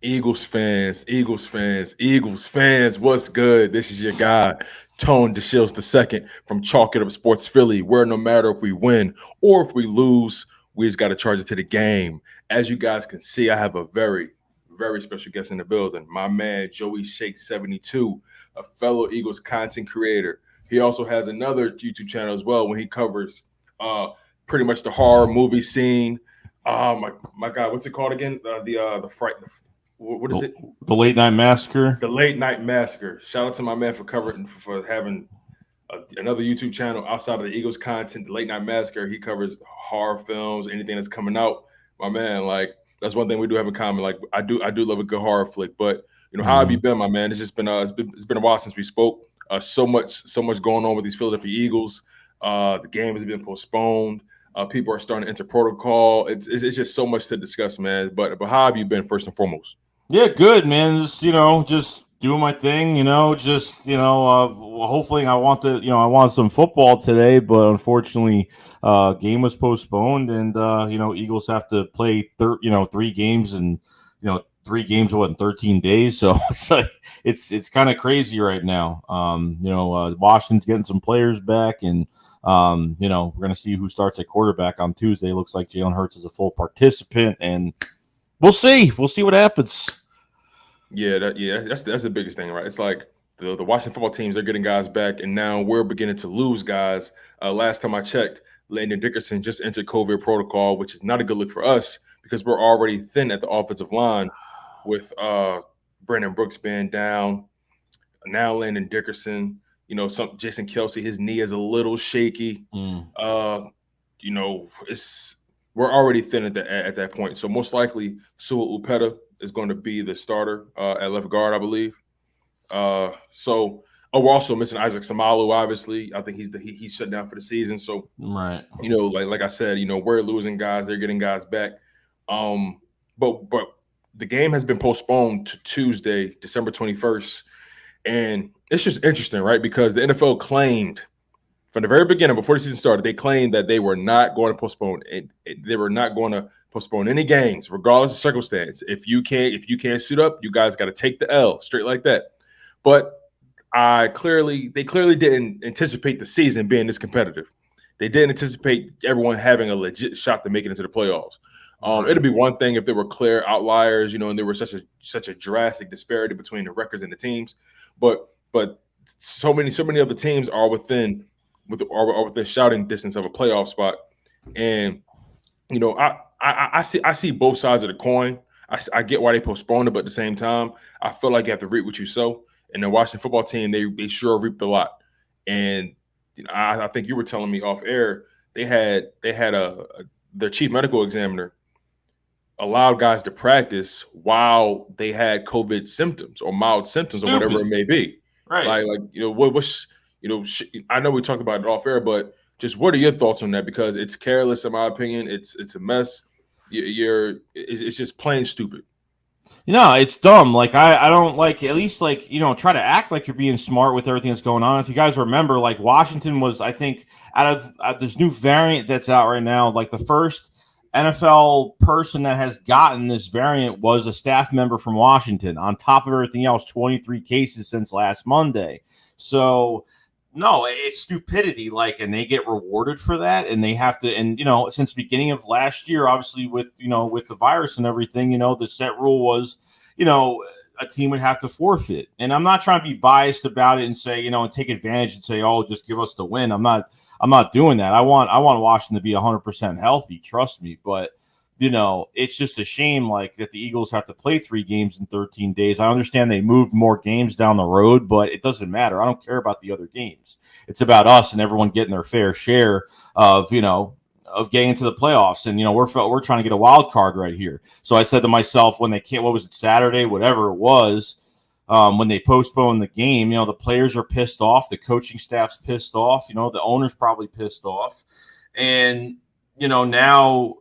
Eagles fans, what's good? This is your guy, Tone DeShields II from Chalk It Up Sports Philly, where no matter if we win or if we lose, we just got to charge it to the game. As you guys can see, I have a very, very special guest in the building, my man, Joeyshakes 72, a fellow Eagles content creator. He also has another YouTube channel as well when he covers uh, pretty much the horror movie scene. My God, what's it called again? The fright. What is The, it? the late night massacre. The Late Night Massacre. Shout out to my man for covering for having another YouTube channel outside of the Eagles content. The Late Night Massacre. He covers horror films, anything that's coming out. My man, like that's one thing we do have in common. Like I do love a good horror flick. But how have you Mhm. been, my man? It's just been it's been a while since we spoke. So much going on with these Philadelphia Eagles. The game has been postponed. People are starting to enter protocol. It's just so much to discuss, man. But how have you been first and foremost? Yeah, good man. Just doing my thing. Hopefully, I want some football today, but unfortunately, game was postponed, and Eagles have to play 3 games and 3 games in 13 days. So it's kind of crazy right now. Washington's getting some players back, and we're gonna see who starts at quarterback on Tuesday. Looks like Jalen Hurts is a full participant, and we'll see. We'll see what happens. That's the biggest thing, right? It's like the Washington football teams, they're getting guys back, and now we're beginning to lose guys. Last time I checked, Landon Dickerson just entered COVID protocol, which is not a good look for us because we're already thin at the offensive line with Brandon Brooks being down. Now Landon Dickerson, some Jason Kelsey, his knee is a little shaky. Mm. It's we're already thin at that point. So most likely, Sua Upeta is going to be the starter at left guard, I believe. We're also missing Isaac Samalu. Obviously, I think he's shut down for the season. So Right. like I said, we're losing guys. They're getting guys back. But the game has been postponed to Tuesday, December 21st, and it's just interesting, right? Because the NFL claimed from the very beginning, before the season started, they claimed that they were not going to postpone it. They were not going to postpone any games, regardless of circumstance. If you can't suit up, you guys got to take the L, straight like that. But they clearly didn't anticipate the season being this competitive. They didn't anticipate everyone having a legit shot to make it into the playoffs. Right. It'd be one thing if there were clear outliers, and there was such a drastic disparity between the records and the teams. But so many other teams are within shouting distance of a playoff spot, and I see both sides of the coin. I get why they postponed it, but at the same time, I feel like you have to reap what you sow. And the Washington football team, they sure reaped a lot. And I think you were telling me off air they had their chief medical examiner allowed guys to practice while they had COVID symptoms or mild symptoms or whatever it Stupid. may be. Right. I know we talked about it off air, but just what are your thoughts on that? Because it's careless, in my opinion. It's a mess. It's just plain stupid. It's dumb. Like I don't like at least try to act like you're being smart with everything that's going on. If you guys remember, like Washington was, I think, out of this new variant that's out right now, like the first NFL person that has gotten this variant was a staff member from Washington. On top of everything else, 23 cases since last Monday. So no, it's stupidity. And they get rewarded for that, and they have to. And since the beginning of last year, obviously with the virus and everything, the set rule was, a team would have to forfeit. And I'm not trying to be biased about it and say, and take advantage and say, oh, just give us the win. I'm not doing that. I want Washington to be 100% healthy. Trust me, but. It's just a shame that the Eagles have to play 3 games in 13 days. I understand they moved more games down the road, but it doesn't matter. I don't care about the other games. It's about us and everyone getting their fair share of getting into the playoffs. And, we're trying to get a wild card right here. So I said to myself when they can't, what was it, Saturday, whatever it was, when they postponed the game, the players are pissed off. The coaching staff's pissed off. The owner's probably pissed off. And, now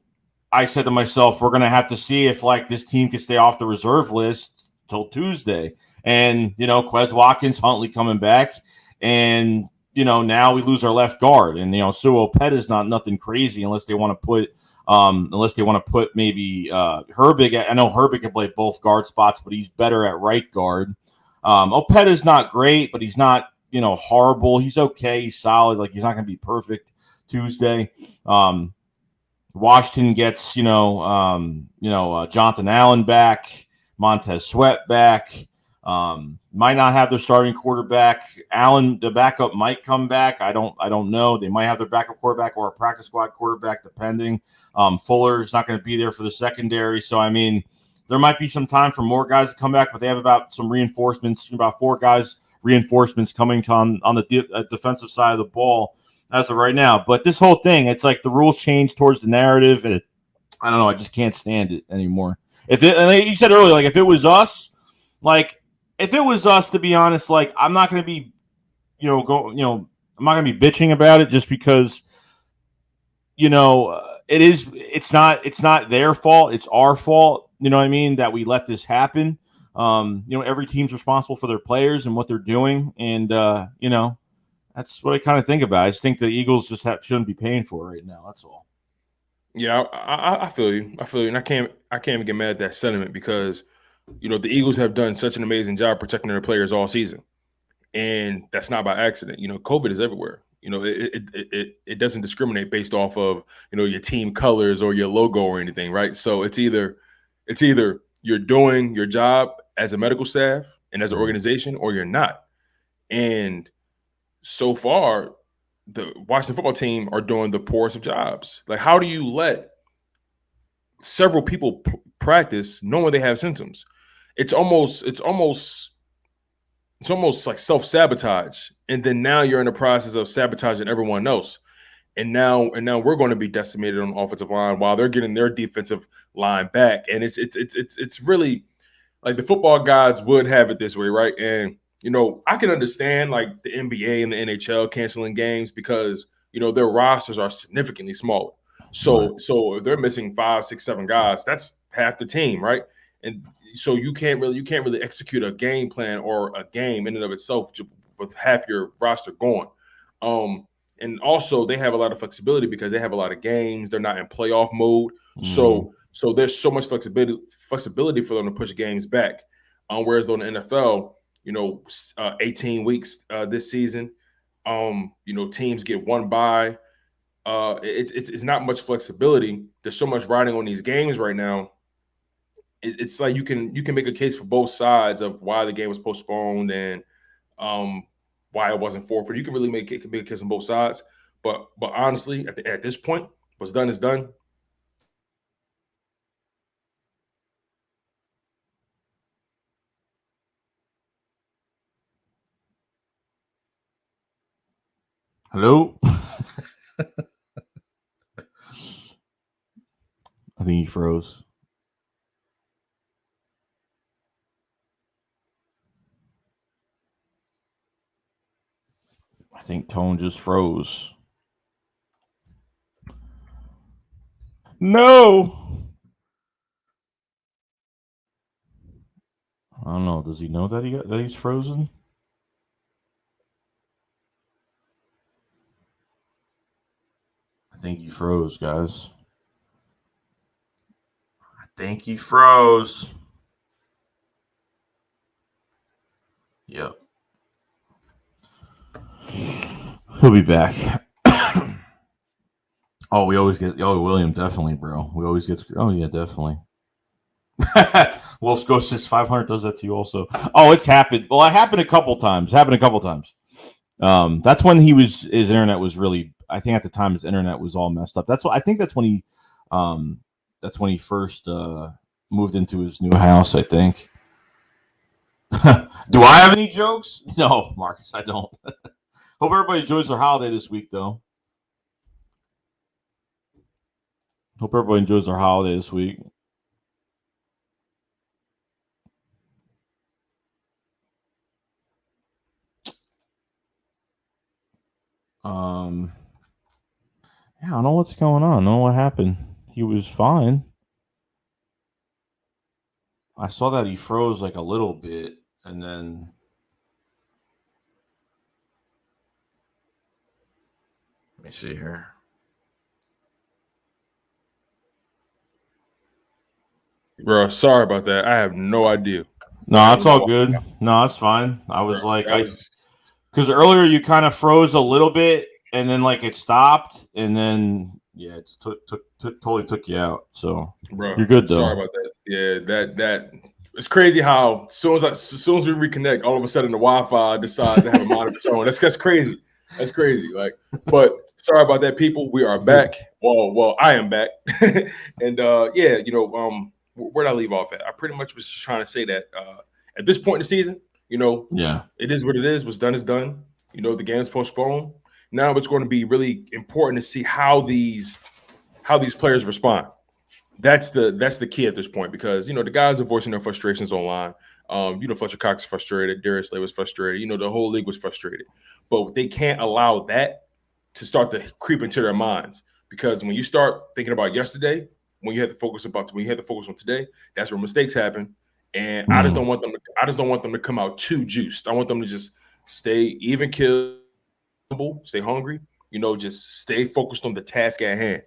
I said to myself, we're going to have to see if this team can stay off the reserve list till Tuesday. And, Quez Watkins, Huntley coming back. And, now we lose our left guard. And, Sua Pet is not nothing crazy unless they want to put unless they want to put maybe Herbig. I know Herbig can play both guard spots, but he's better at right guard. Opeda's not great, but he's not horrible. He's okay. He's solid. Like, he's not going to be perfect Tuesday. Washington gets Jonathan Allen back, Montez Sweat back. Might not have their starting quarterback. Allen, the backup, might come back. I don't know. They might have their backup quarterback or a practice squad quarterback, depending. Fuller is not going to be there for the secondary. So, I mean, there might be some time for more guys to come back, but they have about 4 guys reinforcements coming on the defensive side of the ball as of right now. But this whole thing, it's like the rules change towards the narrative, and I don't know. I just can't stand it anymore. And you said earlier, like, if it was us, to be honest, like, I'm not going to be, I'm not going to be bitching about it just because, it's not their fault. It's our fault. You know what I mean? That we let this happen. Every team's responsible for their players and what they're doing. And, that's what I kind of think about. I just think the Eagles just shouldn't be paying for it right now. That's all. Yeah, I feel you. And I can't even get mad at that sentiment because, the Eagles have done such an amazing job protecting their players all season, and that's not by accident. COVID is everywhere. It doesn't discriminate based off of your team colors or your logo or anything, right? So it's either you're doing your job as a medical staff and as an organization, or you're not. And so far, the Washington football team are doing the poorest of jobs. Like, how do you let several people practice knowing they have symptoms? It's almost like self-sabotage. And then now you're in the process of sabotaging everyone else. And now we're going to be decimated on the offensive line while they're getting their defensive line back. And it's really like the football gods would have it this way, right? And I can understand like the NBA and the NHL canceling games because their rosters are significantly smaller. So if they're missing 5, 6, 7 guys, that's half the team, right? And so you can't really execute a game plan or a game in and of itself with half your roster gone. And also they have a lot of flexibility because they have a lot of games. They're not in playoff mode. So there's so much flexibility for them to push games back. Whereas on the NFL, 18 weeks this season, teams get one bye. It's not much flexibility. There's so much riding on these games right now. It's like you can make a case for both sides of why the game was postponed and why it wasn't forfeited. You can really make a case on both sides. But honestly, at this point, what's done is done. Hello? I think he froze. I think Tone just froze. No! I don't know. Does he know that he's frozen? I think he froze, guys. I think he froze. Yep. He'll be back. Oh, we always get. Oh, William, definitely, bro. We always get. Oh, yeah, definitely. Wolf's Ghost says 500 does that to you also. Oh, it's happened. Well, it happened a couple times. That's when his internet was really. I think at the time his internet was all messed up. I think that's when he first moved into his new house. I think. Do I have any jokes? No, Marcus, I don't. Hope everybody enjoys their holiday this week, though. Hope everybody enjoys their holiday this week. Yeah, I don't know what's going on. I don't know what happened. He was fine. I saw that he froze like a little bit, and then let me see here. Bro, sorry about that. I have no idea. I No, have it's all no good. No, it's fine. I bro. was like, That was because earlier you kind of froze a little bit, and then like it stopped, and then yeah, it totally took you out. So bro. you're good Sorry though. about that. Yeah, that it's crazy how as soon as we reconnect, all of a sudden the Wi-Fi decides to have a mind of its own. That's crazy. That's crazy. Like, but sorry about that, people. We are Good. back. Well, I am back. And yeah, where'd I leave off at? I pretty much was just trying to say that at this point in the season, Yeah. it is what it is. What's done is done. The game's postponed. Now it's going to be really important to see how these players respond. That's the key at this point because the guys are voicing their frustrations online. Fletcher Cox is frustrated, Darius Slay was frustrated. The whole league was frustrated, but they can't allow that to start to creep into their minds because when you start thinking about yesterday, when you have to focus on today, that's where mistakes happen. And I just Mm. don't want them. I just don't want them to come out too juiced. I want them to just stay even killed, stay hungry. Just stay focused on the task at hand.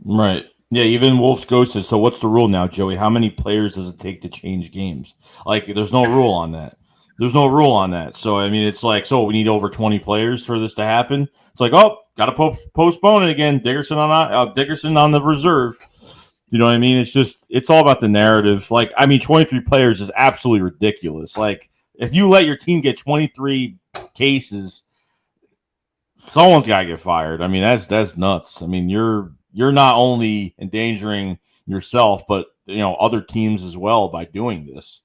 Right. Yeah, even Wolf's Ghost says, so what's the rule now, Joey? How many players does it take to change games? Like, there's no rule on that. There's no rule on that. So, I mean, it's like, so we need over 20 players for this to happen. It's like, oh, got to postpone it again. Dickerson on the reserve. You know what I mean? It's just, it's all about the narrative. Like, I mean, 23 players is absolutely ridiculous. Like, if you let your team get 23 cases, someone's got to get fired. I mean, that's nuts. I mean, you're not only endangering yourself, but other teams as well by doing this.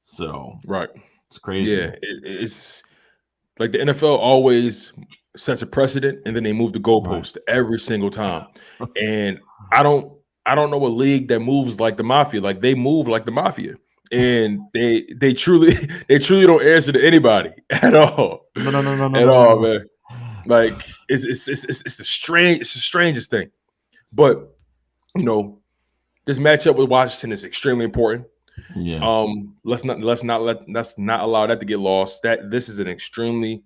So Right. it's crazy. Yeah, it's like the NFL always sets a precedent and then they move the goalpost every single time. And I don't I don't know a league that moves like the mafia. Like they move like the mafia. And they truly they truly don't answer to anybody at all. No, no, no, no, no, At no, no, all, no. man. Like it's the strangest thing. But you know, this matchup with Washington is extremely important. Yeah. Let's not allow that to get lost. This is an extremely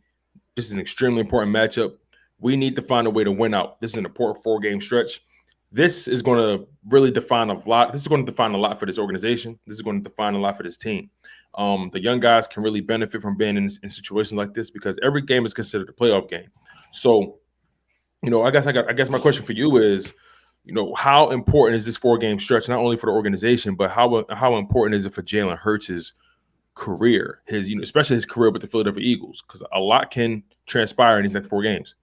important matchup. We need to find a way to win out. This is an important 4-game stretch. This is going to really define a lot. This is going to define a lot for this organization. This is going to define a lot for this team. The young guys can really benefit from being in situations like this because every game is considered a playoff game. So, I guess my question for you is, how important is this 4-game stretch not only for the organization, but how important is it for Jalen Hurts' career, especially his career with the Philadelphia Eagles, because a lot can transpire in these next 4 games.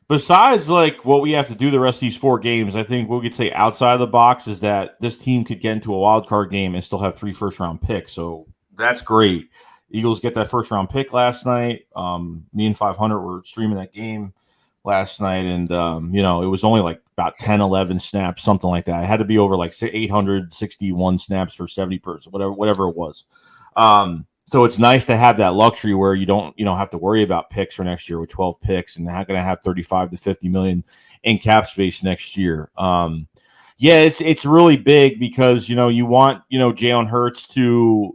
Besides, like what we have to do the rest of these 4 games, I think what we could say outside of the box is that this team could get into a wild card game and still have 3 first-round picks. So that's great. Eagles get that first-round pick last night. Me and 500 were streaming that game last night, and it was only like about 10, 11 snaps, something like that. It had to be over like 861 snaps for 70%, whatever it was. So it's nice to have that luxury where you don't have to worry about picks for next year with 12 picks and not going to have 35 to 50 million in cap space next year. Yeah, it's really big because you want Jalen Hurts to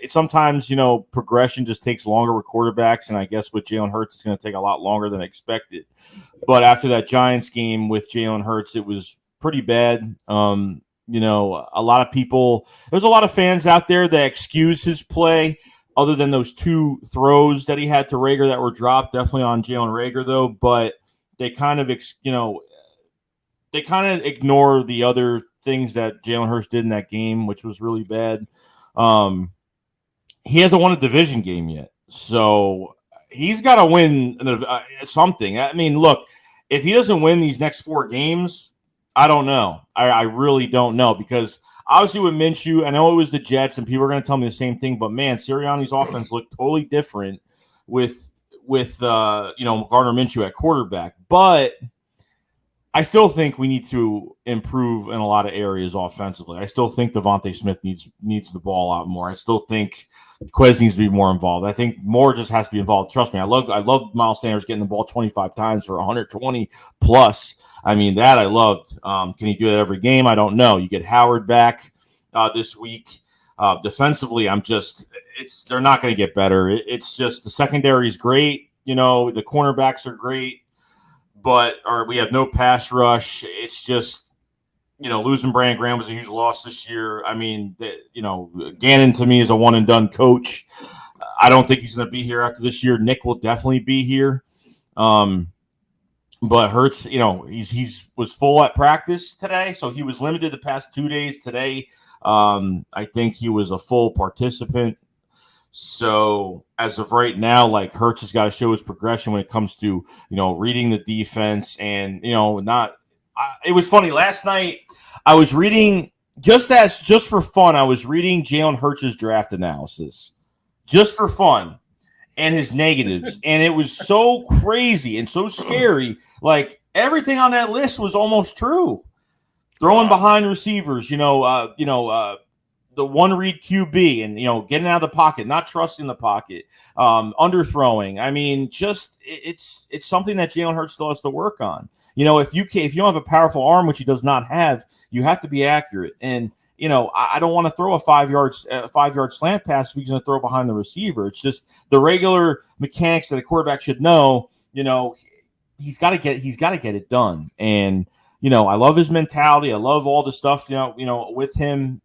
sometimes progression just takes longer with quarterbacks, and I guess with Jalen Hurts it's going to take a lot longer than expected. But after that Giants game with Jalen Hurts, it was pretty bad. A lot of people, there's a lot of fans out there that excuse his play other than those 2 throws that he had to Reagor that were dropped, definitely on Jalen Reagor though, but they kind of ignore the other things that Jalen Hurts did in that game, which was really bad. He hasn't won a division game yet, so he's got to win something. I mean, look, if he doesn't win these next 4 games, I don't know. I really don't know because obviously with Minshew, I know it was the Jets, and people are going to tell me the same thing. But man, Sirianni's offense looked totally different with Gardner Minshew at quarterback. But I still think we need to improve in a lot of areas offensively. I still think Devontae Smith needs the ball out more. I still think Quez needs to be more involved. I think more just has to be involved. Trust me, I love Miles Sanders getting the ball 25 times for 120 plus. I mean, that I loved. Can he do it every game? I don't know. You get Howard back this week. Defensively, they're not going to get better. It's just the secondary is great. The cornerbacks are great, but we have no pass rush. It's just losing Brandon Graham was a huge loss this year. I mean, Gannon to me is a one and done coach. I don't think he's going to be here after this year. Nick will definitely be here. But Hurts, he's was full at practice today, so he was limited the past 2 days. Today, I think he was a full participant. So as of right now, like Hurts has got to show his progression when it comes to reading the defense and not. It was funny last night. I was reading just for fun. I was reading Jalen Hurts' draft analysis just for fun and his negatives, and it was so crazy and so scary. Like everything on that list was almost true. Throwing behind receivers, the one read QB and getting out of the pocket, not trusting the pocket, underthrowing. I mean, just it's something that Jalen Hurts still has to work on. If you don't have a powerful arm, which he does not have, you have to be accurate. And I don't want to throw a 5-yard slant pass if he's going to throw behind the receiver. It's just the regular mechanics that a quarterback should know. He's got to get it done. And I love his mentality. I love all the stuff with him.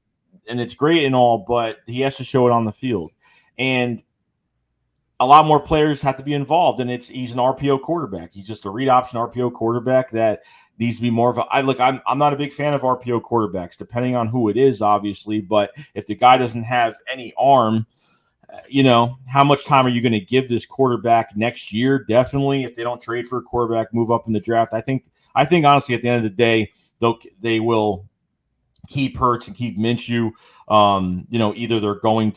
And it's great and all, but he has to show it on the field. And a lot more players have to be involved, and he's an RPO quarterback. He's just a read option RPO quarterback that needs to be more of a – I'm not a big fan of RPO quarterbacks, depending on who it is, obviously. But if the guy doesn't have any arm, how much time are you going to give this quarterback next year? Definitely, if they don't trade for a quarterback, move up in the draft. I think honestly, at the end of the day, they will – keep Hurts and keep Minshew. Either they're going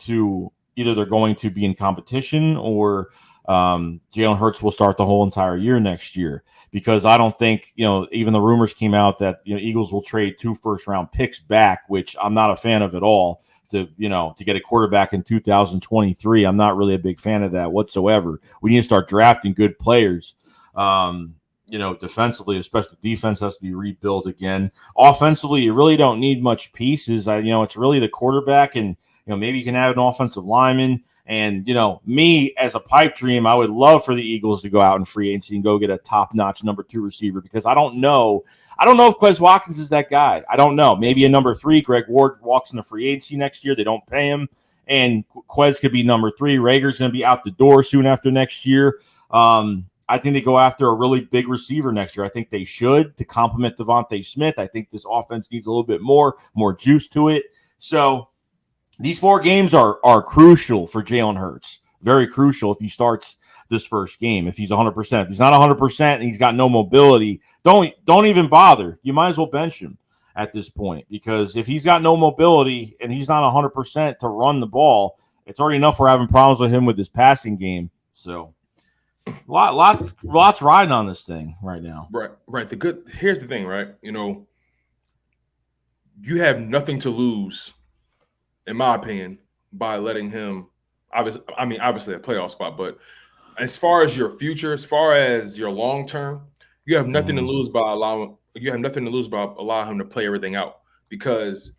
to be in competition, or Jalen Hurts will start the whole entire year next year. Because I don't think even the rumors came out that Eagles will trade 2 first-round picks back, which I'm not a fan of at all. To get a quarterback in 2023, I'm not really a big fan of that whatsoever. We need to start drafting good players. Defensively, especially defense has to be rebuilt again. Offensively, you really don't need much pieces. It's really the quarterback, and maybe you can have an offensive lineman. And me as a pipe dream, I would love for the Eagles to go out in free agency and go get a top-notch number 2 receiver, because I don't know if Quez Watkins is that guy. I don't know. Maybe a number 3. Greg Ward walks into free agency next year. They don't pay him, and Quez could be number 3. Reagor's going to be out the door soon after next year. I think they go after a really big receiver next year. I think they should, to complement Devontae Smith. I think this offense needs a little bit more juice to it. So these 4 games are crucial for Jalen Hurts. Very crucial if he starts this first game. If he's 100%. If he's not 100% and he's got no mobility, don't even bother. You might as well bench him at this point, because if he's got no mobility and he's not 100% to run the ball, it's already enough we're having problems with him with his passing game. So lots riding on this thing right now. Right. Here's the thing, right? You have nothing to lose, in my opinion, by letting him. Obviously a playoff spot, but as far as your future, as far as your long term, you have nothing to lose by allowing. You have nothing to lose by allowing him to play everything out, because,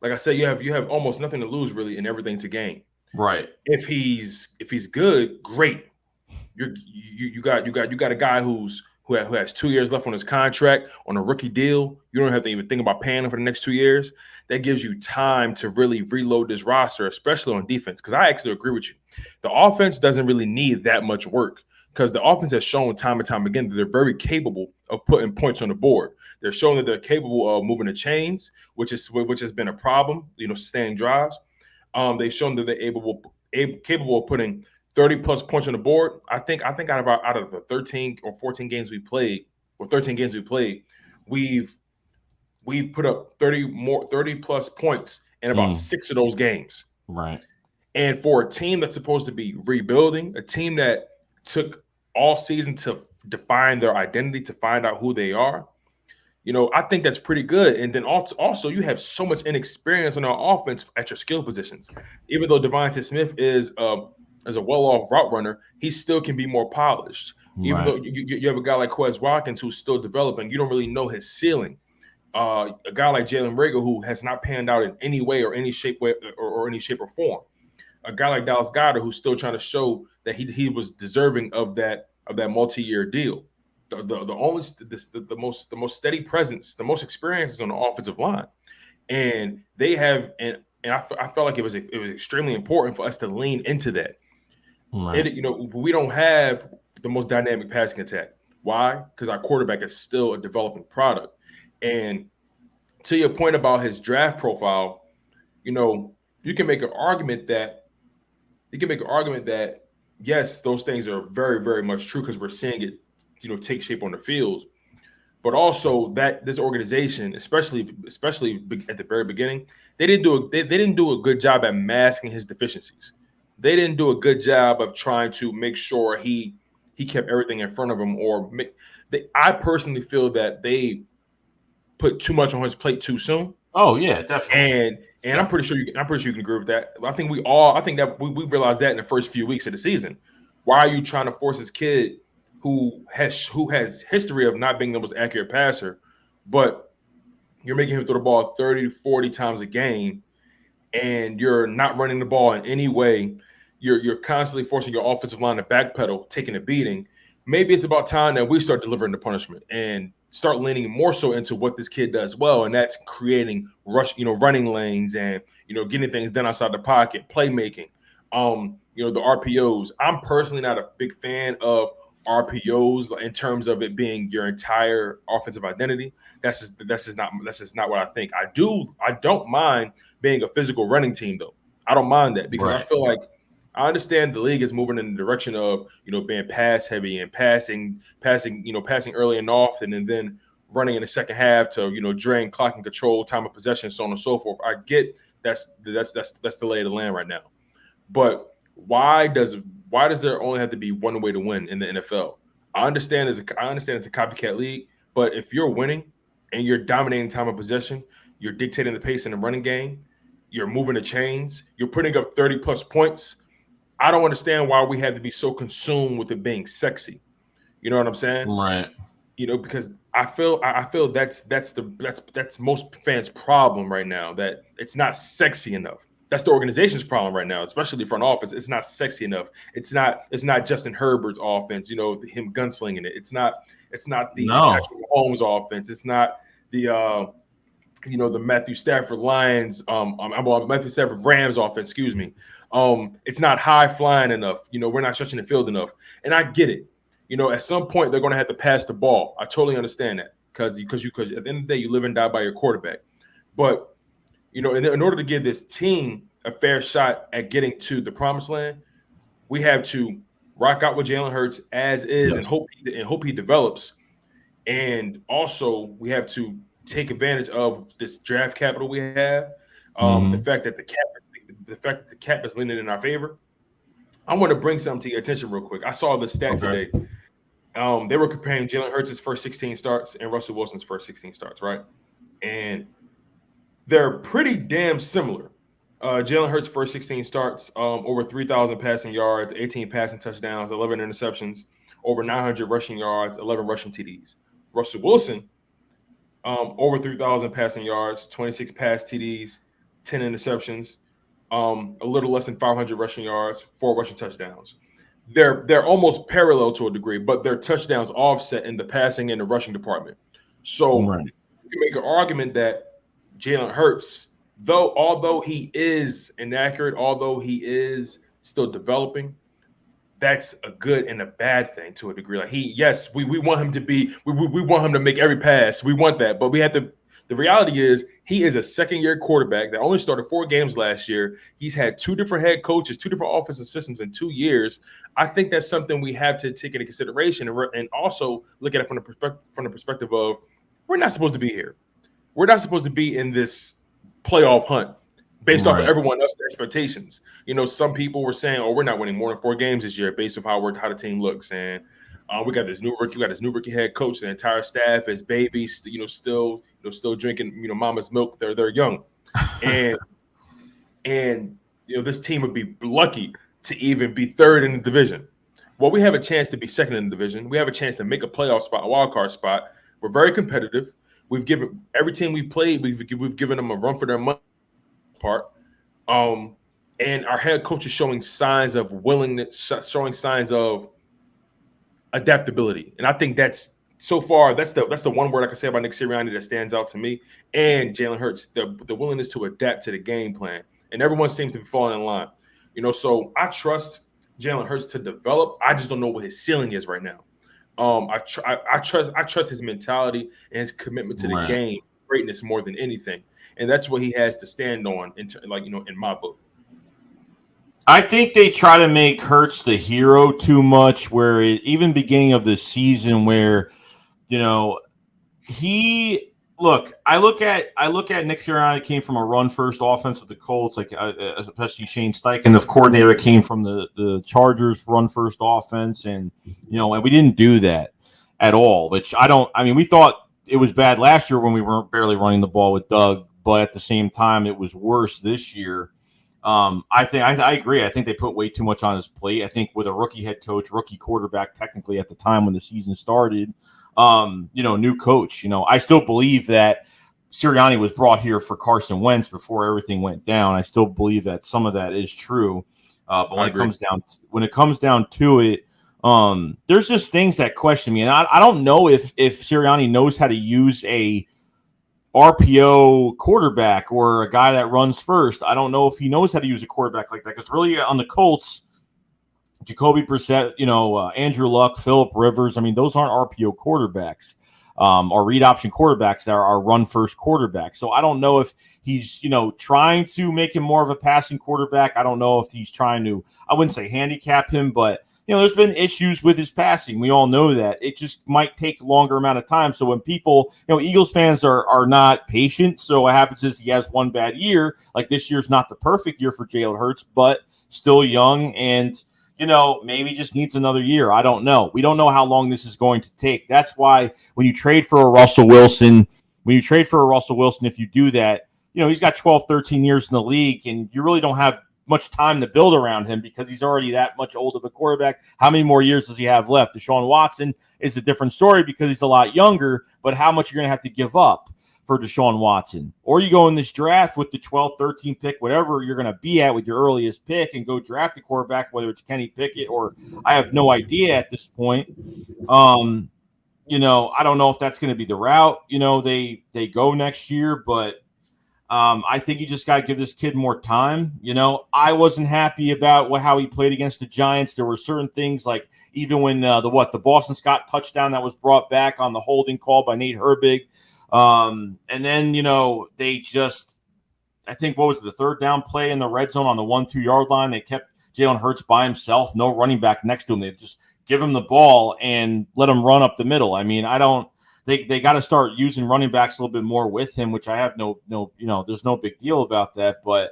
like I said, you have almost nothing to lose really, and everything to gain. Right. If he's good, great. You got a guy who has 2 years left on his contract on a rookie deal. You don't have to even think about paying him for the next 2 years. That gives you time to really reload this roster, especially on defense. Because I actually agree with you. The offense doesn't really need that much work, because the offense has shown time and time again that they're very capable of putting points on the board. They're showing that they're capable of moving the chains, which has been a problem, sustaining drives. They've shown that they're capable of putting 30-plus points on the board. I think out of the 13 or 14 games we played, or 13 games we played, we've put up 30-plus points in about 6 of those games. Right. And for a team that's supposed to be rebuilding, a team that took all season to define their identity, to find out who they are, I think that's pretty good. And then also you have so much inexperience on our offense at your skill positions. Even though Devontae Smith is a well-off route runner, he still can be more polished. Even though you have a guy like Quez Watkins who's still developing, you don't really know his ceiling. A guy like Jalen Reagor, who has not panned out in any way or any shape or any shape or form. A guy like Goedert, who's still trying to show that he was deserving of that multi-year deal. the only the most steady presence, the most experience is on the offensive line, and they have and I felt like it was extremely important for us to lean into that. Right. We don't have the most dynamic passing attack. Why? Because our quarterback is still a developing product. And to your point about his draft profile, you know, you can make an argument that yes, those things are very, very much true because we're seeing it, take shape on the field. But also that this organization, especially at the very beginning, they didn't do a good job at masking his deficiencies. They didn't do a good job of trying to make sure he kept everything in front of him. I personally feel that they put too much on his plate too soon. Oh yeah, definitely. And Yeah. I'm pretty sure you can agree with that. I think that we realized that in the first few weeks of the season. Why are you trying to force this kid who has history of not being the most accurate passer, but you're making him throw the ball 30 to 40 times a game, and you're not running the ball in any way. You're constantly forcing your offensive line to backpedal, taking a beating. Maybe it's about time that we start delivering the punishment and start leaning more so into what this kid does well, and that's creating running lanes and getting things done outside the pocket, playmaking. The RPOs. I'm personally not a big fan of RPOs in terms of it being your entire offensive identity. That's just not what I think. I don't mind being a physical running team though. I don't mind that because I Right. feel like I understand the league is moving in the direction of being pass heavy and passing early and often, and then running in the second half to drain clock and control time of possession, so on and so forth. I get that's the lay of the land right now, but why does there only have to be one way to win in the NFL? I understand it's a copycat league, but if you're winning and you're dominating time of possession, you're dictating the pace in the running game, you're moving the chains, you're putting up 30 plus points. I don't understand why we have to be so consumed with it being sexy. You know what I'm saying? Right. Because I feel that's most fans' problem right now, that it's not sexy enough. That's the organization's problem right now, especially front office. It's not sexy enough. It's not Justin Herbert's offense, him gunslinging it. It's not the No. Patrick Mahomes offense. It's not the Matthew Stafford Lions, Matthew Stafford Rams offense, excuse me. It's not high flying enough. We're not stretching the field enough. And I get it. At some point they're going to have to pass the ball. I totally understand that because at the end of the day you live and die by your quarterback. But in order to give this team a fair shot at getting to the promised land, we have to rock out with Jalen Hurts as is Yes. and hope he develops. And also we have to take advantage of this draft capital we have. The Mm-hmm. fact that the cap is leaning in our favor. I want to bring something to your attention real quick. I saw the stat Okay. today. They were comparing Jalen Hurts' first 16 starts and Russell Wilson's first 16 starts, right? And they're pretty damn similar. Jalen Hurts' first 16 starts, over 3,000 passing yards, 18 passing touchdowns, 11 interceptions, over 900 rushing yards, 11 rushing TDs. Russell Wilson, over 3,000 passing yards, 26 pass TDs, 10 interceptions, a little less than 500 rushing yards, 4 rushing touchdowns. They're almost parallel to a degree, but their touchdowns offset in the passing and the rushing department. So Right. you can make an argument that Jalen Hurts, although he is inaccurate, although he is still developing, that's a good and a bad thing to a degree. Like yes, we want him to be, we want him to make every pass. We want that, but we have to. The reality is, he is a second-year quarterback that only started 4 games last year. He's had 2 different head coaches, 2 different offensive systems in 2 years. I think that's something we have to take into consideration, and also look at it from the perspective of we're not supposed to be here. We're not supposed to be in this playoff hunt based off of Right. everyone else's expectations. Some people were saying, "Oh, we're not winning more than 4 games this year," based off how the team looks. And we got this new rookie head coach. The entire staff is babies. Still drinking mama's milk. They're young, and this team would be lucky to even be third in the division. Well, we have a chance to be second in the division. We have a chance to make a playoff spot, a wild card spot. We're very competitive. We've given every team we played, we've given them a run for their money part. Um, and our head coach is showing signs of willingness, showing signs of adaptability, and I think so far, that's the one word I can say about Nick Sirianni that stands out to me, and Jalen Hurts, the willingness to adapt to the game plan, and everyone seems to be falling in line. So I trust Jalen Hurts to develop. I just don't know what his ceiling is right now. I trust his mentality and his commitment to the Right. game, greatness more than anything, and that's what he has to stand on. In my book. I think they try to make Hurts the hero too much. Where even beginning of the season, where you know he look, I look at Nick Sirianni came from a run first offense with the Colts, like especially Shane Steichen, the coordinator came from the Chargers run first offense, and and we didn't do that at all. Which I don't. I mean, we thought it was bad last year when we weren't barely running the ball with Doug, but at the same time, it was worse this year. I agree. I think they put way too much on his plate. I think with a rookie head coach, rookie quarterback, technically at the time when the season started, new coach. I still believe that Sirianni was brought here for Carson Wentz before everything went down. I still believe that some of that is true. But when it comes down to it, there's just things that question me, and I don't know if Sirianni knows how to use a RPO quarterback or a guy that runs first. I don't know if he knows how to use a quarterback like that, because really on the Colts, Jacoby Brissett, Andrew Luck, Phillip Rivers, I mean, those aren't RPO quarterbacks or read option quarterbacks that are run first quarterbacks. So I don't know if he's, trying to make him more of a passing quarterback. I don't know if he's trying to, I wouldn't say handicap him, but there's been issues with his passing. We all know that. It just might take a longer amount of time. So when people, Eagles fans are not patient. So what happens is he has one bad year. Like this year's not the perfect year for Jalen Hurts, but still young and, maybe just needs another year. I don't know. We don't know how long this is going to take. That's why when you trade for a Russell Wilson, if you do that, he's got 12, 13 years in the league, and you really don't have much time to build around him because he's already that much old of a quarterback. How many more years does he have left? Deshaun Watson is a different story because he's a lot younger, but how much you're going to have to give up for Deshaun Watson? Or you go in this draft with the 12th, 13th pick, whatever you're going to be at with your earliest pick, and go draft a quarterback, whether it's Kenny Pickett or I have no idea at this point. I don't know if that's going to be the route, they go next year, but I think you just got to give this kid more time. I wasn't happy about how he played against the Giants. There were certain things like even when the Boston Scott touchdown that was brought back on the holding call by Nate Herbig. And then, they just, I think, what was it, the third down play in the red zone on the 1-2 yard line? They kept Jalen Hurts by himself, no running back next to him. They just give him the ball and let him run up the middle. I mean, they got to start using running backs a little bit more with him, which I have there's no big deal about that, but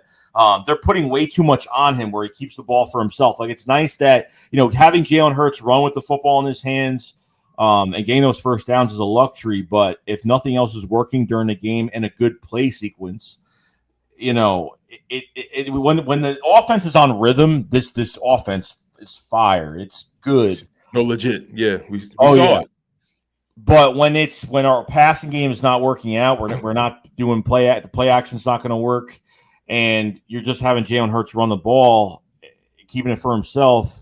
they're putting way too much on him where he keeps the ball for himself. Like, it's nice that, having Jalen Hurts run with the football in his hands and getting those first downs is a luxury, but if nothing else is working during the game and a good play sequence, when the offense is on rhythm, this offense is fire. It's good. No, legit. Yeah, we saw it. But when our passing game is not working out, we're not doing the play action's not going to work, and you're just having Jalen Hurts run the ball, keeping it for himself.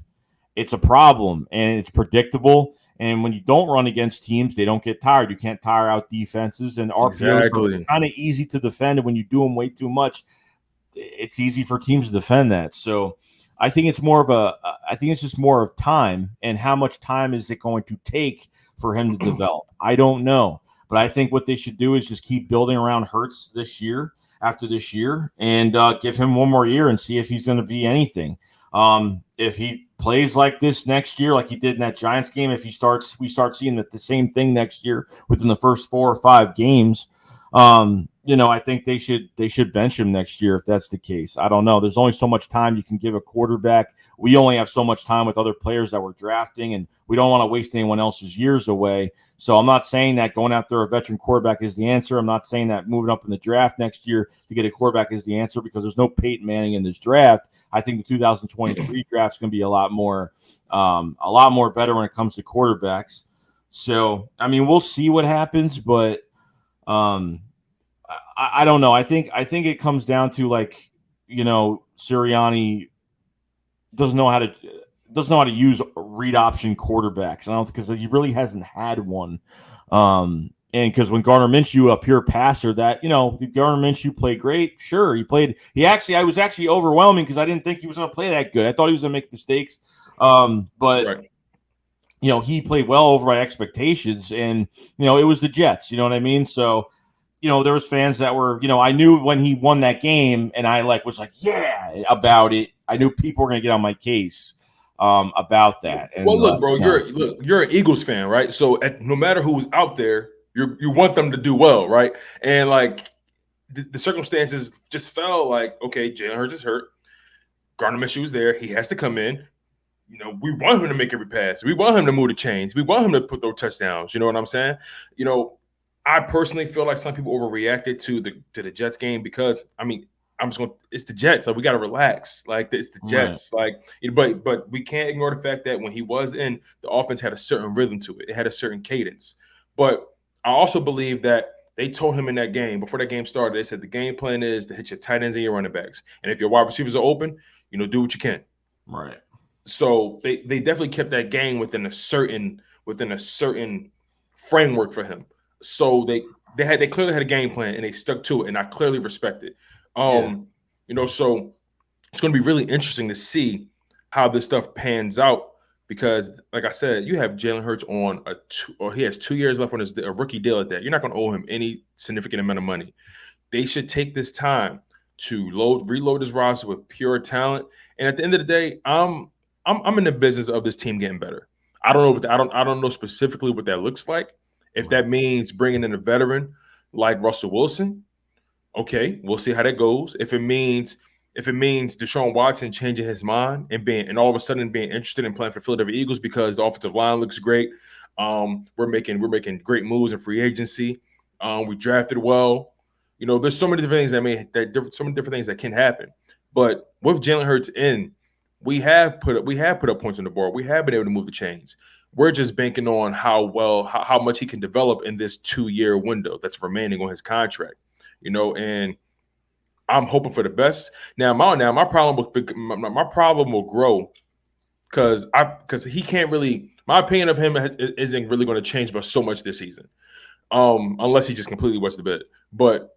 It's a problem, and it's predictable. And when you don't run against teams, they don't get tired. You can't tire out defenses, and RPOs are kind of easy to defend. And when you do them way too much, it's easy for teams to defend that. So I think it's just more of time, and how much time is it going to take for him to develop? I don't know, but I think what they should do is just keep building around Hurts after this year, and give him one more year and see if he's going to be anything. If he plays like this next year, like he did in that Giants game, if we start seeing the same thing next year within the first 4 or 5 games, I think they should bench him next year if that's the case. I don't know. There's only so much time you can give a quarterback. We only have so much time with other players that we're drafting, and we don't want to waste anyone else's years away. So I'm not saying that going after a veteran quarterback is the answer. I'm not saying that moving up in the draft next year to get a quarterback is the answer, because there's no Peyton Manning in this draft. I think the 2023 draft is going to be a lot more better when it comes to quarterbacks. So, I mean, we'll see what happens, but I don't know. I think it comes down to, Sirianni doesn't know how to. doesn't know how to use read option quarterbacks. I don't because he really hasn't had one. And because when Gardner Minshew, a pure passer, that Gardner Minshew played great. Sure, he played. I was actually overwhelming because I didn't think he was going to play that good. I thought he was going to make mistakes. But Right. he played well over my expectations, and it was the Jets. You know what I mean? So. There was fans that were, I knew when he won that game and I was like, yeah, about it. I knew people were going to get on my case about that. And Well, look, bro, you're an Eagles fan, right? So no matter who's out there, you want them to do well, right? And like the circumstances just felt like, okay, Jalen Hurts is hurt. Gardner Minshew was there. He has to come in. We want him to make every pass. We want him to move the chains. We want him to put those touchdowns. You know what I'm saying? I personally feel like some people overreacted to the Jets game because it's the Jets. Like we got to relax. Like it's the Jets. Right. But we can't ignore the fact that when he was in, the offense had a certain rhythm to it. It had a certain cadence. But I also believe that they told him in that game before that game started. They said the game plan is to hit your tight ends and your running backs, and if your wide receivers are open, do what you can. Right. So they definitely kept that game within a certain framework for him. So they clearly had a game plan and they stuck to it, and I clearly respect it. So it's going to be really interesting to see how this stuff pans out because, like I said, you have Jalen Hurts on he has 2 years left on a rookie deal at that. You're not going to owe him any significant amount of money. They should take this time to reload his roster with pure talent. And at the end of the day, I'm in the business of this team getting better. I don't know specifically what that looks like. If that means bringing in a veteran like Russell Wilson, okay, we'll see how that goes. If it means Deshaun Watson changing his mind and all of a sudden being interested in playing for Philadelphia Eagles because the offensive line looks great. We're making great moves in free agency. We drafted well. There's so many different things that can happen. But with Jalen Hurts in, we have put up points on the board. We have been able to move the chains. We're just banking on how much he can develop in this 2-year window that's remaining on his contract. And I'm hoping for the best. Now my problem will grow because he can't really. My opinion of him isn't really going to change by so much this season, unless he just completely wets the bed. But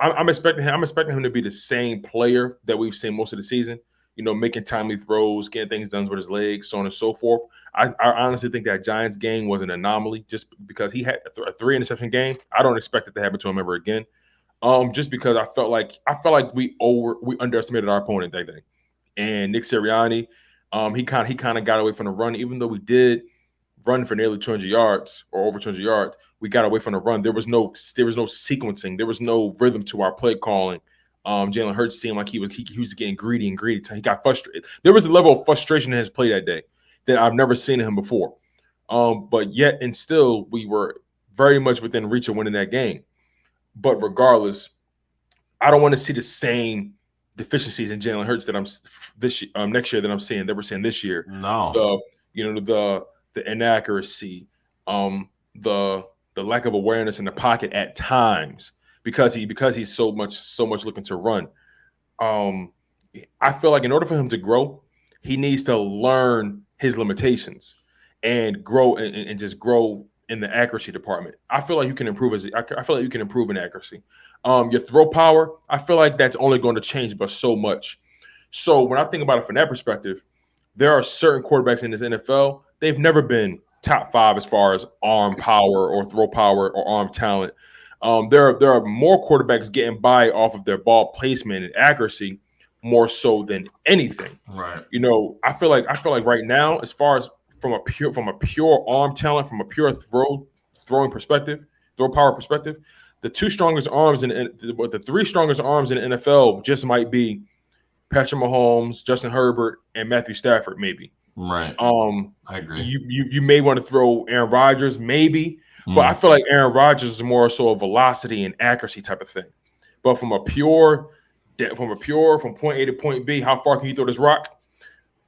I'm expecting him to be the same player that we've seen most of the season. Making timely throws, getting things done with his legs, so on and so forth. I honestly think that Giants game was an anomaly just because he had a 3-interception game. I don't expect it to happen to him ever again. Just because I felt like we underestimated our opponent that day. And Nick Sirianni, he kind of got away from the run, even though we did run for nearly 200 yards or over 200 yards. We got away from the run. There was no sequencing. There was no rhythm to our play calling. Jalen Hurts seemed like he was getting greedy. He got frustrated. There was a level of frustration in his play that day that I've never seen in him before. But yet and still, we were very much within reach of winning that game. But regardless, I don't want to see the same deficiencies in Jalen Hurts that next year that we're seeing this year. No, the inaccuracy, the lack of awareness in the pocket at times because he's so much looking to run. I feel like in order for him to grow, he needs to learn his limitations and grow and just grow in the accuracy department. I feel like you can improve in accuracy. Your throw power, I feel like that's only going to change by so much. So when I think about it from that perspective, there are certain quarterbacks in this NFL, they've never been top 5 as far as arm power or throw power or arm talent. There are more quarterbacks getting by off of their ball placement and accuracy more so than anything. Right. I feel like right now, as far as from a pure arm talent, from a pure throw power perspective, the 3 strongest arms in the NFL just might be Patrick Mahomes, Justin Herbert, and Matthew Stafford, maybe. Right. I agree. You may want to throw Aaron Rodgers, maybe, but I feel like Aaron Rodgers is more so a velocity and accuracy type of thing. But from point A to point B, how far can you throw this rock?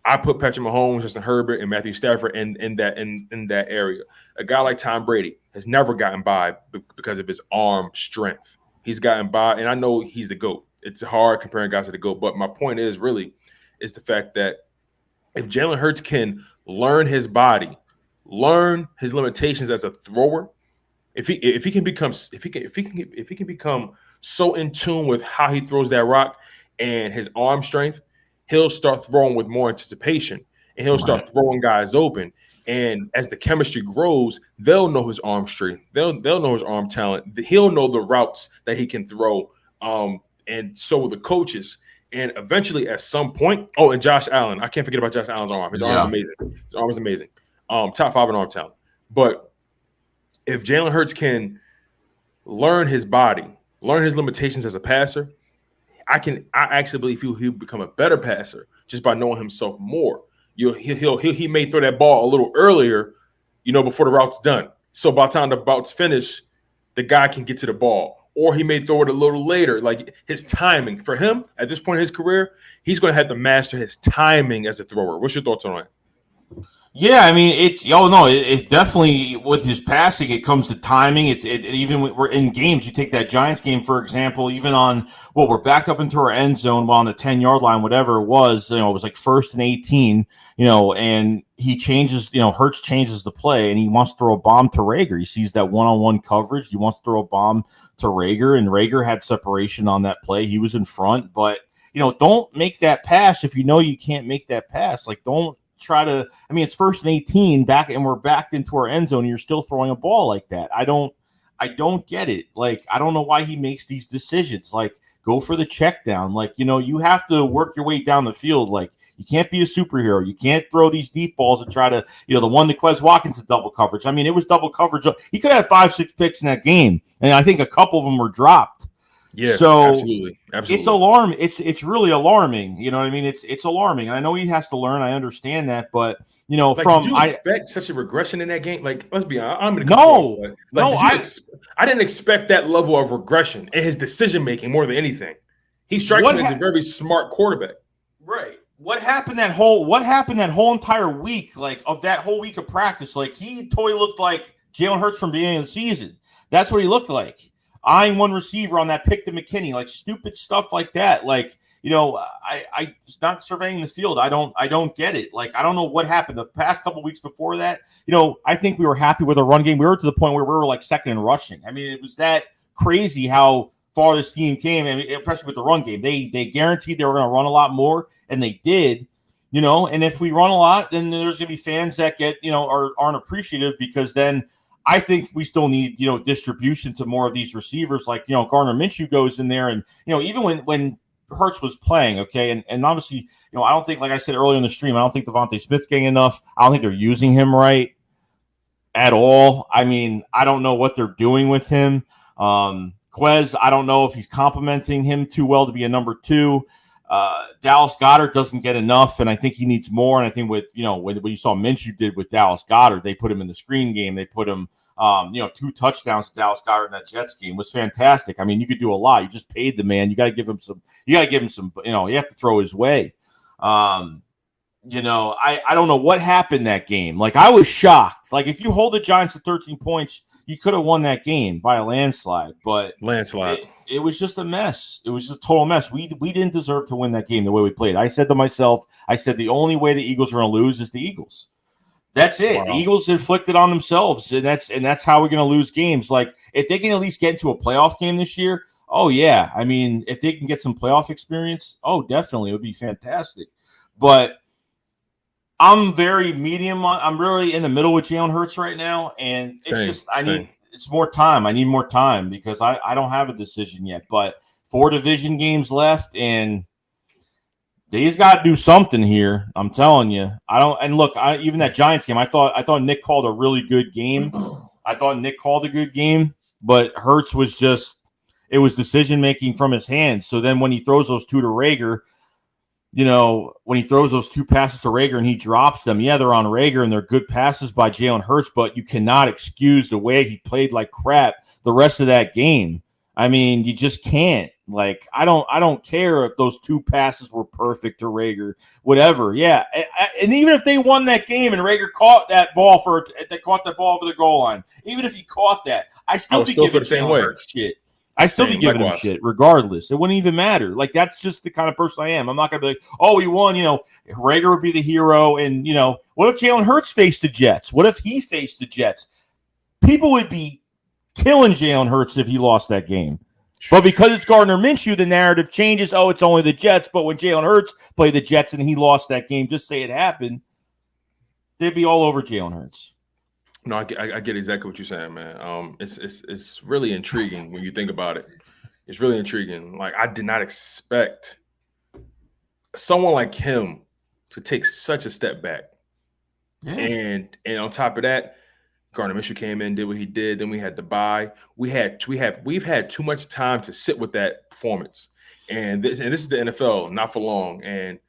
I put Patrick Mahomes, Justin Herbert, and Matthew Stafford in that area. A guy like Tom Brady has never gotten by because of his arm strength. He's gotten by, and I know he's the GOAT. It's hard comparing guys to the GOAT, but my point is the fact that if Jalen Hurts can learn his body, learn his limitations as a thrower, if he can become so in tune with how he throws that rock and his arm strength, he'll start throwing with more anticipation and he'll Right. start throwing guys open. And as the chemistry grows, they'll know his arm strength. They'll know his arm talent. He'll know the routes that he can throw. And so will the coaches. And eventually, at some point, oh, and Josh Allen, I can't forget about Josh Allen's arm. His arm's amazing. His arm is amazing. Top 5 in arm talent. But if Jalen Hurts can learn his body, learn his limitations as a passer, I actually believe he'll become a better passer just by knowing himself more. He may throw that ball a little earlier, before the route's done. So by the time the route's finished, the guy can get to the ball. Or he may throw it a little later. Like his timing. For him, at this point in his career, he's going to have to master his timing as a thrower. What's your thoughts on that? Yeah, I mean, it definitely with his passing, it comes to timing. Even when we're in games, you take that Giants game, for example, even on, we're backed up into our end zone while on the 10-yard line, whatever it was, it was like 1st and 18, and he changes, Hurts changes the play and he wants to throw a bomb to Reagor. He sees that one-on-one coverage. He wants to throw a bomb to Reagor, and Reagor had separation on that play. He was in front, but, don't make that pass if you know you can't make that pass. Like, don't try to, it's 1st and 18 back and we're backed into our end zone and you're still throwing a ball like that. I don't get it. Like, I don't know why he makes these decisions. Like, go for the check down. Like, you have to work your way down the field. Like, you can't be a superhero. You can't throw these deep balls and try to, the one to Quez Watkins to double coverage. It was double coverage. He could have 5-6 picks in that game. And I think a couple of them were dropped. Yeah, so absolutely. It's alarming. It's really alarming. You know what I mean? It's alarming. I know he has to learn. I understand that, but like, did you expect such a regression in that game? Like, let's be honest. I'm I didn't expect that level of regression in his decision making more than anything. He strikes me as a very smart quarterback. Right. What happened that whole entire week? Like, of that whole week of practice, like he totally looked like Jalen Hurts from the beginning of the season. That's what he looked like. Eyeing one receiver on that pick to McKinney, like stupid stuff like that. Like, I not surveying the field. I don't get it. Like, I don't know what happened the past couple weeks before that. I think we were happy with our run game. We were to the point where we were like second in rushing. It was that crazy how far this team came, and especially with the run game. They guaranteed they were going to run a lot more, and they did. And if we run a lot, then there's going to be fans that get, aren't appreciative, because then I think we still need, distribution to more of these receivers. Like, Gardner Minshew goes in there, and, even when Hurts was playing, okay, and obviously, I don't think, like I said earlier in the stream, I don't think Devontae Smith's getting enough. I don't think they're using him right at all. I don't know what they're doing with him. Quez, I don't know if he's complimenting him too well to be a number 2. Dallas Goedert doesn't get enough, and I think he needs more. And I think with, what you saw Minshew did with Dallas Goedert, they put him in the screen game. They put him, 2 touchdowns to Dallas Goedert in that Jets game. It was fantastic. You could do a lot. You just paid the man. You got to give him some, you have to throw his way. I don't know what happened that game. Like, I was shocked. Like, if you hold the Giants to 13 points, you could have won that game by a landslide, but it was just a mess. It was just a total mess. We didn't deserve to win that game the way we played. I said to myself, the only way the Eagles are going to lose is the Eagles. That's it. Wow. The Eagles inflicted on themselves, and that's how we're going to lose games. Like, if they can at least get into a playoff game this year, oh yeah. If they can get some playoff experience, oh, definitely, it would be fantastic. But I'm very medium. I'm really in the middle with Jalen Hurts right now, and it's it's more time. I need more time because I don't have a decision yet. But 4 division games left, and they's got to do something here. I'm telling you. And look, even that Giants game, I thought Nick called a really good game. But Hurts was it was decision making from his hands. So then when he throws those 2 to Reagor, when he throws those 2 passes to Reagor and he drops them, yeah, they're on Reagor and they're good passes by Jalen Hurts, but you cannot excuse the way he played like crap the rest of that game. You just can't. Like, I don't care if those 2 passes were perfect to Reagor, whatever. Yeah, and even if they won that game and Reagor caught that ball over the goal line, even if he caught that, I still be giving Jalen Hurts shit. I still be Same, giving likewise. him shit regardless. It wouldn't even matter. Like, that's just the kind of person I am. I'm not going to be like, oh, he won. Reagor would be the hero. And, what if Jalen Hurts faced the Jets? What if he faced the Jets? People would be killing Jalen Hurts if he lost that game. But because it's Gardner Minshew, the narrative changes. Oh, it's only the Jets. But when Jalen Hurts played the Jets and he lost that game, just say it happened, they'd be all over Jalen Hurts. No, I get exactly what you're saying, man. It's really intriguing when you think about it. It's really intriguing. Like, I did not expect someone like him to take such a step back. Yeah. And on top of that, Gardner Minshew came in, did what he did. Then we had to bye. We've had too much time to sit with that performance. And this is the NFL, not for long. And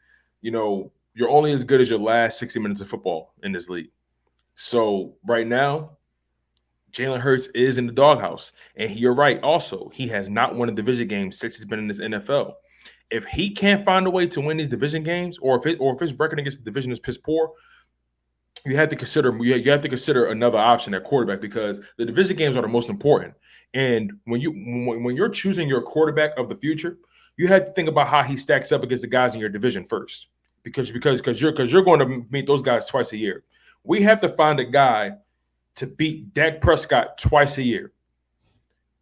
you're only as good as your last 60 minutes of football in this league. So right now, Jalen Hurts is in the doghouse. And you're right also. He has not won a division game since he's been in this NFL. If he can't find a way to win these division games, or if his record against the division is piss poor, you have to consider another option at quarterback, because the division games are the most important. And when you're choosing your quarterback of the future, you have to think about how he stacks up against the guys in your division first, because you're going to meet those guys twice a year. We have to find a guy to beat Dak Prescott twice a year.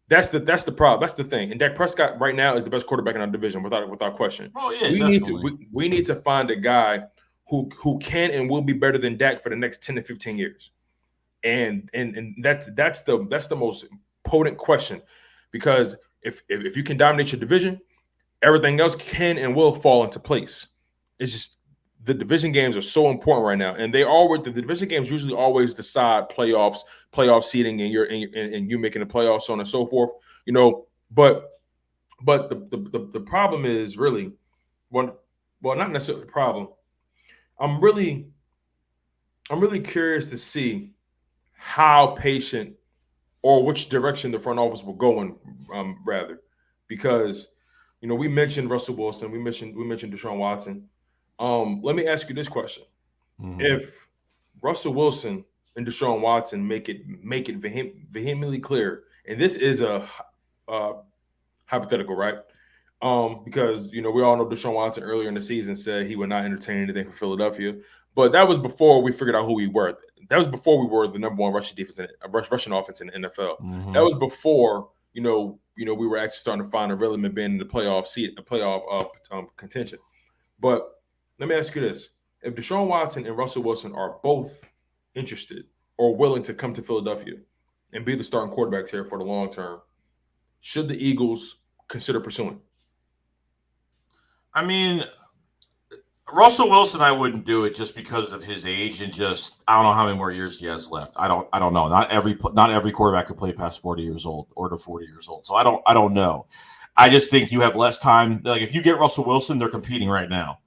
That's the problem. That's the thing. And Dak Prescott right now is the best quarterback in our division without question. Oh yeah, we need to find a guy who can and will be better than Dak for the next 10 to 15 years. And that's the most potent question, because if you can dominate your division, everything else can and will fall into place. It's just the division games are so important right now, and the division games usually always decide playoff seeding, and you making the playoffs, so on and so forth. But the problem is really not necessarily the problem. I'm really curious to see how patient or which direction the front office will go in, rather, because we mentioned Russell Wilson, we mentioned Deshaun Watson. Let me ask you this question: If Russell Wilson and Deshaun Watson make it vehemently clear, and this is a hypothetical, right? Because we all know Deshaun Watson earlier in the season said he would not entertain anything for Philadelphia, but that was before we figured out who we were. That was before we were the number one rushing offense in the NFL. Mm-hmm. That was before we were actually starting to find a rhythm and being in the playoff contention. But let me ask you this: if Deshaun Watson and Russell Wilson are both interested or willing to come to Philadelphia and be the starting quarterbacks here for the long term, should the Eagles consider pursuing? I mean, Russell Wilson, I wouldn't do it just because of his age, and just I don't know how many more years he has left. I don't know. Not every quarterback could play past 40 years old or to 40 years old. So I don't know. I just think you have less time. Like, if you get Russell Wilson, they're competing right now.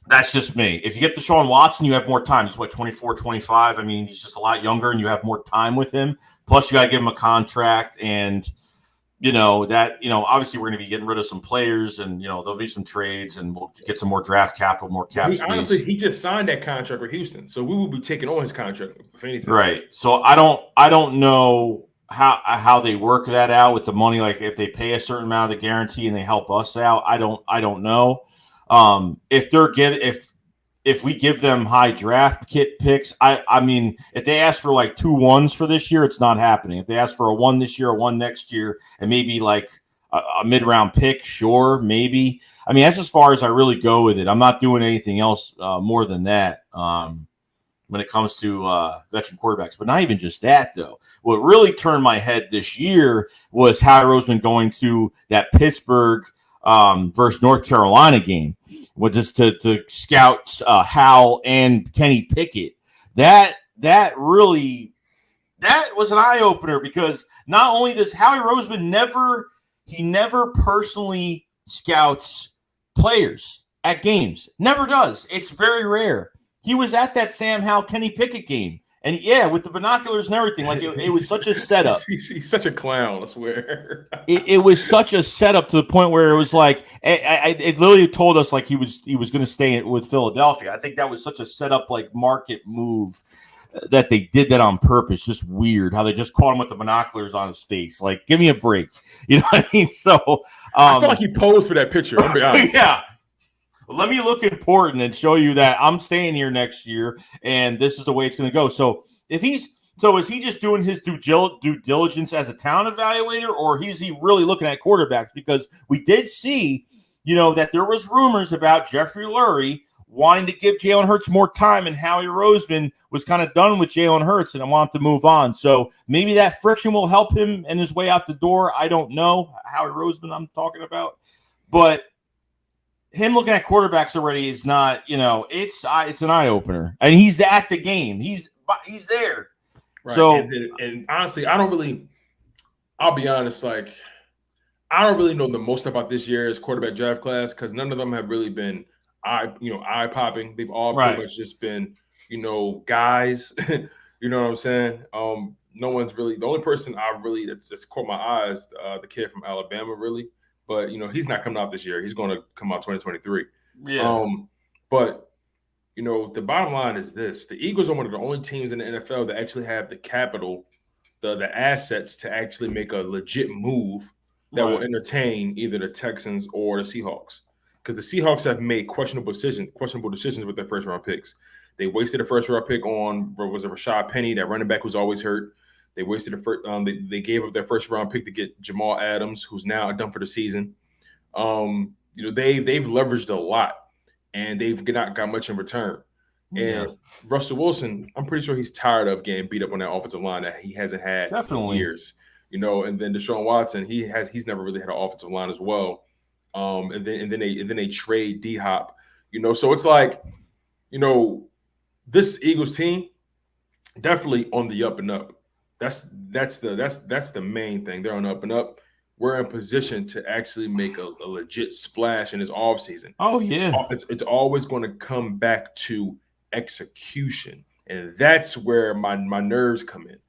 That's just me. If you get Deshaun Watson, you have more time. He's 24, 25. I mean, he's just a lot younger, and you have more time with him. Plus, you got to give him a contract, and obviously we're going to be getting rid of some players, and there'll be some trades, and we'll get some more draft capital, more cap space. Honestly, he just signed that contract with Houston, so we will be taking on his contract if anything. Right. So I don't know how they work that out with the money. Like, if they pay a certain amount of the guarantee and they help us out, I don't know. If we give them high draft kit picks, I mean, if they ask for like 2 1s for this year, it's not happening. If they ask for a 1 this year, a 1 next year, and maybe like a mid-round pick, sure, maybe. I mean, that's as far as I really go with it. I'm not doing anything else more than that when it comes to veteran quarterbacks. But not even just that, though. What really turned my head this year was Howie Roseman going to that Pittsburgh versus North Carolina game, was just to scout Hal and Kenny Pickett. That was an eye opener, because not only does Howie Roseman never personally scouts players at games, never does. It's very rare. He was at that Sam Howell Kenny Pickett game. And yeah, with the binoculars and everything, like it was such a setup. He's such a clown, I swear. it was such a setup to the point where it was like it literally told us like he was going to stay with Philadelphia. I think that was such a setup, like market move, that they did that on purpose. Just weird how they just caught him with the binoculars on his face. Like, give me a break. You know what I mean? So I feel like he posed for that picture. I'm be honest. Yeah. Let me look important and show you that I'm staying here next year, and this is the way it's going to go. So is he just doing his due diligence as a talent evaluator, or is he really looking at quarterbacks? Because we did see, that there was rumors about Jeffrey Lurie wanting to give Jalen Hurts more time, and Howie Roseman was kind of done with Jalen Hurts and wanted to move on. So maybe that friction will help him in his way out the door. I don't know. Howie Roseman I'm talking about. But him looking at quarterbacks already is not, it's an eye-opener. And he's at the game. He's there. Right. So, and honestly, I'll be honest, I don't really know the most about this year's quarterback draft class because none of them have really been eye-popping. They've all pretty much just been, guys. You know what I'm saying? No one's really – the only person that's caught my eye is the kid from Alabama, really. But, he's not coming out this year. He's going to come out 2023. Yeah. But, the bottom line is this. The Eagles are one of the only teams in the NFL that actually have the capital, the assets to actually make a legit move that will entertain either the Texans or the Seahawks. Because the Seahawks have made questionable decisions with their first-round picks. They wasted a first-round pick on, was it Rashad Penny, that running back who's always hurt. They wasted they gave up their first-round pick to get Jamal Adams, who's now done for the season. They've leveraged a lot, and they've not got much in return. And Russell Wilson, I'm pretty sure he's tired of getting beat up on that offensive line that he hasn't had in years. And then Deshaun Watson, he's never really had an offensive line as well. And then they trade D-Hop. So it's like, this Eagles team definitely on the up and up. That's the main thing. They're on the up and up. We're in position to actually make a legit splash in this offseason. Oh, yeah. It's always going to come back to execution. And that's where my nerves come in,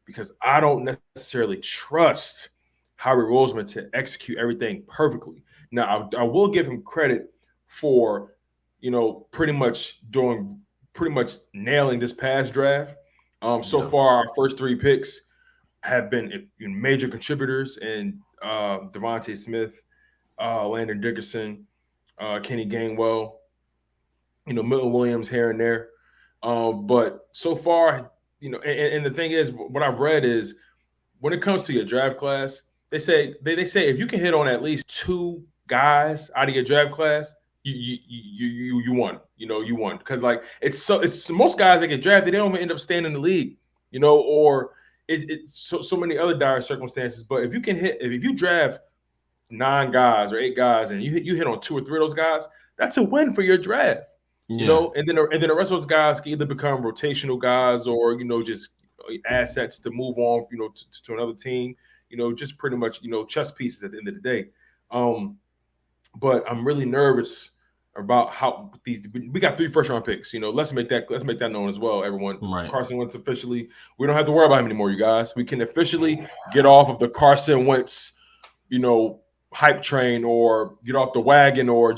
because I don't necessarily trust Howie Roseman to execute everything perfectly. Now, I will give him credit for, pretty much nailing this past draft. So far, our first three picks have been major contributors in Devontae Smith, Landon Dickerson, Kenny Gainwell, Milton Williams here and there. But so far, and the thing is, what I've read is when it comes to your draft class, they say if you can hit on at least two guys out of your draft class, you won. You won, because it's most guys that get drafted, they don't even end up staying in the league, or it's so many other dire circumstances. But if you draft 9 guys or 8 guys and you hit on 2 or 3 of those guys, that's a win for your draft. And then the rest of those guys can either become rotational guys or just assets to move on, to another team. Just pretty much chess pieces at the end of the day. But I'm really nervous about how we got 3 first-round picks. Let's make that known as well, everyone. Right. Carson Wentz officially. We don't have to worry about him anymore, you guys. We can officially get off of the Carson Wentz, hype train, or get off the wagon, or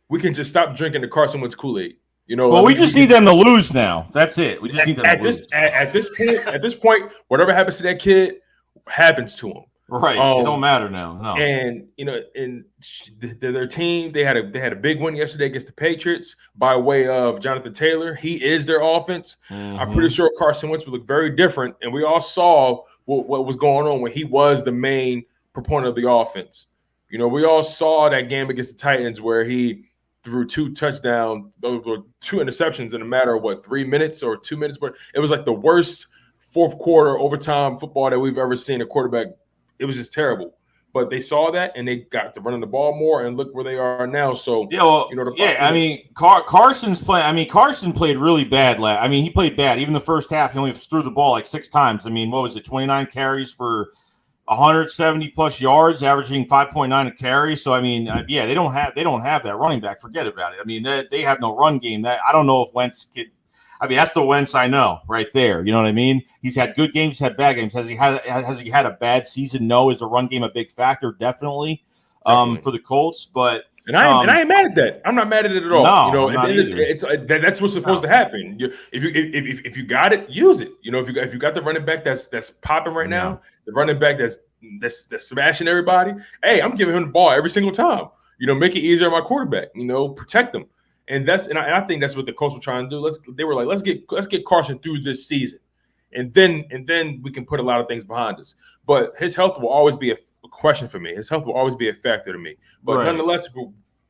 we can just stop drinking the Carson Wentz Kool-Aid. Well, we just need them to lose now. That's it. We just need them to lose. At this point, whatever happens to that kid happens to him. Right. It don't matter now. No. And in their team, they had a big win yesterday against the Patriots by way of Jonathan Taylor. He is their offense. Mm-hmm. I'm pretty sure Carson Wentz would look very different, and we all saw what was going on when he was the main proponent of the offense. We all saw that game against the Titans where he threw 2 touchdowns, those were 2 interceptions in a matter of 3 minutes or 2 minutes, but it was like the worst fourth quarter overtime football that we've ever seen a quarterback. It was just terrible. But they saw that and they got to running the ball more, and look where they are now. So Carson's playing. I mean, Carson played really bad. He played bad. Even the first half, he only threw the ball 6 times. What was it? 29 carries for 170 plus yards, averaging 5.9 a carry. So they don't have that running back. Forget about it. They have no run game. That I don't know if Wentz could. That's the Wentz I know right there. You know what I mean? He's had good games, he's had bad games. Has he had a bad season? No. Is the run game a big factor? Definitely. For the Colts. But And I ain't mad at that. I'm not mad at it at all. No, I'm not either. That's what's supposed to happen. If you got it, use it. If you got the running back that's popping right now, the running back that's smashing everybody. Hey, I'm giving him the ball every single time. Make it easier on my quarterback. Protect them. And I think that's what the coach was trying to do. They were like, let's get Carson through this season, and then we can put a lot of things behind us. But his health will always be a question for me. His health will always be a factor to me. But nonetheless,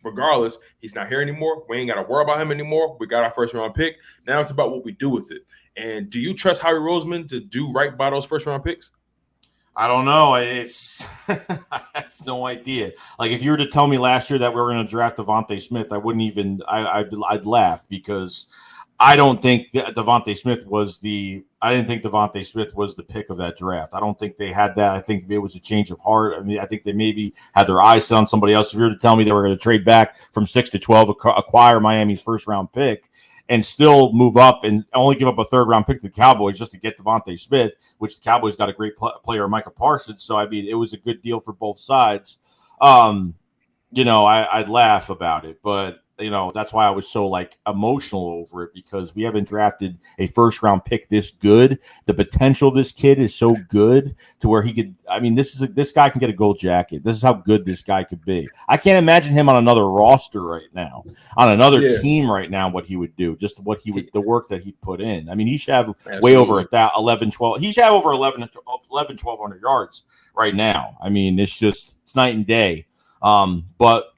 regardless, he's not here anymore. We ain't got to worry about him anymore. We got our first round pick. Now it's about what we do with it. And do you trust Howie Roseman to do right by those first round picks? I don't know. It's I have no idea. Like if you were to tell me last year that we were going to draft Devontae Smith, I wouldn't even. I'd laugh because I don't think Devontae Smith was the. I didn't think Devontae Smith was the pick of that draft. I don't think they had that. I think it was a change of heart. I mean, I think they maybe had their eyes set on somebody else. If you were to tell me they were going to trade back from 6 to 12, acquire Miami's first round pick, and still move up and only give up a third round pick to the Cowboys just to get Devontae Smith, which the Cowboys got a great player, Micah Parsons. So, I mean, it was a good deal for both sides. I'd laugh about it, but that's why I was so emotional over it, because we haven't drafted a first round pick this good. The potential of this kid is so good to where he could. I mean, this guy can get a gold jacket. This is how good this guy could be. I can't imagine him on another roster right now, on another team right now, what he would do, just the work that he put in. I mean, he should have way over 11, 12. He should have over 1,200 yards right now. I mean, it's night and day. But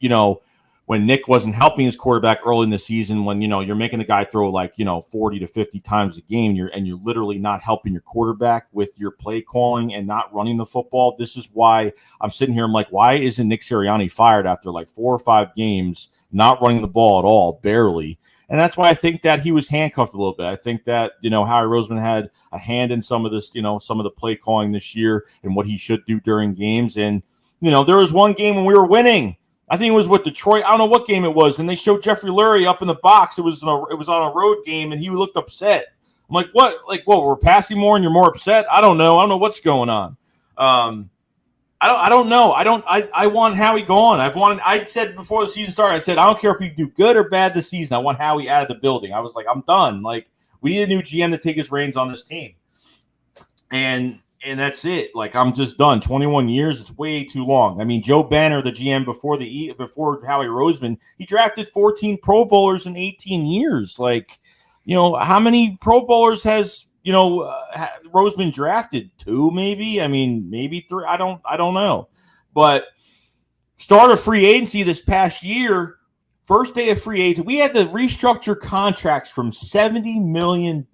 when Nick wasn't helping his quarterback early in the season, when you're making the guy throw 40 to 50 times a game, you're literally not helping your quarterback with your play calling and not running the football. This is why I'm sitting here. I'm like, why isn't Nick Sirianni fired after 4 or 5 games not running the ball at all, barely? And that's why I think that he was handcuffed a little bit. I think that Howie Roseman had a hand in some of this, some of the play calling this year and what he should do during games. And there was one game when we were winning. I think it was with Detroit. I don't know what game it was, and they showed Jeffrey Lurie up in the box. It was on a road game, and he looked upset. I'm like, what? We're passing more, and you're more upset? I don't know. I don't know what's going on. I don't know. I want Howie gone. I said before the season started, I said I don't care if we do good or bad this season. I want Howie out of the building. I was like, I'm done. We need a new GM to take his reins on this team, and that's it. I'm just done. 21 years, it's way too long. I mean, Joe Banner, the GM before Howie Roseman, he drafted 14 Pro Bowlers in 18 years. How many Pro Bowlers has Roseman drafted? 2, maybe. I mean, maybe 3. I don't know. But start of free agency this past year. First day of free agency, we had to restructure contracts from $70 million,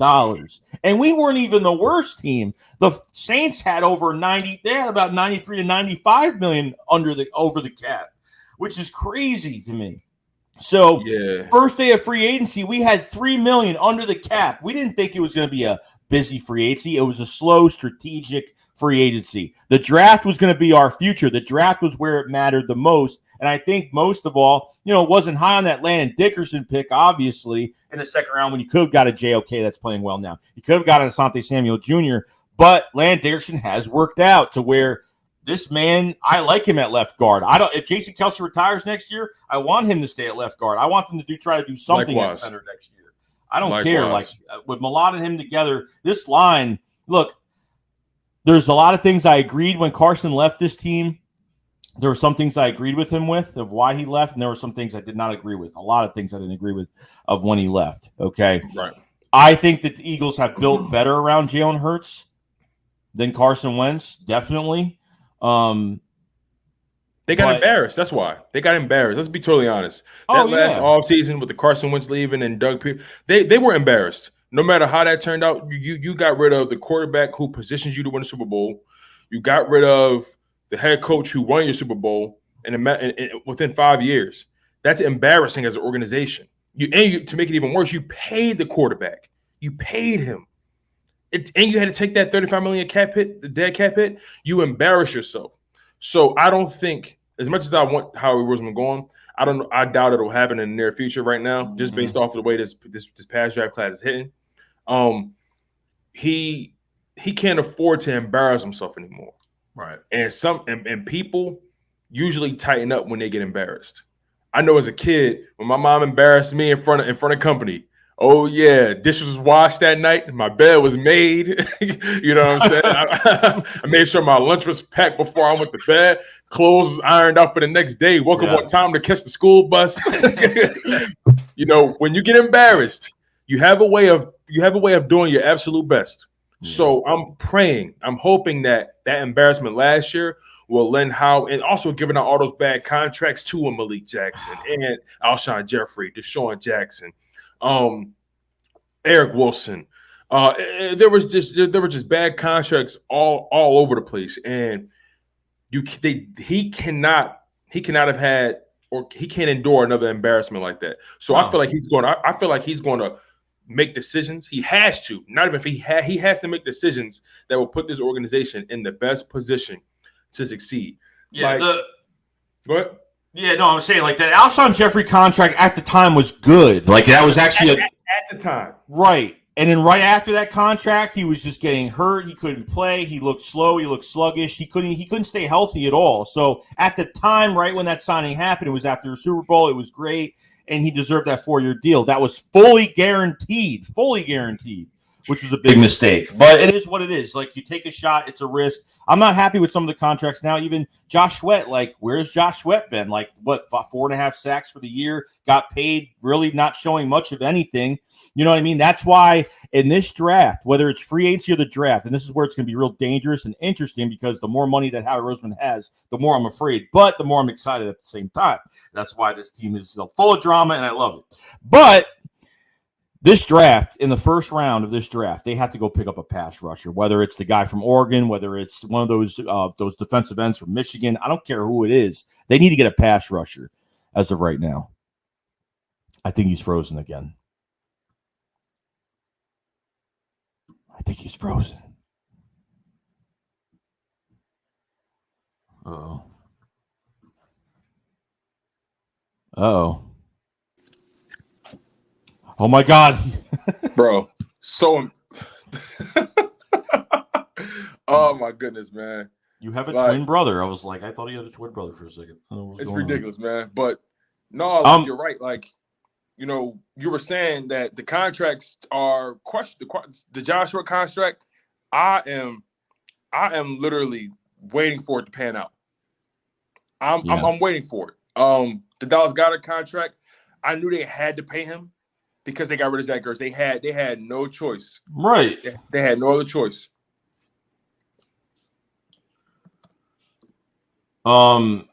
and we weren't even the worst team. The Saints had over 90; they had about 93 to 95 million over the cap, which is crazy to me. So, First day of free agency, we had $3 million under the cap. We didn't think it was going to be a busy free agency. It was a slow, strategic free agency. The draft was going to be our future. The draft was where it mattered the most. And I think most of all, it wasn't high on that Landon Dickerson pick, obviously, in the second round when you could have got a JOK that's playing well now. You could have got an Asante Samuel Jr., but Landon Dickerson has worked out to where this man, I like him at left guard. If Jason Kelce retires next year, I want him to stay at left guard. I want them to try to do something at center next year. I don't care. With Milot and him together, this line, look, there's a lot of things I agreed when Carson left this team. There were some things I agreed with him with of why he left, and there were some things I did not agree with. A lot of things I didn't agree with of when he left. Okay. Right. I think that the Eagles have built better around Jalen Hurts than Carson Wentz, definitely. They got embarrassed. That's why. They got embarrassed. Let's be totally honest. Last offseason with the Carson Wentz leaving and Doug Peterson, they were embarrassed. No matter how that turned out, you got rid of the quarterback who positions you to win the Super Bowl. You got rid of the head coach who won your Super Bowl within 5 years. That's embarrassing as an organization. To make it even worse, you paid the quarterback. You paid him. And you had to take that $35 million cap hit, the dead cap hit. You embarrass yourself. So I don't think, as much as I want Howie Roseman going, I doubt it'll happen in the near future right now, just based off of the way this past draft class is hitting. He can't afford to embarrass himself anymore. Right. And people usually tighten up when they get embarrassed. I know as a kid when my mom embarrassed me in front of company. Oh yeah, dishes was washed that night. My bed was made. You know what I'm saying? I made sure my lunch was packed before I went to bed. Clothes was ironed up for the next day. Woke up on time to catch the school bus. You know, when you get embarrassed, you have a way of doing your absolute best. So I'm praying, I'm hoping that embarrassment last year will lend how, and also giving out all those bad contracts to a Malik Jackson and Alshon Jeffrey, Deshaun Jackson, Eric Wilson. There were just bad contracts all over the place, and he cannot have had, or he can't endure another embarrassment like that. So I feel like he's going. I feel like he's going to make decisions. He has to. Not even if he has to make decisions that will put this organization in the best position to succeed. Yeah. Go ahead. Yeah, no, I'm saying like that Alshon Jeffrey contract at the time was good. Like that was actually at the time, right. And then right after that contract, he was just getting hurt. He couldn't play. He looked slow. He looked sluggish. He couldn't stay healthy at all. So at the time, right when that signing happened, it was after the Super Bowl. It was great, and he deserved that 4-year deal. That was fully guaranteed, which was a big mistake. But it is what it is. Like, you take a shot, it's a risk. I'm not happy with some of the contracts now. Even Josh Sweat, like, where's Josh Sweat been? Like, what, 4.5 sacks for the year, got paid, really not showing much of anything. You know what I mean? That's why in this draft, whether it's free agency or the draft, and this is where it's going to be real dangerous and interesting, because the more money that Howie Roseman has, the more I'm afraid, but the more I'm excited at the same time. That's why this team is full of drama, and I love it. But this draft, in the first round of this draft, they have to go pick up a pass rusher, whether it's the guy from Oregon, whether it's one of those defensive ends from Michigan. I don't care who it is. They need to get a pass rusher as of right now. I think he's frozen again. I think he's frozen. Uh-oh. Uh-oh. Oh, my God. Bro. So, oh, my goodness, man. You have a twin brother. I was like, I thought he had a twin brother for a second. It's ridiculous, man. But, no, you're right. Like, you know, you were saying that the contracts are questioned. The Joshua contract, I am literally waiting for it to pan out. I'm waiting for it. The Dallas Goedert contract, I knew they had to pay him because they got rid of Zach Ertz. They had no choice. Right. They had no other choice. I'm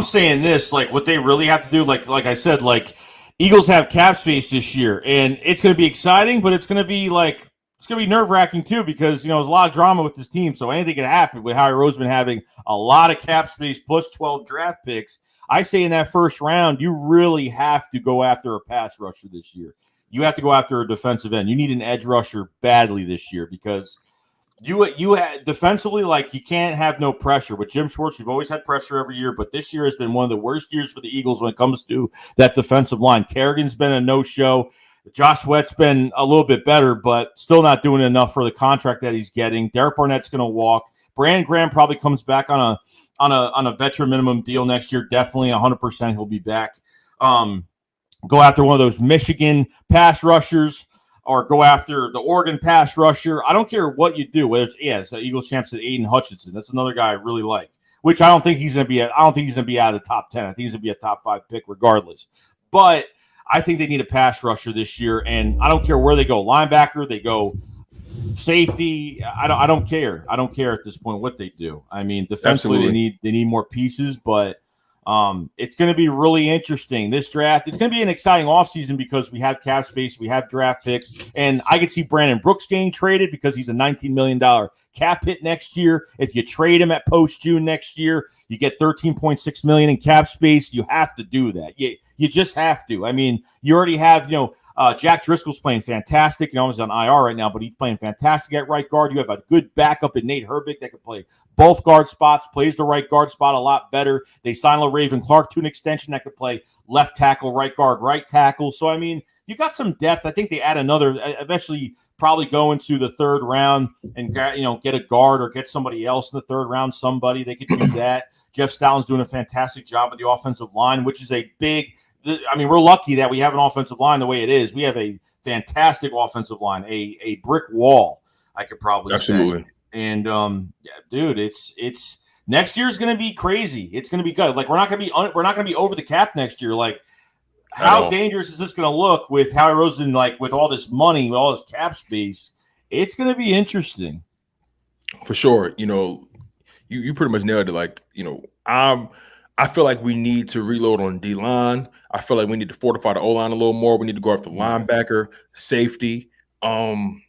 saying this, like, what they really have to do, like I said, like, Eagles have cap space this year, and it's going to be exciting, but it's going to be nerve-wracking too, because, you know, there's a lot of drama with this team, so anything can happen with Howie Roseman having a lot of cap space plus 12 draft picks. I say in that first round, you really have to go after a pass rusher this year. You have to go after a defensive end. You need an edge rusher badly this year, because you had defensively, like, you can't have no pressure. With Jim Schwartz, you've always had pressure every year, but this year has been one of the worst years for the Eagles when it comes to that defensive line. Kerrigan's been a no-show. Josh Sweat's been a little bit better, but still not doing enough for the contract that he's getting. Derek Barnett's going to walk. Brandon Graham probably comes back on a veteran minimum deal next year. Definitely 100% he'll be back. Go after one of those Michigan pass rushers, or go after the Oregon pass rusher. I don't care what you do. Whether it's the Eagles champs at Aiden Hutchinson. That's another guy I really like. Which I don't think he's going to be. I don't think he's going to be out of the top 10. I think he's going to be a top 5 pick regardless. But I think they need a pass rusher this year, and I don't care where they go. Linebacker, they go safety. I don't care. I don't care at this point what they do. I mean, defensively they need more pieces, but it's going to be really interesting. This draft, it's going to be an exciting offseason because we have cap space, we have draft picks, and I could see Brandon Brooks getting traded because he's a $19 million cap hit next year. If you trade him at post-June next year, you get $13.6 million in cap space. You have to do that. You just have to. I mean, you already have, Jack Driscoll's playing fantastic. He's on IR right now, but he's playing fantastic at right guard. You have a good backup in Nate Herbig that can play both guard spots, plays the right guard spot a lot better. They signed LaRaven Clark to an extension that could play left tackle, right guard, right tackle. So, I mean, you got some depth. I think they add another, eventually probably go into the third round and, get a guard or get somebody else in the third round, somebody. They could do that. Jeff Stoughton's doing a fantastic job at the offensive line, which is a big – I mean, we're lucky that we have an offensive line the way it is. We have a fantastic offensive line, a brick wall, I could probably say. And, dude, it's next year's going to be crazy. It's going to be good. Like, we're not going to be over the cap next year. Like, how dangerous is this going to look with Howie Roseman, like, with all this money, with all this cap space? It's going to be interesting. For sure. You pretty much nailed it. Like, I feel like we need to reload on D-line. I feel like we need to fortify the O-line a little more. We need to go after linebacker, safety. I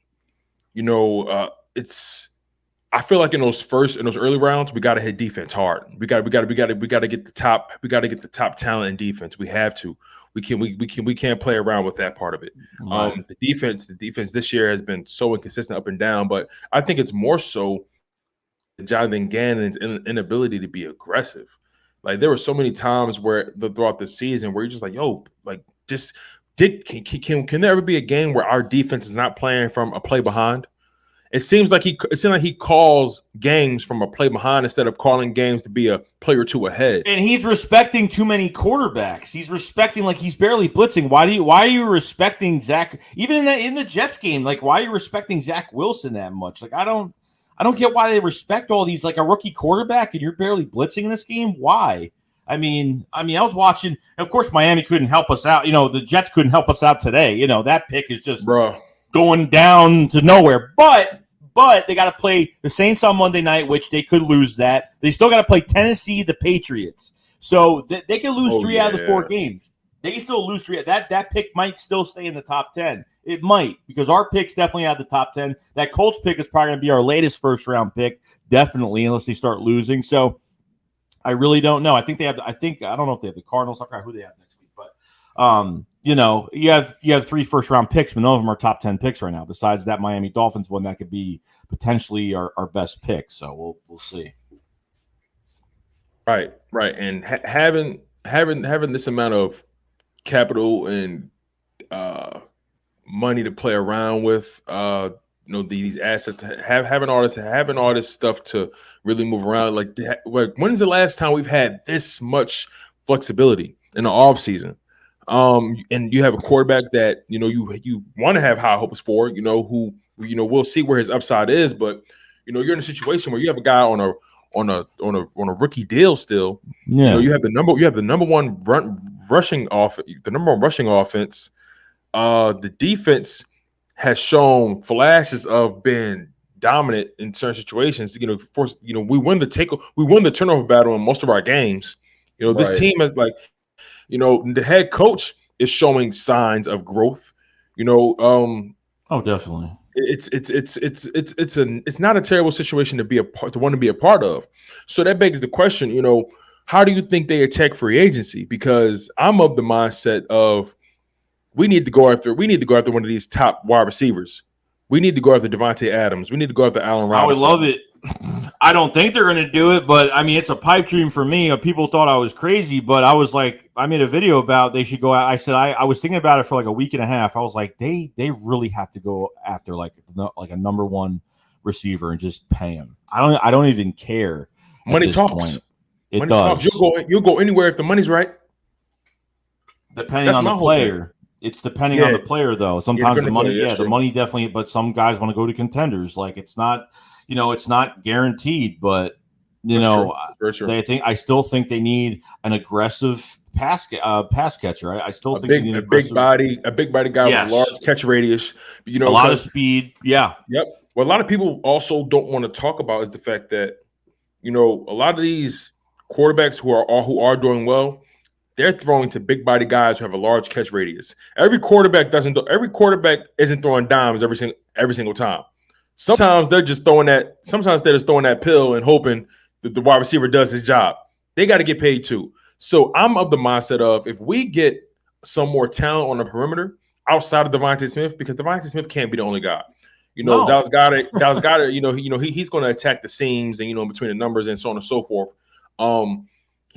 feel like in those early rounds, we got to hit defense hard. We got to get the top talent in defense. We have to. We can't play around with that part of it. Right. The defense this year has been so inconsistent up and down, but I think it's more so Jonathan Gannon's inability to be aggressive. Like, there were so many times throughout the season where you're just like, yo, like, can there ever be a game where our defense is not playing from a play behind? It seems like he calls games from a play behind instead of calling games to be a play or two ahead. And he's respecting too many quarterbacks. He's respecting, like, he's barely blitzing. Why are you respecting Zach? Even in the Jets game, like, why are you respecting Zach Wilson that much? Like, I don't get why they respect all these, like, a rookie quarterback and you're barely blitzing in this game. Why? I mean, I was watching. Of course, Miami couldn't help us out. The Jets couldn't help us out today. That pick is just going down to nowhere. But they got to play the Saints on Monday night, which they could lose that. They still got to play Tennessee, the Patriots. So they can lose 3 out of the 4 games. They can still lose 3. That pick might still stay in the top 10. It might, because our pick's definitely out of the top 10. That Colts pick is probably going to be our latest first-round pick, definitely, unless they start losing. So I really don't know. I don't know if they have the Cardinals. I forgot who they have next week. But, you have 3 first-round picks, but none of them are top 10 picks right now, besides that Miami Dolphins one that could be potentially our best pick. So we'll see. Right. And having this amount of capital and money to play around with, these assets, having all this stuff to really move around. Like, when's the last time we've had this much flexibility in the offseason? And you have a quarterback that you want to have high hopes for, who we'll see where his upside is, but you're in a situation where you have a guy on a rookie deal still. Yeah. You have the number one rushing offense. The defense has shown flashes of being dominant in certain situations. We win the turnover battle in most of our games. This team is like, the head coach is showing signs of growth. Oh, definitely. It's not a terrible situation to want to be a part of. So that begs the question, how do you think they attack free agency? Because I'm of the mindset of we need to go after one of these top wide receivers. We need to go after Devontae Adams. We need to go after Allen Robinson. I would love it. I don't think they're going to do it, but it's a pipe dream for me. People thought I was crazy, but I was like, I made a video about they should go out. I said I was thinking about it for like a week and a half. I was like, they really have to go after like a number one receiver and just pay him. I don't even care. Money talks. Point. It does. You'll go anywhere if the money's right. Depending on the player. It's depending on the player, though. Sometimes the money, the money definitely. But some guys want to go to contenders. Like, it's not, it's not guaranteed. But For sure. I still think they need an aggressive pass catcher. I still think they need a big body guy with a large catch radius. A lot of speed. Yeah. Yep. What a lot of people also don't want to talk about is the fact that a lot of these quarterbacks who are doing well, they're throwing to big body guys who have a large catch radius. Every quarterback isn't throwing dimes every single time. Sometimes they're just throwing that pill and hoping that the wide receiver does his job. They got to get paid too. So I'm of the mindset of, if we get some more talent on the perimeter outside of Devontae Smith, because Devontae Smith can't be the only guy. Dallas Goedert, he's going to attack the seams and in between the numbers and so on and so forth.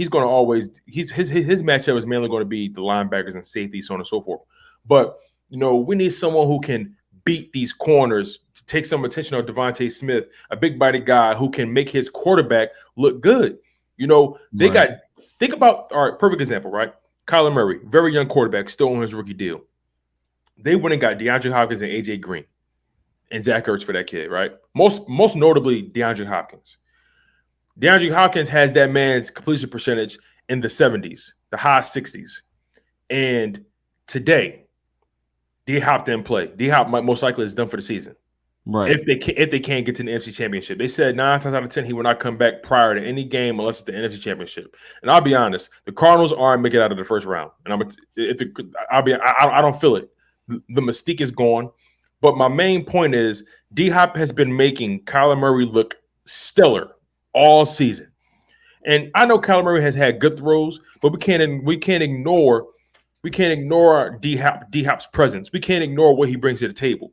he's going to always his matchup is mainly going to be the linebackers and safety, so on and so forth. But we need someone who can beat these corners, to take some attention on Devontae Smith, a big body guy who can make his quarterback look good. They got think about perfect example, right? Kyler Murray, very young quarterback, still on his rookie deal. They went and got DeAndre Hopkins and AJ Green and Zach Ertz for that kid, right? Most notably DeAndre Hopkins. DeAndre Hopkins has that man's completion percentage in the 70s, the high 60s. And today, D-Hop didn't play. D-Hop most likely is done for the season. Right. If they can't get to the NFC Championship. They said 9 times out of 10 he will not come back prior to any game unless it's the NFC Championship. And I'll be honest, the Cardinals aren't making it out of the first round. And I don't feel it. The mystique is gone. But my main point is D-Hop has been making Kyler Murray look stellar all season. And I know Kyler Murray has had good throws, but we can't ignore D-Hop's presence. We can't ignore what he brings to the table.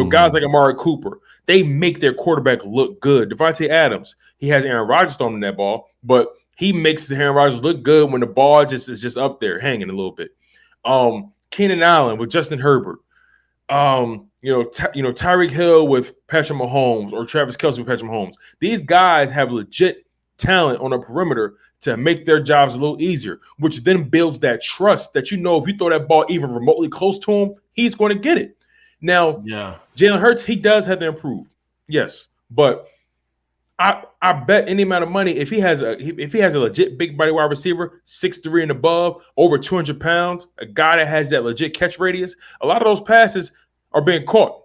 Guys like Amari Cooper, they make their quarterback look good. Devontae Adams, he has Aaron Rodgers throwing that ball, but he makes Aaron Rodgers look good when the ball is just up there hanging a little bit. Keenan Allen with Justin Herbig. Tyreek Hill with Patrick Mahomes or Travis Kelce with Patrick Mahomes. These guys have legit talent on the perimeter to make their jobs a little easier, which then builds that trust that if you throw that ball even remotely close to him, he's going to get it. Now, Jalen Hurts, he does have to improve. Yes, but I bet any amount of money if he has a legit big body wide receiver, 6'3" and above, over 200 pounds, a guy that has that legit catch radius, a lot of those passes are being caught.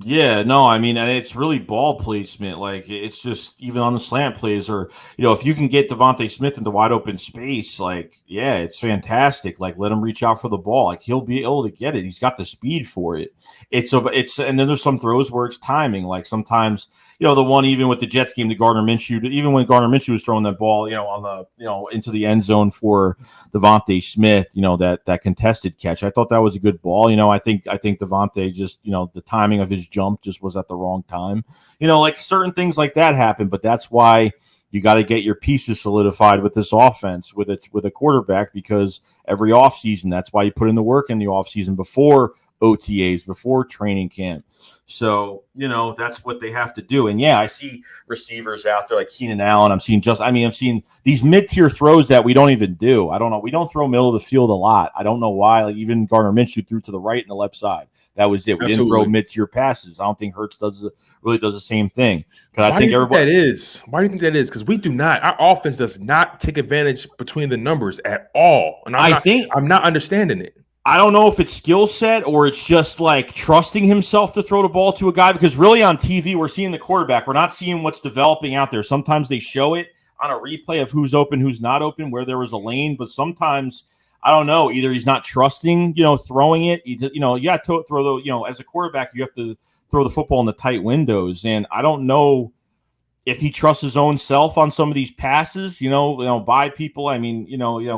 Yeah, no, I mean, and it's really ball placement. Like, it's just even on the slant plays, or if you can get Devontae Smith into wide open space, like, yeah, it's fantastic. Like, let him reach out for the ball. Like, he'll be able to get it. He's got the speed for it. And then there's some throws where it's timing. Like sometimes, the one even with the Jets game to Gardner Minshew, even when Gardner Minshew was throwing that ball, on the into the end zone for Devontae Smith, that contested catch. I thought that was a good ball. I think Devontae just, the timing of his jump just was at the wrong time. Like certain things like that happen, but that's why you got to get your pieces solidified with this offense, with a quarterback, because every offseason, that's why you put in the work in the offseason before OTAs, before training camp. So, that's what they have to do. And yeah, I see receivers out there like Keenan Allen. I'm seeing these mid-tier throws that we don't even do. I don't know. We don't throw middle of the field a lot. I don't know why. Like even Gardner Minshew threw to the right and the left side. That was it. We didn't throw mid-tier passes. I don't think Hurts really does the same thing. Why do you think that is? Because we do not. Our offense does not take advantage between the numbers at all. And I'm not understanding it. I don't know if it's skill set or it's just like trusting himself to throw the ball to a guy, because really on TV, we're seeing the quarterback. We're not seeing what's developing out there. Sometimes they show it on a replay of who's open, who's not open, where there was a lane. But sometimes, I don't know, either he's not trusting, throwing it. You got to throw as a quarterback, you have to throw the football in the tight windows. And I don't know if he trusts his own self on some of these passes, by people. I mean,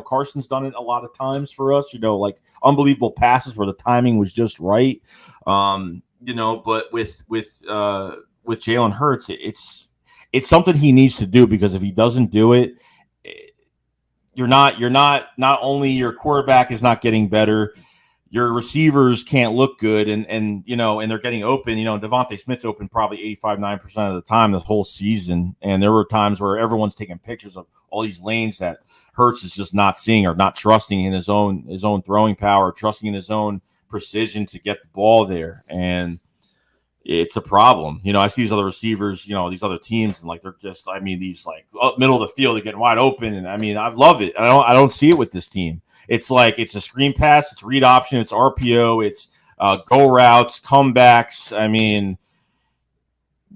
Carson's done it a lot of times for us, like unbelievable passes where the timing was just right. But with Jalen Hurts, it's something he needs to do, because if he doesn't do it, not only your quarterback is not getting better, your receivers can't look good, and they're getting open. Devontae Smith's open probably 85-9% of the time this whole season, and there were times where everyone's taking pictures of all these lanes that Hurts is just not seeing, or not trusting in his own throwing power, trusting in his own precision to get the ball there, and it's a problem. I see these other receivers, these other teams, and like they're just, these like up middle of the field, they're getting wide open, and I love it. I don't see it with this team. It's like it's a screen pass, it's read option, it's RPO, it's go routes, comebacks.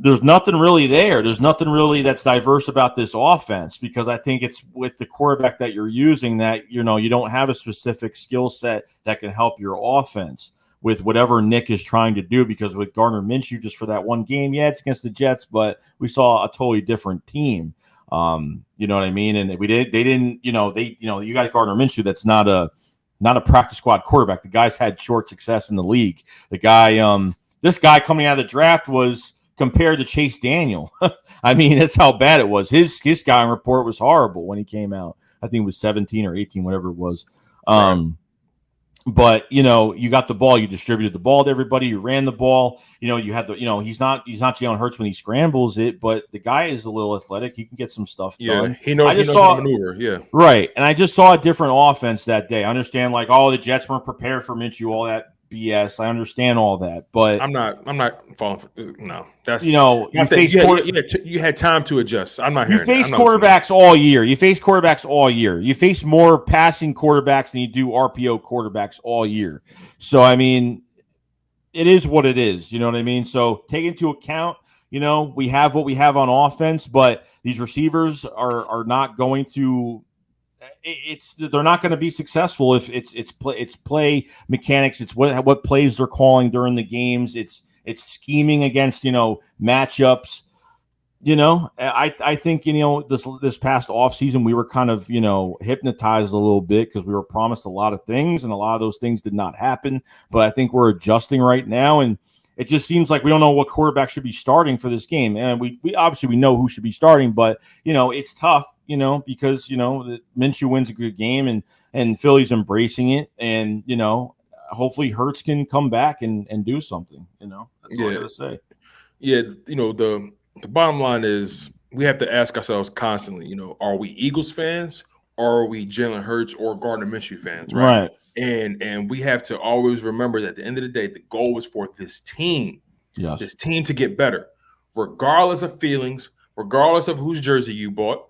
There's nothing really there. There's nothing really that's diverse about this offense, because I think it's with the quarterback that you're using that, you don't have a specific skill set that can help your offense with whatever Nick is trying to do. Because with Gardner Minshew, just for that one game, yeah, it's against the Jets, but we saw a totally different team. You know what I mean? And they didn't, you got Gardner Minshew. That's not a practice squad quarterback. The guy's had short success in the league. The guy, this guy coming out of the draft was compared to Chase Daniel. I mean, that's how bad it was. His scouting report was horrible when he came out. I think it was 17 or 18, whatever it was. Right. But you got the ball, you distributed the ball to everybody, you ran the ball. You had the, he's not Jalen Hurts when he scrambles it, but the guy is a little athletic. He can get some stuff done. He knows how to maneuver. Yeah. Right. And I just saw a different offense that day. I understand, like, the Jets weren't prepared for Minshew, all that BS. I understand all that, but I'm not falling for no. That's you had time to adjust. I'm not hearing. You face quarterbacks all year. You face quarterbacks all year. You face more passing quarterbacks than you do RPO quarterbacks all year. So I mean, it is what it is. You know what I mean? So take into account, we have what we have on offense, but these receivers are not going to. They're not going to be successful if it's play mechanics. It's what plays they're calling during the games. It's scheming against matchups. I think this past offseason we were kind of hypnotized a little bit because we were promised a lot of things and a lot of those things did not happen. But I think we're adjusting right now, and it just seems like we don't know what quarterback should be starting for this game. And we obviously we know who should be starting, but it's tough. Because Minshew wins a good game and Philly's embracing it, and hopefully Hurts can come back and do something. That's all I gotta say. Yeah, the bottom line is we have to ask ourselves constantly, are we Eagles fans or are we Jalen Hurts or Gardner Minshew fans, right? And we have to always remember that at the end of the day, the goal is for this team to get better, regardless of feelings, regardless of whose jersey you bought.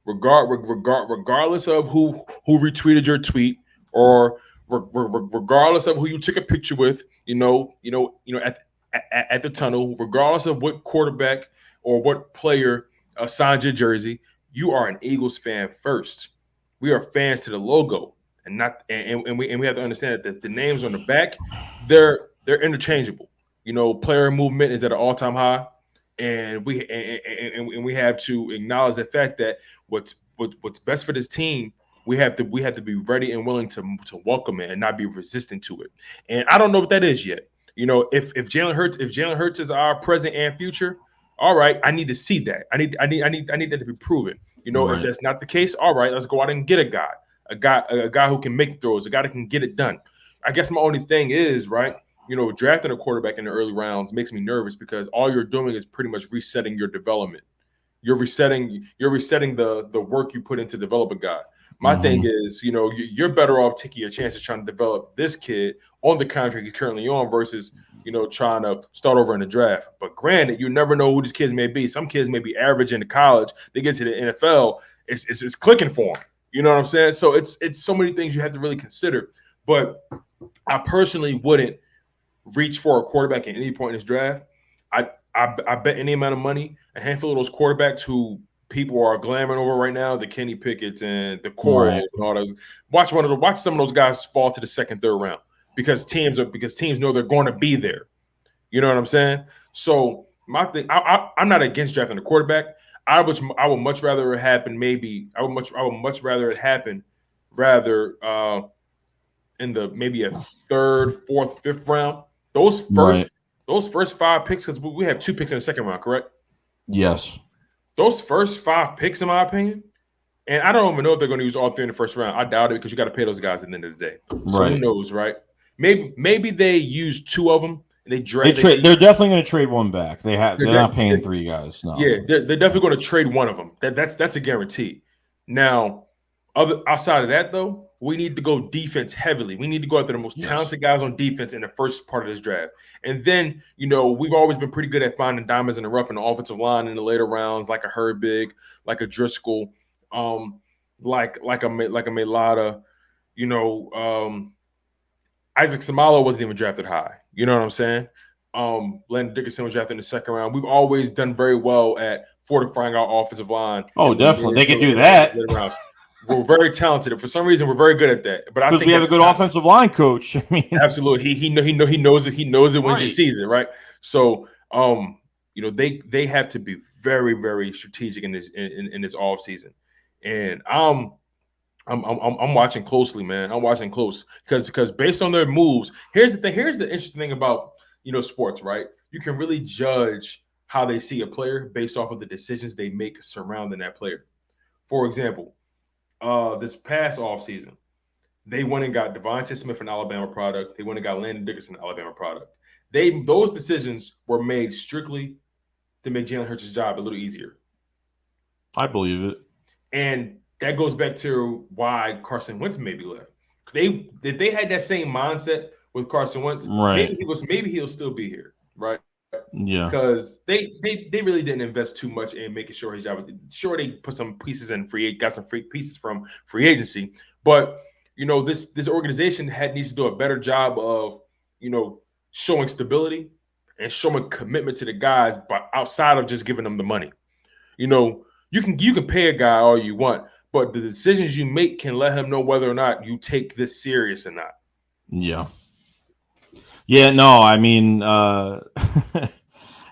Regardless of who retweeted your tweet, or regardless of who you took a picture with, at the tunnel, regardless of what quarterback or what player signed your jersey, you are an Eagles fan first. We are fans to the logo, and not and we have to understand that the names on the back, they're interchangeable. Player movement is at an all-time high. And we have to acknowledge the fact that what's best for this team, we have to be ready and willing to welcome it and not be resistant to it. And I don't know what that is yet. If Jalen Hurts is our present and future, all right, I need to see that. I need that to be proven. If that's not the case, all right, let's go out and get a guy who can make throws, a guy that can get it done. I guess my only thing is, right, drafting a quarterback in the early rounds makes me nervous because all you're doing is pretty much resetting your development. You're resetting the work you put in to develop a guy. My thing is, you're better off taking your chances trying to develop this kid on the contract he's currently on versus, trying to start over in the draft. But granted, you never know who these kids may be. Some kids may be average in the college. They get to the NFL, it's clicking for them. You know what I'm saying? So it's so many things you have to really consider. But I personally wouldn't reach for a quarterback at any point in this draft. I bet any amount of money, a handful of those quarterbacks who people are glamoring over right now, the Kenny Pickett's and the Corals and all those. Watch some of those guys fall to the second, third round because teams know they're going to be there. You know what I'm saying? So my thing, I'm not against drafting a quarterback. I would much rather it happen. I would much rather it happen in the maybe a third, fourth, fifth round. Those first 5 picks, because we have 2 picks in the second round, correct? Yes. Those first 5 picks, in my opinion, and I don't even know if they're going to use all 3 in the first round. I doubt it because you got to pay those guys at the end of the day. So who knows, right? Maybe they use 2 of them. And they're definitely going to trade one back. They're not paying 3 guys. No. Yeah, they're definitely going to trade one of them. That's a guarantee. Now, outside of that, though, we need to go defense heavily. We need to go after the most talented guys on defense in the first part of this draft. And then, we've always been pretty good at finding diamonds in the rough in the offensive line in the later rounds, like a Herbig, like a Driscoll, like a Melata. Isaac Samalo wasn't even drafted high. You know what I'm saying? Landon Dickerson was drafted in the second round. We've always done very well at fortifying our offensive line. Oh, definitely. They can do that. We're very talented. For some reason, we're very good at that. But I think we have a good offensive line coach. I mean, absolutely. He knows it. He knows it when he sees it, right? So, they have to be very, very strategic in this off season, and I'm watching closely, man. I'm watching close because based on their moves, here's the thing. Here's the interesting thing about sports, right? You can really judge how they see a player based off of the decisions they make surrounding that player. For example, this past offseason, they went and got Devontae Smith, an Alabama product. They went and got Landon Dickerson, an Alabama product. Those decisions were made strictly to make Jalen Hurts' job a little easier. I believe it. And that goes back to why Carson Wentz maybe left. If they had that same mindset with Carson Wentz, right, maybe he'll still be here, right? Yeah, because they really didn't invest too much in making sure his job was. Sure, they put some pieces in got some free pieces from free agency, but this organization needs to do a better job of showing stability and showing commitment to the guys, but outside of just giving them the money. You can pay a guy all you want, but the decisions you make can let him know whether or not you take this serious or not. Yeah. Yeah, no, I mean,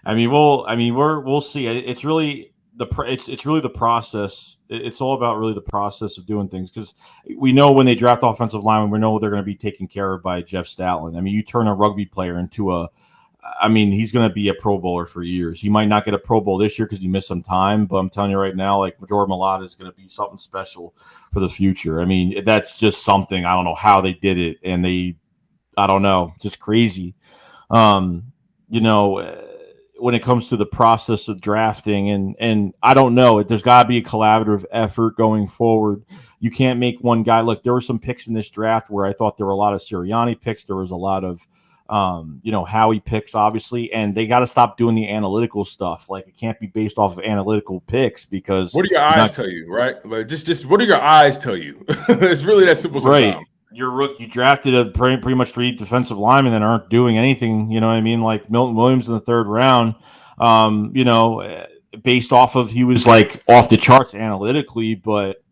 we'll see. It's really it's really the process. It's all about really the process of doing things, because we know when they draft offensive linemen, we know they're going to be taken care of by Jeff Stoutland. I mean, you turn a rugby player into he's going to be a Pro Bowler for years. He might not get a Pro Bowl this year because he missed some time, but I'm telling you right now, like, Jordan Mailata is going to be something special for the future. I mean, that's just something. I don't know how they did it, and I don't know, just crazy. When it comes to the process of drafting, and I don't know, there's got to be a collaborative effort going forward. You can't make one guy. Look, there were some picks in this draft where I thought there were a lot of Sirianni picks. There was a lot of, Howie picks, obviously, and they got to stop doing the analytical stuff. Like, it can't be based off of analytical picks, because what do your eyes tell you, right? Like, just what do your eyes tell you? It's really that simple. Right. Sometimes. You drafted a pretty much 3 defensive linemen that aren't doing anything. You know what I mean? Like Milton Williams in the 3rd round, based off of, he was like off the charts analytically, but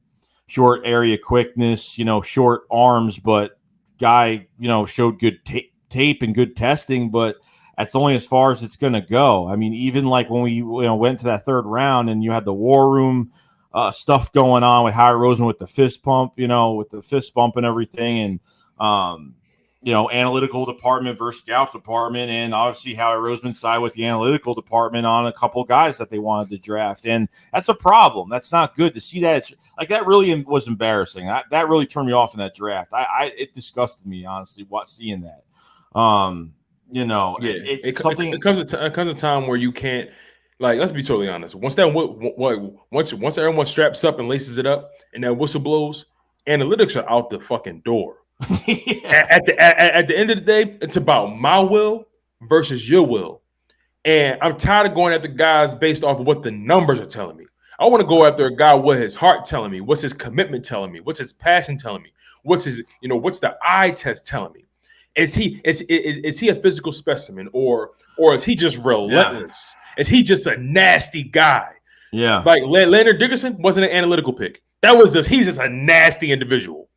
short area quickness, short arms, but guy, showed good tape and good testing, but that's only as far as it's going to go. I mean, even like when we went to that 3rd round and you had the war room stuff going on with Howie Roseman with the fist pump, with the fist bump and everything, and analytical department versus scout department, and obviously Howie Roseman side with the analytical department on a couple guys that they wanted to draft, and that's a problem. That's not good to see that. That really was embarrassing. That really turned me off in that draft. It disgusted me, honestly, seeing that. It comes a time where you can't. Like, let's be totally honest. Once everyone straps up and laces it up, and that whistle blows, analytics are out the fucking door. Yeah. At the end of the day, it's about my will versus your will, and I'm tired of going after guys based off of what the numbers are telling me. I want to go after a guy what his heart telling me, what's his commitment telling me, what's his passion telling me, what's the eye test telling me. Is he a physical specimen, or is he just relentless? Yeah. Is he just a nasty guy? Yeah. Like Landon Dickerson wasn't an analytical pick. He's just a nasty individual.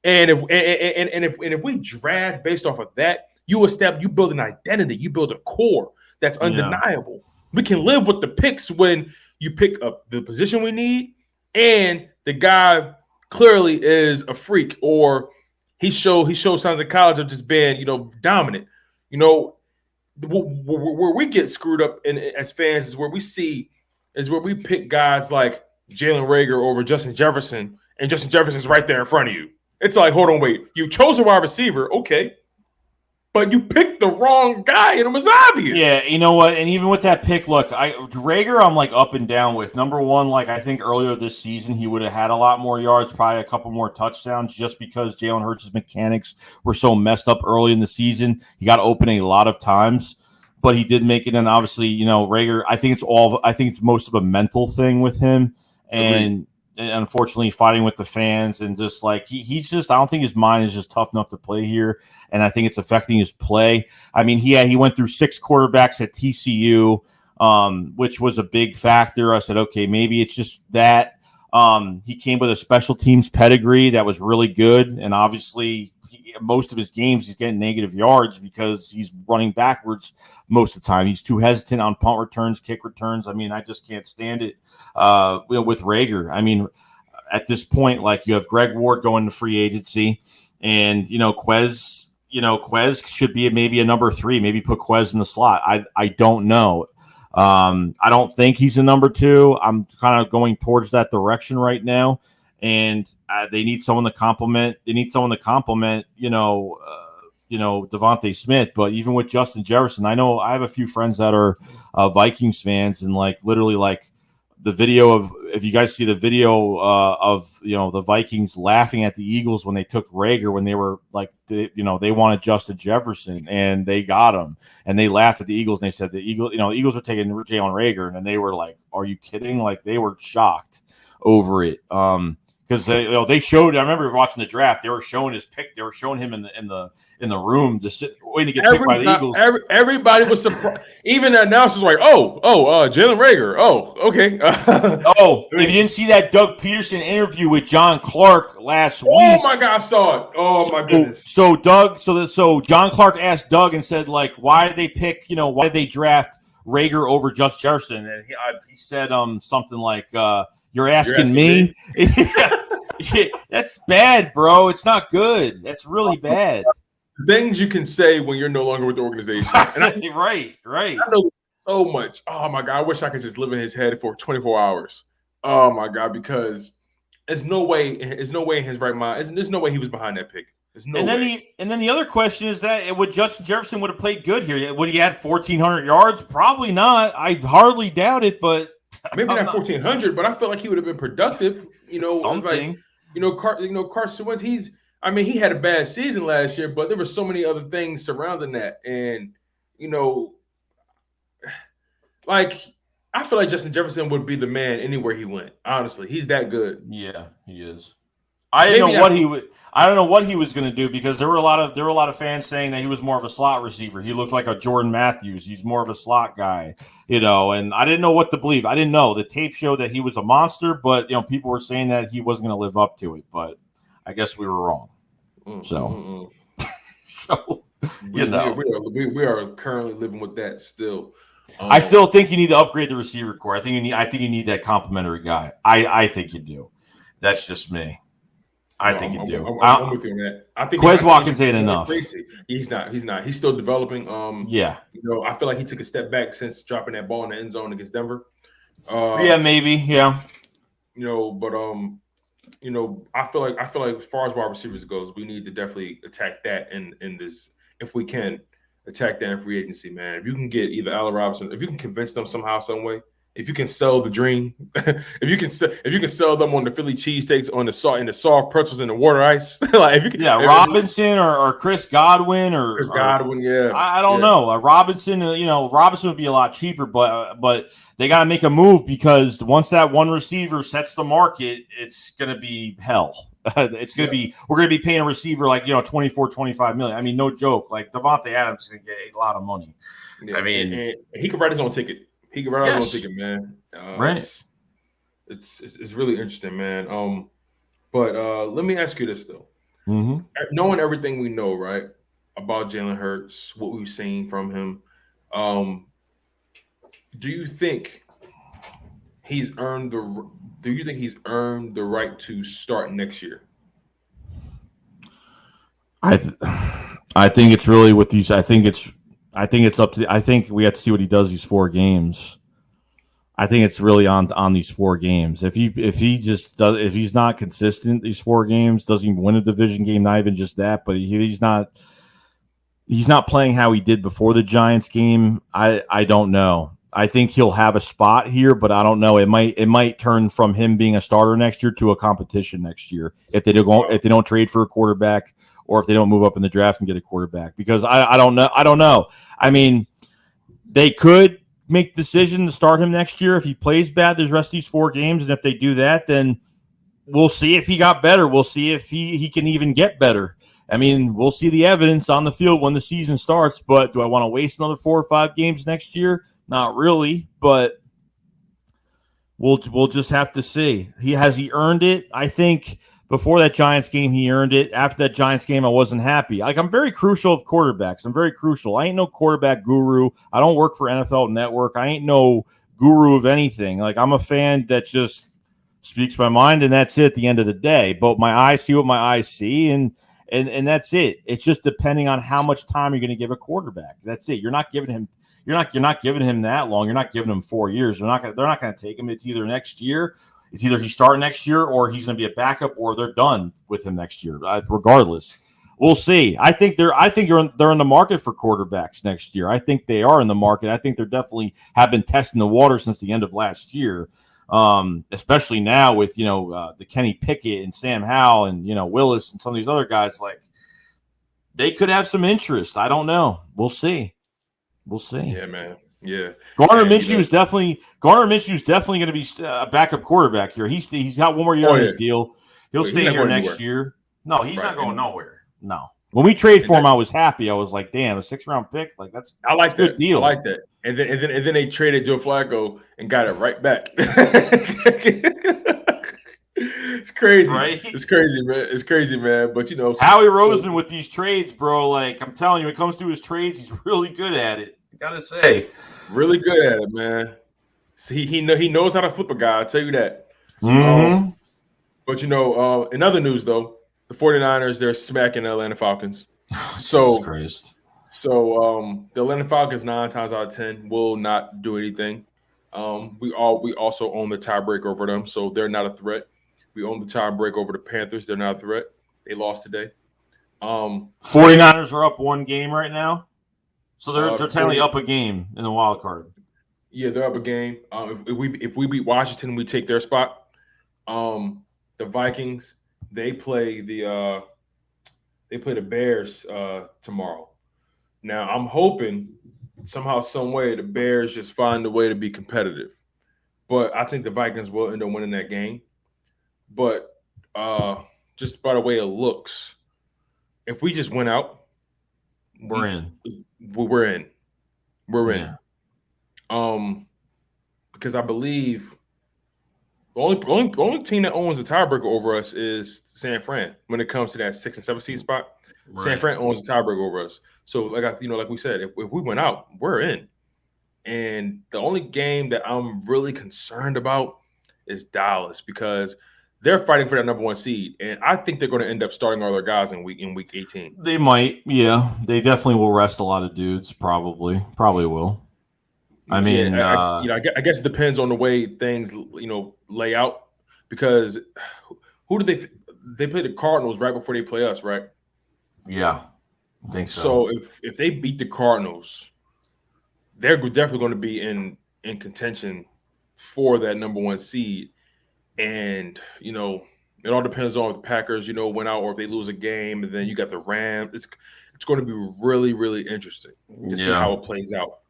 And if we draft based off of that, you build an identity, you build a core that's undeniable. Yeah. We can live with the picks when you pick up the position we need, and the guy clearly is a freak, or he showed signs in college of just being, dominant. Where we get screwed up as fans is where we pick guys like Jalen Reagor over Justin Jefferson, and Justin Jefferson's right there in front of you. It's like, hold on, wait. You chose a wide receiver, okay, but you picked the wrong guy, and it was obvious. Yeah, you know what? And even with that pick, look, Reagor, I'm like up and down with. Number one, like, I think earlier this season he would have had a lot more yards, probably a couple more touchdowns, just because Jalen Hurts' mechanics were so messed up early in the season. He got open a lot of times, but he did make it. And obviously, Reagor, I think it's most of a mental thing with him, and unfortunately fighting with the fans, and just like he's just, I don't think his mind is just tough enough to play here, and I think it's affecting his play. I mean, he went through 6 quarterbacks at TCU, which was a big factor. I said, okay, maybe it's just that he came with a special teams pedigree that was really good, and obviously most of his games he's getting negative yards because he's running backwards most of the time. He's too hesitant on punt returns, kick returns. I mean, I just can't stand it with Reagor. I mean, at this point, like, you have Greg Ward going to free agency, and Quez should be maybe a number 3, maybe put Quez in the slot. I don't know. I don't think he's a number 2. I'm kind of going towards that direction right now, and they need someone to complement. They need someone to complement, Devontae Smith. But even with Justin Jefferson, I know I have a few friends that are Vikings fans, and literally the video of, if you guys see the video of the Vikings laughing at the Eagles when they took Reagor, when they were they wanted Justin Jefferson and they got him, and they laughed at the Eagles and they said the Eagles are taking Jalen Reagor, and they were like, "Are you kidding?" Like, they were shocked over it. Because they showed. I remember watching the draft. They were showing his pick. They were showing him in the room just waiting to get picked by the Eagles. Everybody was surprised. Even the announcers were like, Jalen Reagor. Oh, okay. If you didn't see that Doug Peterson interview with John Clark last week. Oh my God, I saw it. Oh my goodness. So John Clark asked Doug and said, why did they pick? Why did they draft Reagor over Justin Jefferson? And he said something like, You're asking me? That's bad, bro. It's not good. That's really bad. Things you can say when you're no longer with the organization. Right. I know so much. Oh my God, I wish I could just live in his head for 24 hours. Oh my God, because there's no way in his right mind. There's no way he was behind that pick. There's no way. And then the other question is that would Justin Jefferson would have played good here? Would he have 1,400 yards? Probably not. I hardly doubt it, but maybe not 1,400, but I feel like he would have been productive. Something. Carson Wentz. He had a bad season last year, but there were so many other things surrounding that, and I feel like Justin Jefferson would be the man anywhere he went. Honestly, he's that good. Yeah, he is. I don't know what he was going to do, because there were a lot of fans saying that he was more of a slot receiver. He looked like a Jordan Matthews. He's more of a slot guy, and I didn't know what to believe. I didn't know. The tape showed that he was a monster, but people were saying that he wasn't going to live up to it. But I guess we were wrong. So we are currently living with that still. I still think you need to upgrade the receiver core. I think you need that complimentary guy. I think you do. That's just me. I think you do. I'm with you on that. I think Quez Watkins ain't enough. Crazy. He's not. He's still developing. Yeah. I feel like he took a step back since dropping that ball in the end zone against Denver. Yeah, maybe. Yeah. But I feel like as far as wide receivers goes, we need to definitely attack that in this, if we can attack that in free agency, man. If you can get either Allen Robinson, if you can convince them somehow, some way, if you can sell the dream, if you can sell them on the Philly cheesesteaks, on the soft pretzels and the water ice, Robinson or Chris Godwin or Chris Godwin, yeah. I don't know. Robinson, Robinson would be a lot cheaper, but they got to make a move, because once that one receiver sets the market, it's going to be hell. It's going to be, we're going to be paying a receiver 24, 25 million. I mean, no joke. Like Devontae Adams is going to get a lot of money. Yeah, and he can write his own ticket. He can write his own ticket, man. Right. It's really interesting, man. But let me ask you this though. Mm-hmm. Knowing everything we know, right, about Jalen Hurts, what we've seen from him, do you think he's earned the right to start next year? I think it's really with these. I think it's up to. I think we have to see what he does these 4 games. I think it's really on these 4 games. If he's not consistent these 4 games, doesn't even win a division game, not even just that, but he's not playing how he did before the Giants game. I don't know. I think he'll have a spot here, but I don't know. It might turn from him being a starter next year to a competition next year if they don't trade for a quarterback, or if they don't move up in the draft and get a quarterback. Because I don't know. I mean, they could make the decision to start him next year if he plays bad the rest of these 4 games, and if they do that, then we'll see if he got better. We'll see if he can even get better. I mean, we'll see the evidence on the field when the season starts, but do I want to waste another 4 or 5 games next year? Not really, but we'll just have to see. Has he earned it? I think before that Giants game, he earned it. After that Giants game, I wasn't happy. I'm very crucial of quarterbacks. I'm very crucial. I ain't no quarterback guru. I don't work for NFL Network. I ain't no guru of anything. I'm a fan that just speaks my mind, and that's it at the end of the day. But my eyes see what my eyes see, and that's it. It's just depending on how much time you're going to give a quarterback. That's it. You're not giving him You're not giving him that long. You're not giving him 4 years. They're not going to take him. It's either next year. It's either he's starting next year or he's going to be a backup, or they're done with him next year. Regardless, we'll see. I think they're in the market for quarterbacks next year. I think they are in the market. I think they're definitely have been testing the water since the end of last year. Especially now with the Kenny Pickett and Sam Howell and Willis and some of these other guys, like they could have some interest. I don't know. We'll see. Yeah, man. Yeah. Gardner Minshew is definitely going to be a backup quarterback here. He's got one more year on his deal. He'll stay here next year. No, he's not going nowhere. No. When we traded for him, I was happy. I was like, damn, a 6th-round pick, like that's I like a good deal. I like that. And then they traded Joe Flacco and got it right back. It's crazy. Right? It's crazy, man. It's crazy, man. But Howie Roseman with these trades, bro. Like I'm telling you, when it comes to his trades, he's really good at it. I gotta say, really good at it, man. See, he knows how to flip a guy. I'll tell you that. Mm-hmm. But in other news though, the 49ers, they're smacking the Atlanta Falcons. So Jesus Christ. So the Atlanta Falcons 9 times out of 10 will not do anything. We also own the tiebreaker over them, so they're not a threat. We own the tiebreaker over the Panthers. They're not a threat. They lost today. 49ers are up 1 game right now, so they're technically up a game in the wild card. Yeah, they're up a game. If we beat Washington, we take their spot. The Vikings, they play the Bears tomorrow. Now, I'm hoping somehow, some way, the Bears just find a way to be competitive. But I think the Vikings will end up winning that game. But just by the way it looks, if we just went out, we're in. We're in. Yeah. Because I believe the only team that owns a tiebreaker over us is San Fran when it comes to that 6 and 7 seed spot. Right. San Fran owns a tiebreaker over us. So, like we said, if we went out, we're in. And the only game that I'm really concerned about is Dallas because they're fighting for that number 1 seed, and I think they're going to end up starting all their guys in week 18. They might, yeah. They definitely will rest a lot of dudes. Probably will. I mean, I guess it depends on the way things lay out because who did they play the Cardinals right before they play us, right? Yeah, I think so. So if they beat the Cardinals, they're definitely going to be in contention for that number 1 seed. And, it all depends on if the Packers, went out or if they lose a game. And then you got the Rams. It's going to be really, really interesting to see how it plays out.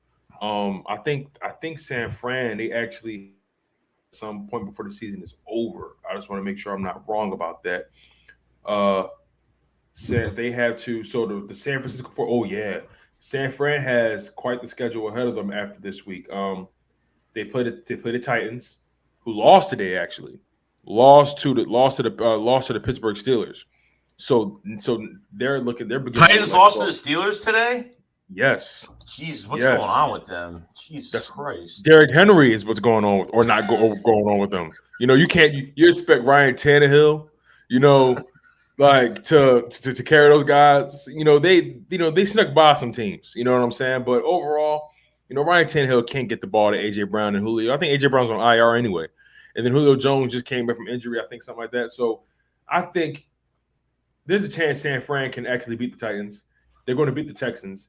I think San Fran, they actually at some point before the season is over. I just want to make sure I'm not wrong about that. They have to. So the San Francisco San Fran has quite the schedule ahead of them after this week. They play the Titans, who lost today. Actually, lost to the Pittsburgh Steelers. So they're beginning. Titans lost to the Steelers today. Yes. Jeez, what's going on with them? Jesus Christ. Derrick Henry is what's going on with, or not going on with them. You expect Ryan Tannehill, like to carry those guys. They snuck by some teams. You know what I'm saying? But overall, Ryan Tannehill can't get the ball to AJ Brown and Julio. I think AJ Brown's on IR anyway, and then Julio Jones just came back from injury. I think something like that. So I think there's a chance San Fran can actually beat the Titans. They're going to beat the Texans.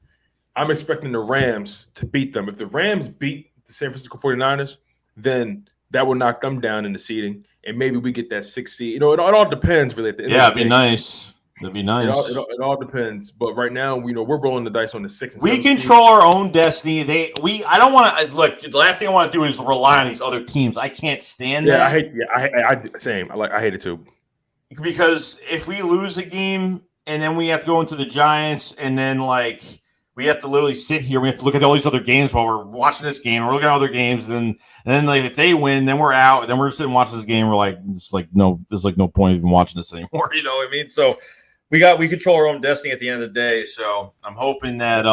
I'm expecting the Rams to beat them. If the Rams beat the San Francisco 49ers, then that will knock them down in the seeding, and maybe we get that 6th seed. It all depends, really. It'd be nice. That'd be nice. It all depends. But right now, we're rolling the dice on the 6th and 7th. We control our own destiny. I don't want to look. The last thing I want to do is rely on these other teams. I can't stand that. I hate it too. Because if we lose a game and then we have to go into the Giants and then we have to literally sit here. We have to look at all these other games while we're watching this game. We're looking at other games, and then if they win, then we're out. And then we're sitting watching this game. We're like, there's no point even watching this anymore. You know what I mean? So we control our own destiny at the end of the day. So I'm hoping that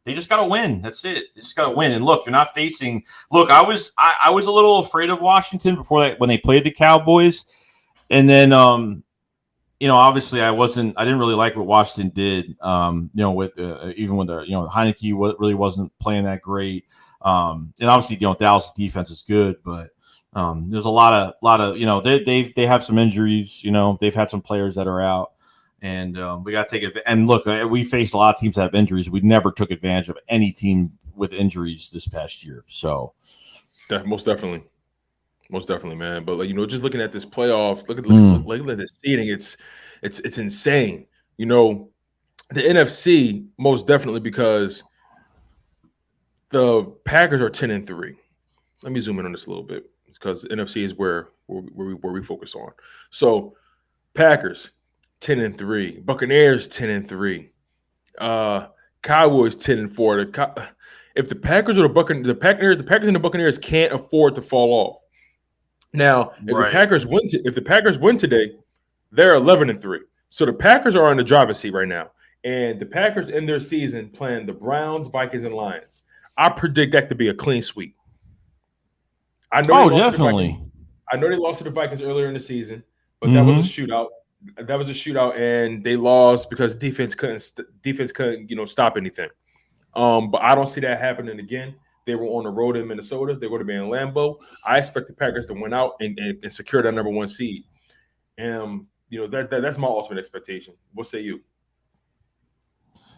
they just got to win. That's it. They just got to win. And look, you're not facing. Look, I was a little afraid of Washington before that when they played the Cowboys, and then obviously I didn't really like what Washington did. With even when Heineke really wasn't playing that great. And obviously, Dallas' defense is good, but there's a lot of they have some injuries. They've had some players that are out, and we got to take it. And look, we faced a lot of teams that have injuries. We never took advantage of any team with injuries this past year. So, most definitely, man. But just looking at this playoff, look at this seeding. It's insane. The NFC most definitely, because the Packers are 10-3. Let me zoom in on this a little bit, because NFC is where we focus on. So Packers 10-3, Buccaneers 10-3, Cowboys 10-4. If the Packers or the Packers and the Buccaneers can't afford to fall off. Now, if the Packers win today, they're 11-3. So the Packers are on the driver's seat right now, and the Packers end their season playing the Browns, Vikings, and Lions. I predict that to be a clean sweep. Definitely. I know they lost to the Vikings earlier in the season, but that was a shootout. That was a shootout, and they lost because defense couldn't stop anything. But I don't see that happening again. They were on the road in Minnesota. They're going to be in Lambeau. I expect the Packers to win out and secure that number 1 seed. And that's my ultimate expectation. What say you?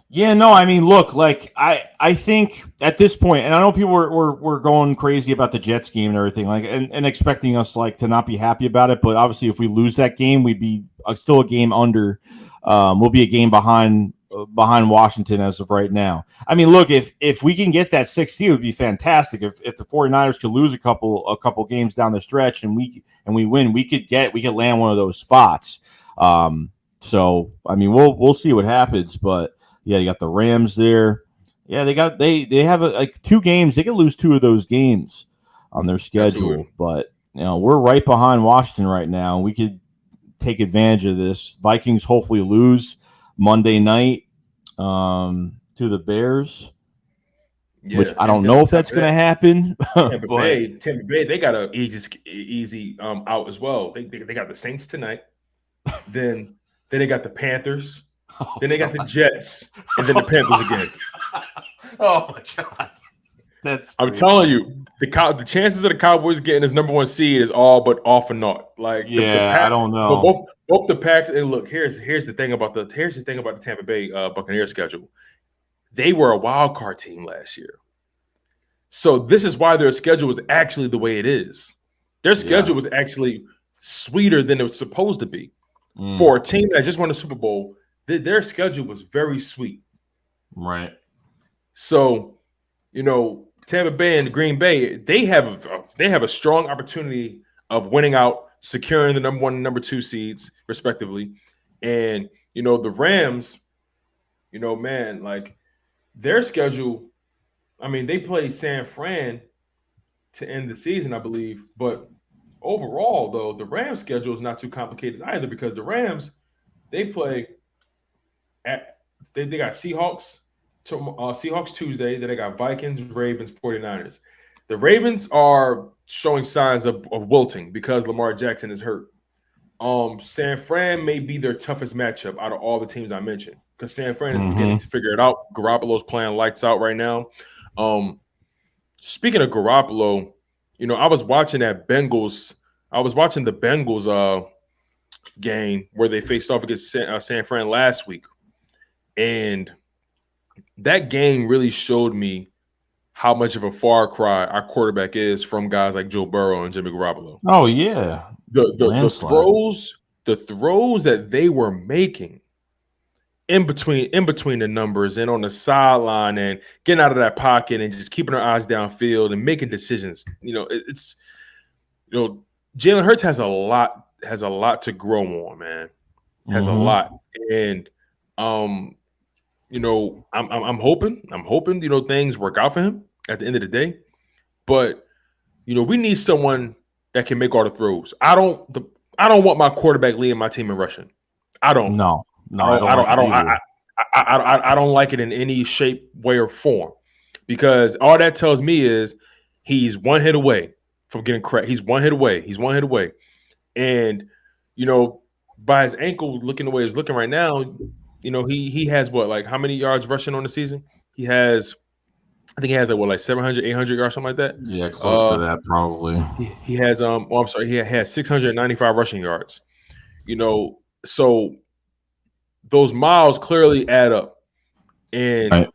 Yeah, no, I mean, look, like I think at this point, and I know people were going crazy about the Jets game and everything, like, and expecting us to not be happy about it. But obviously, if we lose that game, we'd be still a game under. We'll be a game behind Washington as of right now. I mean, look, if we can get that 6th seed, it would be fantastic. If the 49ers could lose a couple games down the stretch and we win, we could land one of those spots. So I mean, we'll see what happens, but. Yeah, you got the Rams there. Yeah, they have 2 games. They could lose 2 of those games on their schedule. Absolutely. But we're right behind Washington right now. We could take advantage of this. Vikings hopefully lose Monday night to the Bears, which I don't know if that's going to happen. Tampa Bay, they got an easy out as well. They got the Saints tonight. then they got the Panthers. Then they got the Jets, and then the Panthers again. Oh my God, I'm telling you, the chances of the Cowboys getting this number 1 seed is all but off and naught. Like, I don't know. Both the Packers. And look, here's the thing about the Tampa Bay Buccaneers schedule. They were a wild card team last year, so this is why their schedule was actually the way it is. Their schedule was actually sweeter than it was supposed to be for a team that just won a Super Bowl. Their schedule was very sweet. Right. So, Tampa Bay and Green Bay, they have a strong opportunity of winning out, securing the number 1 and number 2 seeds, respectively. And, the Rams, man, like, their schedule, I mean, they play San Fran to end the season, I believe. But overall, though, the Rams schedule is not too complicated either, because the Rams, they play – they got Seahawks Tuesday. Then they got Vikings, Ravens, 49ers. The Ravens are showing signs of wilting because Lamar Jackson is hurt. San Fran may be their toughest matchup out of all the teams I mentioned, because San Fran is beginning to figure it out. Garoppolo's playing lights out right now. Speaking of Garoppolo, I was watching the Bengals game where they faced off against San Fran last week. And that game really showed me how much of a far cry our quarterback is from guys like Joe Burrow and Jimmy Garoppolo. Oh yeah, the throws that they were making in between the numbers and on the sideline and getting out of that pocket and just keeping their eyes downfield and making decisions. Jalen Hurts has a lot to grow on, man. Has a lot, and I'm hoping things work out for him at the end of the day. But we need someone that can make all the throws. I don't want my quarterback leading my team in rushing. I don't. No, I don't like it in any shape, way, or form, because all that tells me is he's 1 hit away from getting credit. He's one hit away. And by his ankle, looking the way he's looking right now, he has what, like, how many yards rushing on the season? He has, I think he has like what, like 700, 800 yards, something like that. Yeah, close to that probably. He has I'm sorry, he has 695 rushing yards. So those miles clearly add up, and Right.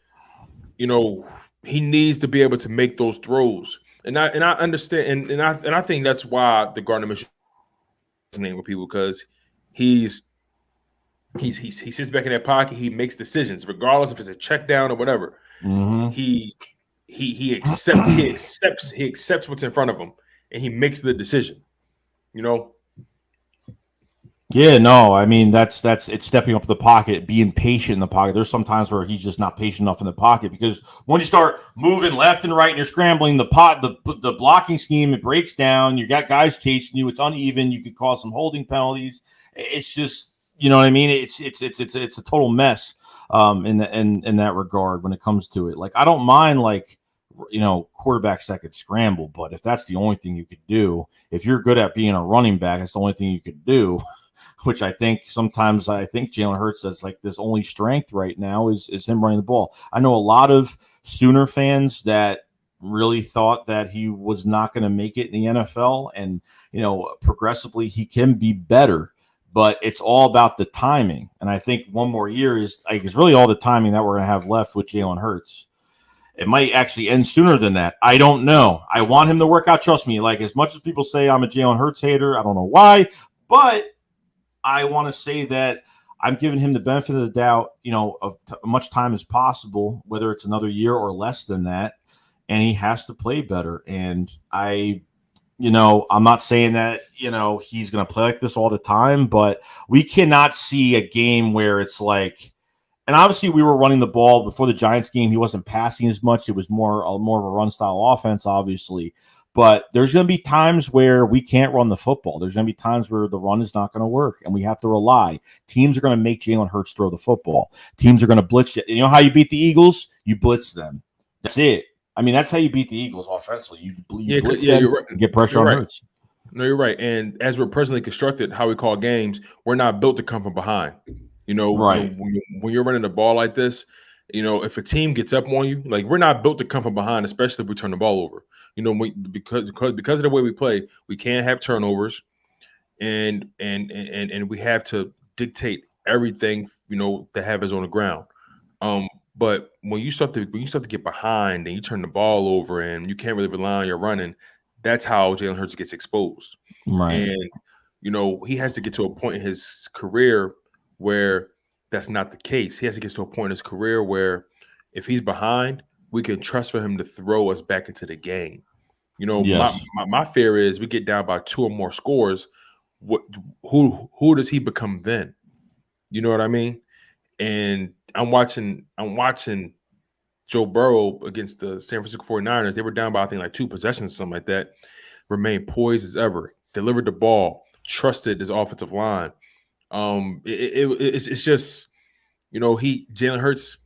he needs to be able to make those throws. And I understand, and I think that's why the Gardner Minshew name with people, because he's he sits back in that pocket, he makes decisions regardless if it's a check down or whatever. Mm-hmm. He accepts what's in front of him, and he makes the decision. Yeah, no, I mean that's it's stepping up the pocket, being patient in the pocket. There's some times where he's just not patient enough in the pocket, because when you start moving left and right and you're scrambling, the blocking scheme, it breaks down. You got guys chasing you. It's uneven. You could cause some holding penalties. It's just, you know what I mean. It's a total mess in that regard when it comes to it. Like, I don't mind, like, quarterbacks that could scramble, but if that's the only thing you could do, if you're good at being a running back, it's the only thing you could do. Which I think Jalen Hurts, that's like this only strength right now is him running the ball. I know a lot of Sooner fans that really thought that he was not going to make it in the NFL, and progressively he can be better, but it's all about the timing. And I think one more year is really all the timing that we're going to have left with Jalen Hurts. It might actually end sooner than that. I don't know. I want him to work out. Trust me. Like, as much as people say I'm a Jalen Hurts hater, I don't know why, but I want to say that I'm giving him the benefit of the doubt, of much time as possible, whether it's another year or less than that, and he has to play better. And I'm not saying that, he's going to play like this all the time, but we cannot see a game where it's like, and obviously we were running the ball before the Giants game. He wasn't passing as much. It was more of a run style offense, obviously. But there's going to be times where we can't run the football. There's going to be times where the run is not going to work, and we have to rely. Teams are going to make Jalen Hurts throw the football. Teams are going to blitz it. You know how you beat the Eagles? You blitz them. That's it. I mean, that's how you beat the Eagles offensively. You blitz them, you're right. and get pressure on Hurts. No, you're right. And as we're presently constructed, how we call games, we're not built to come from behind. Right. When you're running the ball like this, if a team gets up on you, like, we're not built to come from behind, especially if we turn the ball over. Because of the way we play, we can't have turnovers, and we have to dictate everything, to have us on the ground. But when you start to get behind and you turn the ball over and you can't really rely on your running, that's how Jalen Hurts gets exposed. Right. And he has to get to a point in his career where that's not the case. He has to get to a point in his career where if he's behind, we can trust for him to throw us back into the game. Yes. My fear is we get down by 2 or more scores. Who does he become then? You know what I mean? And I'm watching Joe Burrow against the San Francisco 49ers. They were down by, I think, like 2 possessions, something like that. Remained poised as ever. Delivered the ball. Trusted his offensive line. It's just, Jalen Hurts,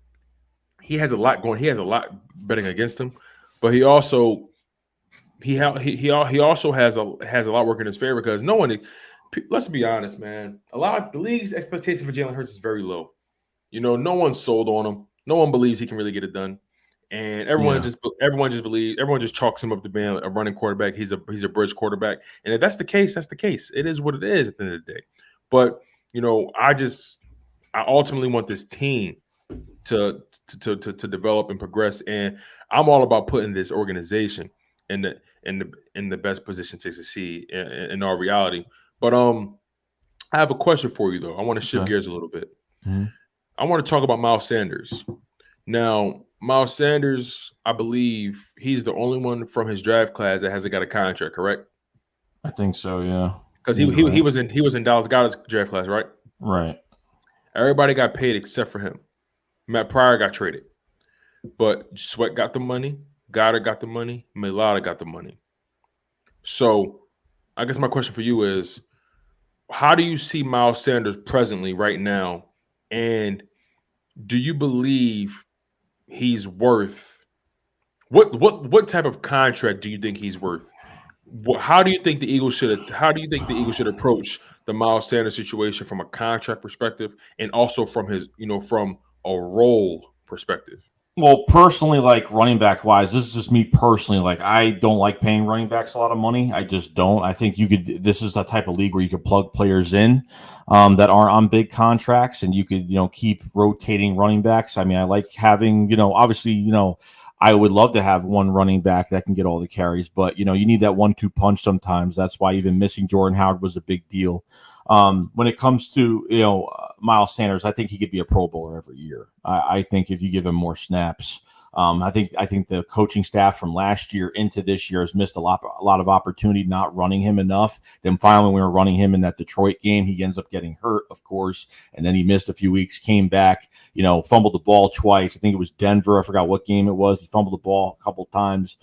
he has a lot going. He has a lot betting against him, but he also also has a lot working in his favor, because no one. Let's be honest, man. A lot of the league's expectation for Jalen Hurts is very low. No one's sold on him. No one believes he can really get it done, and everyone just chalks him up to being a running quarterback. He's a bridge quarterback, and if that's the case, that's the case. It is what it is at the end of the day. But I ultimately want this team to develop and progress, and I'm all about putting this organization in the best position to succeed in our reality. But I have a question for you, though. I want to shift gears a little bit. Mm-hmm. I want to talk about Miles Sanders. Now, Miles Sanders, I believe he's the only one from his draft class that hasn't got a contract, correct? I think so, yeah. Because he was in Dallas Goedert's draft class, right? Right. Everybody got paid except for him. Matt Pryor got traded, but Sweat got the money, Goedert got the money, Milata got the money. So, I guess my question for you is, how do you see Miles Sanders presently right now, and do you believe he's worth what type of contract do you think he's worth? How do you think the Eagles should approach the Miles Sanders situation from a contract perspective and also from his, from a role perspective? Well, personally, like running back wise, this is just me personally. Like, I don't like paying running backs a lot of money. I just don't. I think you could. This is the type of league where you could plug players in that aren't on big contracts, and you could, keep rotating running backs. I mean, I like having, obviously, I would love to have one running back that can get all the carries, but you need that 1-2 punch sometimes. That's why even missing Jordan Howard was a big deal. When it comes to Miles Sanders, I think he could be a Pro Bowler every year. I think if you give him more snaps, I think the coaching staff from last year into this year has missed a lot of opportunity not running him enough. Then finally, when we were running him in that Detroit game, he ends up getting hurt, of course, and then he missed a few weeks, came back, fumbled the ball twice. I think it was Denver. I forgot what game it was. He fumbled the ball a couple times.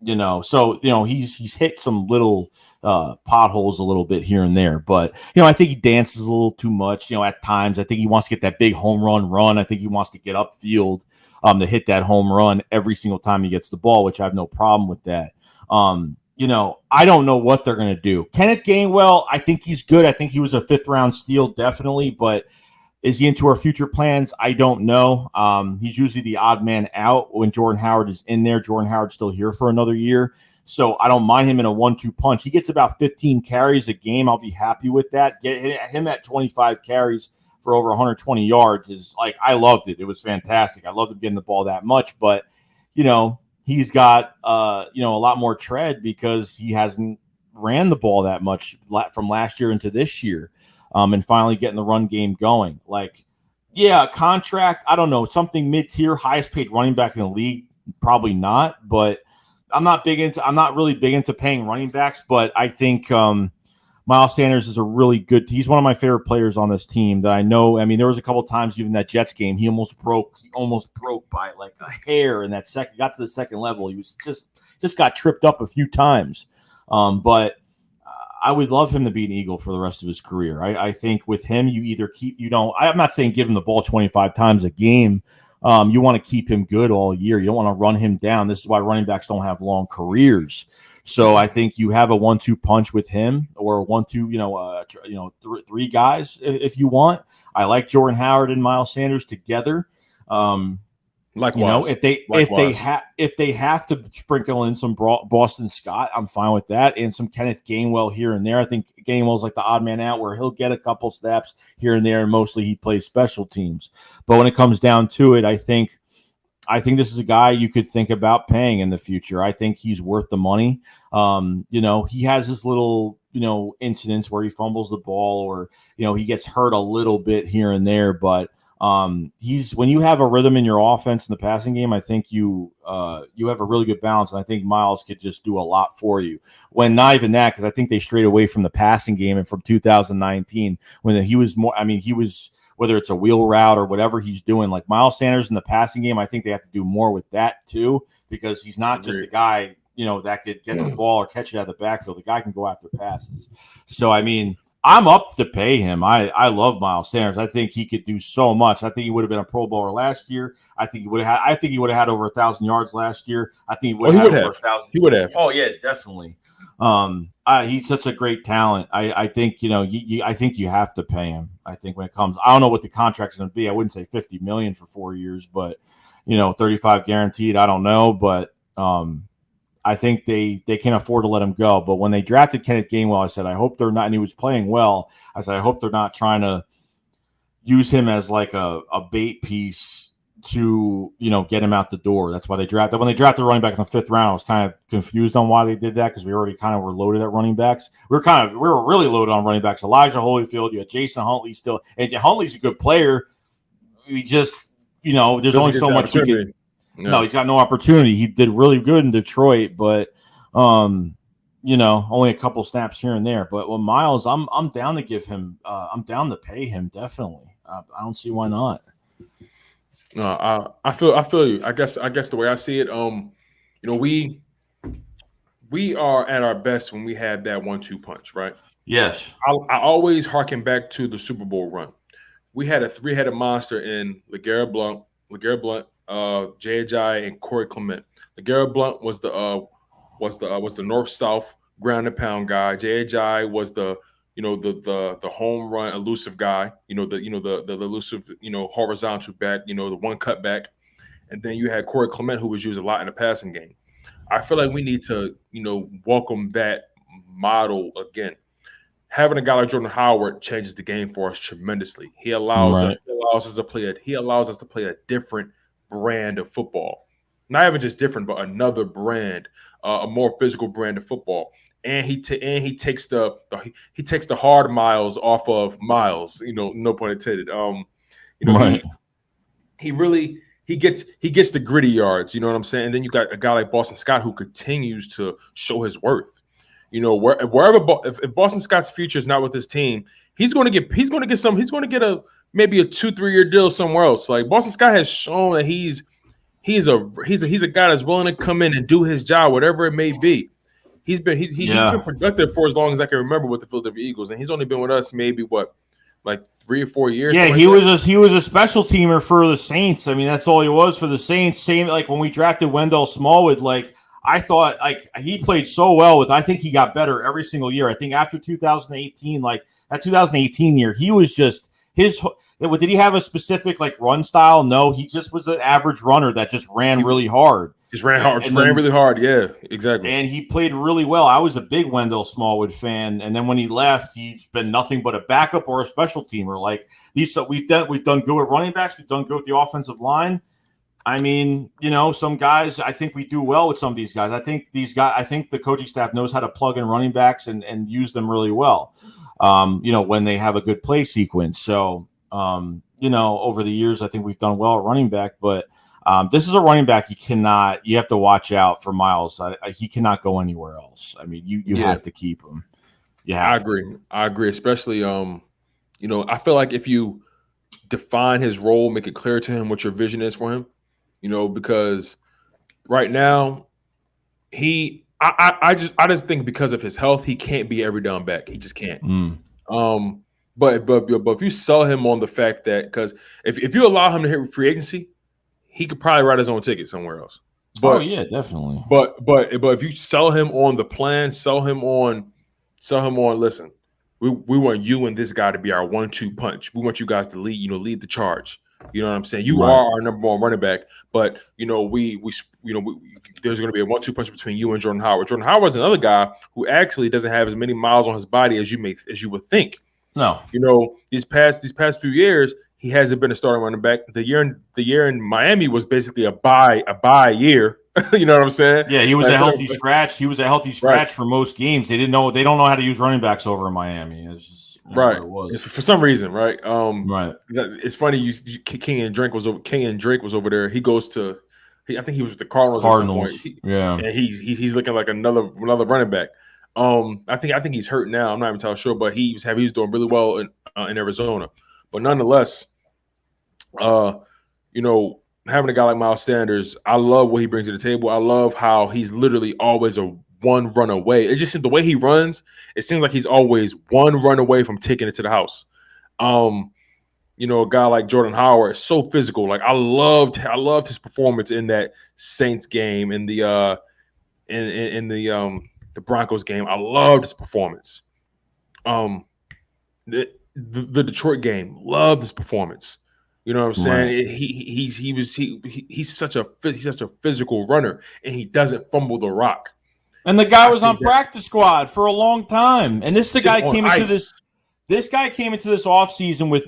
He's hit some little potholes a little bit here and there, but I think he dances a little too much. At times, I think he wants to get that big home run. I think he wants to get upfield to hit that home run every single time he gets the ball, which I have no problem with that. I don't know what they're going to do. Kenneth Gainwell, I think he's good. I think he was a 5th round steal, definitely, but is he into our future plans? I don't know. He's usually the odd man out when Jordan Howard is in there. Jordan Howard's still here for another year. So I don't mind him in a 1-2 punch. He gets about 15 carries a game. I'll be happy with that. Get him at 25 carries for over 120 yards is like, I loved it. It was fantastic. I loved him getting the ball that much, but he's got a lot more tread because he hasn't ran the ball that much from last year into this year. And finally getting the run game going. Like, yeah, contract, I don't know, something mid-tier, highest paid running back in the league, probably not, but I'm not really big into paying running backs, but I think Miles Sanders is a really good, he's one of my favorite players on this team that I know. I mean, there was a couple times, even that Jets game, he almost broke by like a hair in that second, got to the second level. He was just got tripped up a few times. But I would love him to be an Eagle for the rest of his career. I think with him, you either I'm not saying give him the ball 25 times a game. You want to keep him good all year. You don't want to run him down. This is why running backs don't have long careers. So I think you have a 1-2 punch with him, or 1-2, 3 guys if you want. I like Jordan Howard and Miles Sanders together. Likewise. If they have to sprinkle in some Boston Scott, I'm fine with that, and some Kenneth Gainwell here and there. I think Gainwell's like the odd man out, where he'll get a couple snaps here and there, and mostly he plays special teams. But when it comes down to it, I think this is a guy you could think about paying in the future. I think he's worth the money. He has this little incidents where he fumbles the ball, or he gets hurt a little bit here and there, but when you have a rhythm in your offense in the passing game, I think you have a really good balance, and I think Miles could just do a lot for you. When not even that, because I think they strayed away from the passing game, and from 2019 when he was more. I mean, he was, whether it's a wheel route or whatever he's doing, like Miles Sanders in the passing game, I think they have to do more with that too, because he's not just a guy that could get the ball or catch it out of the backfield. The guy can go after passes. So I mean, I'm up to pay him. I love Miles Sanders. I think he could do so much. I think he would have been a Pro Bowler last year. I think he would have had over 1,000 yards last year. I think he would have over 1,000. He would have. Oh yeah, definitely. He's such a great talent. I think I think you have to pay him. I think when it comes, I don't know what the contract's going to be. I wouldn't say $50 million for 4 years, but 35 guaranteed. I don't know, but I think they can't afford to let him go. But when they drafted Kenneth Gainwell, I said, I hope they're not, and he was playing well. I said, I hope they're not trying to use him as like a bait piece to, get him out the door. That's why when they drafted running back in the 5th round, I was kind of confused on why they did that, because we already kind of were loaded at running backs. We were really loaded on running backs. Elijah Holyfield, you had Jason Huntley still, and Huntley's a good player. We just, there's only so much we can. No, he's got no opportunity. He did really good in Detroit, but only a couple snaps here and there. But with Miles, I'm down to give him. I'm down to pay him, definitely. I don't see why not. No, I feel you. I guess the way I see it, we are at our best when we have that 1-2 punch, right? Yes. I always harken back to the Super Bowl run. We had a 3-headed monster in LeGarrette Blount, J.J. and Corey Clement. LeGarrette Blount was the north-south ground and pound guy. J.J. was the the home run elusive guy, the elusive, horizontal back, the one cut back, and then you had Corey Clement, who was used a lot in the passing game. I feel like we need to, welcome that model again. Having a guy like Jordan Howard changes the game for us tremendously. He allows us, Right. he allows us to play a different brand of football. Not even just different, but another brand, a more physical brand of football. And he takes he takes the hard miles off of Miles. No pun intended. You know Right. he really he gets the gritty yards. You know what I'm saying? And then you got a guy like Boston Scott who continues to show his worth. If Boston Scott's future is not with his team, he's going to get a maybe a 2-3 year deal somewhere else. Like Boston Scott has shown that he's a guy that's willing to come in and do his job, whatever it may be. He's been productive for as long as I can remember with the Philadelphia Eagles, and he's only been with us maybe like 3 or 4 years. Yeah, he was a special teamer for the Saints. I mean, that's all he was for the Saints. Same like when we drafted Wendell Smallwood, like I thought like he played so well with I think he got better every single year. I think after 2018, like that 2018 year, he was just did he have a specific like run style? No, he just was an average runner that just ran really hard. Just ran hard, ran really hard. Yeah, exactly. And he played really well. I was a big Wendell Smallwood fan, and then when he left, he's been nothing but a backup or a special teamer. Like we've done good with running backs, we've done good with the offensive line. I mean, some guys, I think we do well with some of these guys. I think the coaching staff knows how to plug in running backs and use them really well. When they have a good play sequence. So, over the years, I think we've done well at running back, but this is a running back you have to watch out for Miles. He cannot go anywhere else. I mean, you have to keep him. Yeah, I agree. Especially, I feel like if you define his role, make it clear to him what your vision is for him, because right now I just think because of his health, he can't be every down back. He just can't. But if you sell him on the fact that because if you allow him to hit free agency, he could probably write his own ticket somewhere else. But, yeah, definitely. But if you sell him on the plan, sell him on. Listen, we want you and this guy to be our 1-2 punch. We want you guys to lead the charge. You know what I'm saying? You are our number one running back, but there's going to be a 1-2 punch between you and Jordan Howard. Jordan Howard's another guy who actually doesn't have as many miles on his body as you would think. No, these past few years, he hasn't been a starting running back. The year in Miami was basically a bye year. You know what I'm saying? Yeah, he was a healthy scratch. He was a healthy scratch for most games. They don't know how to use running backs over in Miami. It's just right. It was. For some reason, right? Right. It's funny. King and Drake was over there. He goes to. I think he was with the Cardinals. At some point. And he's looking like another running back. I think he's hurt now. I'm not even entirely sure, but he was doing really well in Arizona. But nonetheless, having a guy like Miles Sanders, I love what he brings to the table. I love how he's literally always a one run away. It just the way he runs, it seems like he's always one run away from taking it to the house. A guy like Jordan Howard is so physical. Like I loved his performance in that Saints game in the Broncos game. I loved his performance. The Detroit game, loved his performance. You know what I'm saying? Right. He's such a physical runner, and he doesn't fumble the rock. And the guy was on practice squad for a long time. And this guy came into this. This guy came into this offseason with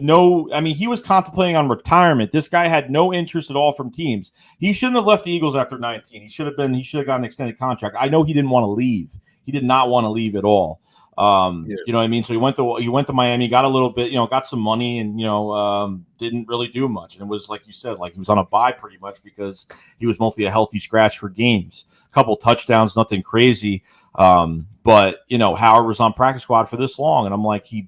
he was contemplating on retirement. This guy had no interest at all from teams. He shouldn't have left the Eagles after 19. He should have got an extended contract. I know he didn't want to leave. He did not want to leave at all. You know what I mean? So he went to Miami, got a little bit, got some money and, didn't really do much. And it was like you said, like he was on a bye pretty much because he was mostly a healthy scratch for games, a couple touchdowns, nothing crazy. But Howard was on practice squad for this long, and I'm like, he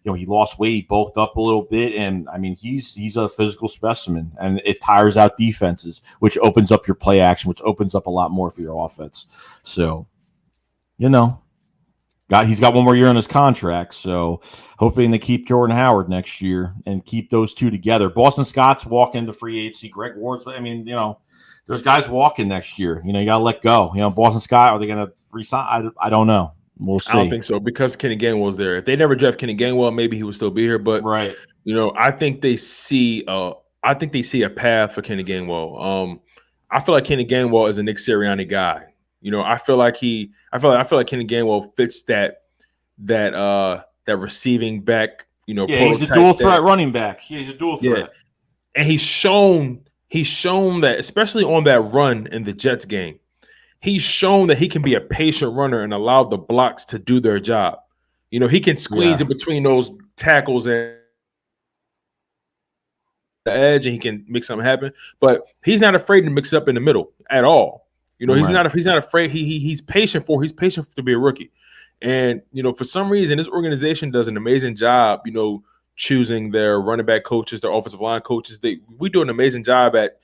lost weight, bulked up a little bit, and I mean, he's a physical specimen, and it tires out defenses, which opens up your play action, which opens up a lot more for your offense. So, he's got one more year on his contract, so hoping to keep Jordan Howard next year and keep those two together. Boston Scott's walking to free agency. Greg Ward's, there's guys walking next year. You got to let go. Boston Scott, are they going to resign? I don't know. We'll see. I don't think so because Kenny Gainwell's there. If they never draft Kenny Gainwell, maybe he would still be here. But Right. I think they see a path for Kenny Gainwell. I feel like Kenny Gainwell is a Nick Sirianni guy. I feel like Kenny Gainwell fits that receiving back. Yeah, he's a dual threat running back. He's a dual threat. Yeah. And he's shown that, especially on that run in the Jets game, he's shown that he can be a patient runner and allow the blocks to do their job. He can squeeze in between those tackles and the edge, and he can make something happen. But he's not afraid to mix it up in the middle at all. He's not afraid. He's patient to be a rookie. And for some reason, this organization does an amazing job. Choosing their running back coaches, their offensive line coaches. We do an amazing job at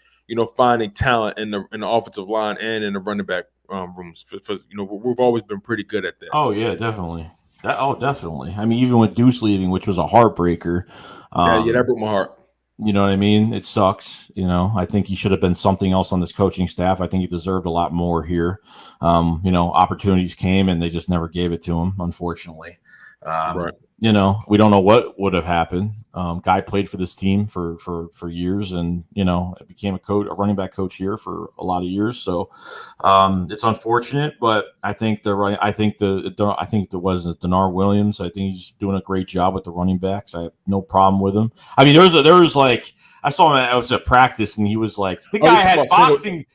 finding talent in the offensive line and in the running back rooms. We've always been pretty good at that. Oh yeah, definitely. Definitely. I mean, even with Deuce leaving, which was a heartbreaker. That broke my heart. You know what I mean? It sucks. I think he should have been something else on this coaching staff. I think he deserved a lot more here. Opportunities came and they just never gave it to him, unfortunately. Right. We don't know what would have happened. Guy played for this team for years, and became a running back coach here for a lot of years. So it's unfortunate, but I think Denar Williams. I think he's doing a great job with the running backs. I have no problem with him. I mean, there was like I saw him. I was at practice, and he was like the guy had boxing.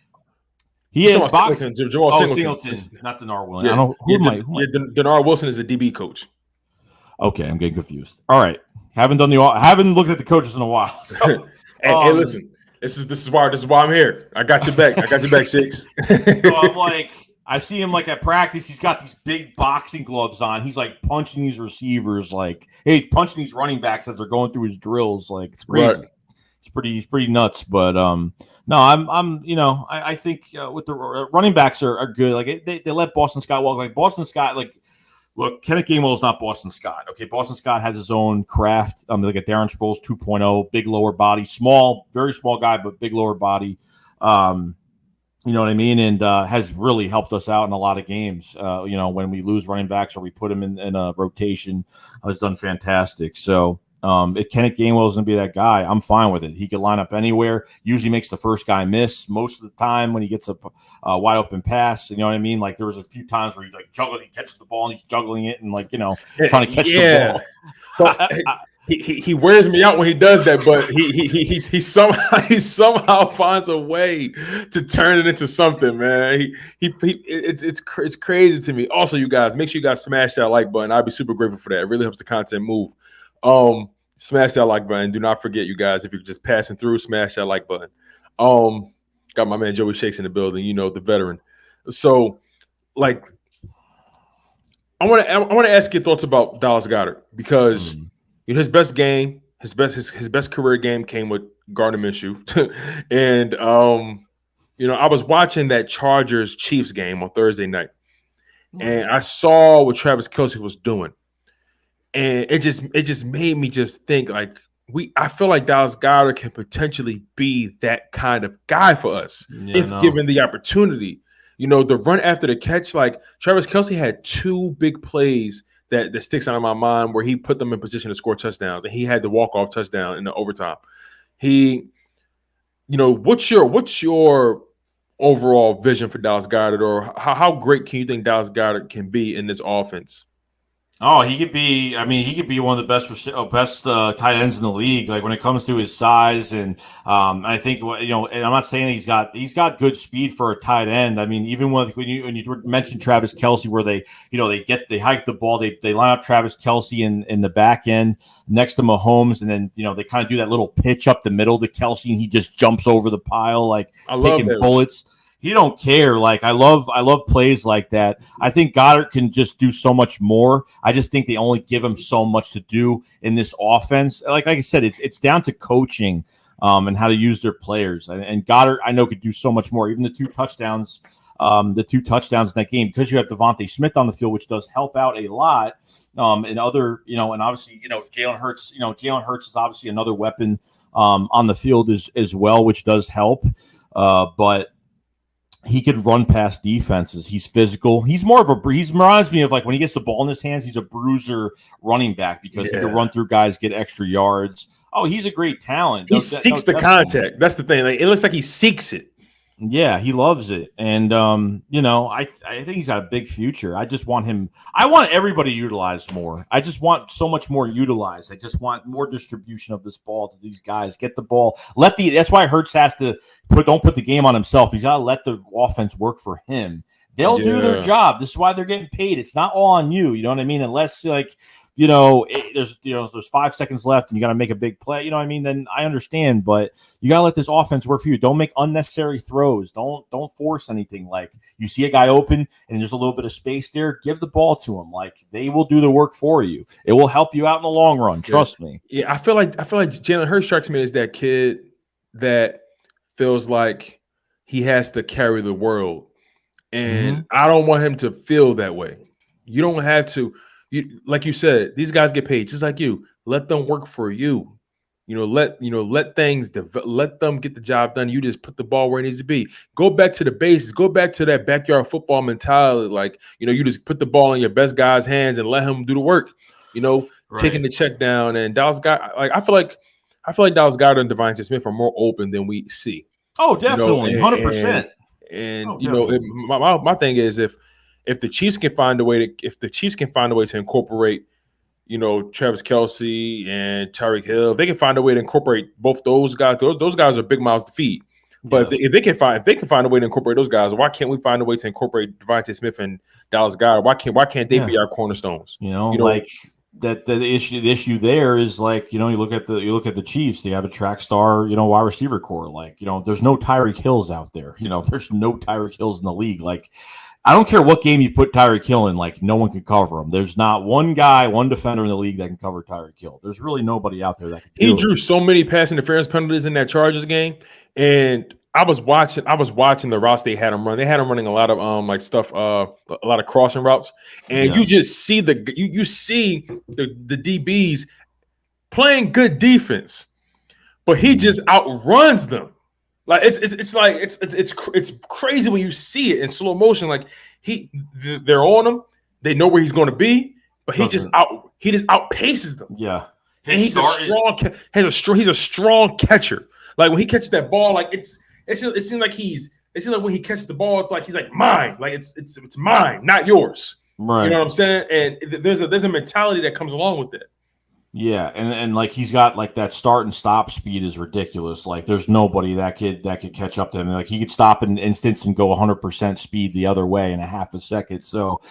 He had boxing. Singleton, not Denar Williams. Yeah. I don't know Denar Wilson is a DB coach. Okay, I'm getting confused. All right, haven't looked at the coaches in a while. So, hey, listen, this is why I'm here. I got your back. Shakes. So I'm like, I see him like at practice. He's got these big boxing gloves on. He's like punching these receivers, like punching these running backs as they're going through his drills. Like it's crazy. Right. He's pretty nuts. But no, I think with the running backs are good. Like they let Boston Scott walk. Like Boston Scott, like. Look, Kenneth Gainwell is not Boston Scott. Okay, Boston Scott has his own craft. Like a Darren Sproles 2.0, big lower body, small, very small guy, but big lower body. You know what I mean? And has really helped us out in a lot of games. When we lose running backs or we put him in a rotation, has done fantastic. So if Kenneth Gainwell is going to be that guy, I'm fine with it. He can line up anywhere. Usually makes the first guy miss most of the time when he gets a wide open pass. You know what I mean? Like there was a few times where he's like juggling, he catches the ball and he's juggling it and trying to catch the ball. He wears me out when he does that, but he somehow finds a way to turn it into something, man. It's crazy to me. Also, you guys, make sure you guys smash that like button. I'd be super grateful for that. It really helps the content move. Smash that like button. Do not forget, you guys, if you're just passing through, smash that like button. Got my man Joeyshakes in the building, the veteran. So, like, I want to ask your thoughts about Dallas Goedert because his best game, his best career game came with Gardner Minshew, and I was watching that Chargers Chiefs game on Thursday night, and I saw what Travis Kelce was doing. And it just made me just think like I feel like Dallas Goedert can potentially be that kind of guy for us given the opportunity. The run after the catch, like Travis Kelce had two big plays that sticks out of my mind where he put them in position to score touchdowns, and he had the walk-off touchdown in the overtime. What's your overall vision for Dallas Goedert, or how great can you think Dallas Goedert can be in this offense? Oh, he could be. I mean, he could be one of the best tight ends in the league. Like when it comes to his size, and I think and I'm not saying he's got good speed for a tight end. I mean, even when you mentioned Travis Kelce, where they hike the ball, they line up Travis Kelce in the back end next to Mahomes, and then they kind of do that little pitch up the middle to Kelce, and he just jumps over the pile like taking bullets. He don't care. Like I love plays like that. I think Goedert can just do so much more. I just think they only give him so much to do in this offense. Like I said, it's down to coaching and how to use their players. And Goedert, I know, could do so much more. Even the two touchdowns in that game, because you have Devontae Smith on the field, which does help out a lot. And other, and obviously, Jalen Hurts. Jalen Hurts is obviously another weapon on the field as well, which does help. But he could run past defenses. He's physical. He's more of a he reminds me of like when he gets the ball in his hands, he's a bruiser running back because he can run through guys, get extra yards. Oh, he's a great talent. He seeks the contact. That's the thing. Like, it looks like he seeks it. Yeah, he loves it. And I think he's got a big future. I just want him. I want everybody utilized more. I just want so much more utilized. I just want more distribution of this ball to these guys. Get the ball. That's why Hurts has to don't put the game on himself. He's got to let the offense work for him. They'll do their job. This is why they're getting paid. It's not all on you. You know what I mean? Unless there's 5 seconds left and you got to make a big play. You know what I mean? Then I understand, but you got to let this offense work for you. Don't make unnecessary throws. Don't force anything. Like you see a guy open and there's a little bit of space there, give the ball to him. Like they will do the work for you. It will help you out in the long run. Trust me. Yeah, I feel like Jalen Hurts strikes me as that kid that feels like he has to carry the world. And I don't want him to feel that way. You don't have to. Like you said, these guys get paid just like you. Let them work for you. Let things let them get the job done. You just put the ball where it needs to be. Go back to the basics. Go back to that backyard football mentality. Like, you just put the ball in your best guy's hands and let him do the work. Taking the check down. And Dallas got I feel like Dallas Goedert and Devontae Smith are more open than we see. Oh, definitely, 100%. And my thing is if the Chiefs can find a way to incorporate, Travis Kelce and Tyreek Hill, if they can find a way to incorporate both those guys, those guys are big mouths to feed. But if they can find a way to incorporate those guys, why can't we find a way to incorporate Devontae Smith and Dallas Goedert? Why can't they be our cornerstones? The issue there is like, you look at the Chiefs, they have a track star, wide receiver core. Like, there's no Tyreek Hills out there. There's no Tyreek Hills in the league. Like, I don't care what game you put Tyreek Hill in, like no one can cover him. There's not one defender in the league that can cover Tyreek Hill. There's really nobody out there that can. He drew so many pass interference penalties in that Chargers game, and I was watching the routes they had him run. They had him running a lot of a lot of crossing routes, and you just see the DBs playing good defense, but he just outruns them. Like it's crazy when you see it in slow motion. Like they're on him, they know where he's going to be, but he just outpaces them. Yeah, and he's a strong catcher. Like when he catches that ball, like it seems like when he catches the ball, it's like he's like mine, like it's mine, not yours. Right. You know what I'm saying? And there's a mentality that comes along with it. Yeah, and like he's got like that start and stop speed is ridiculous. Like there's nobody that could catch up to him. Like he could stop in an instance and go 100% speed the other way in a half a second. So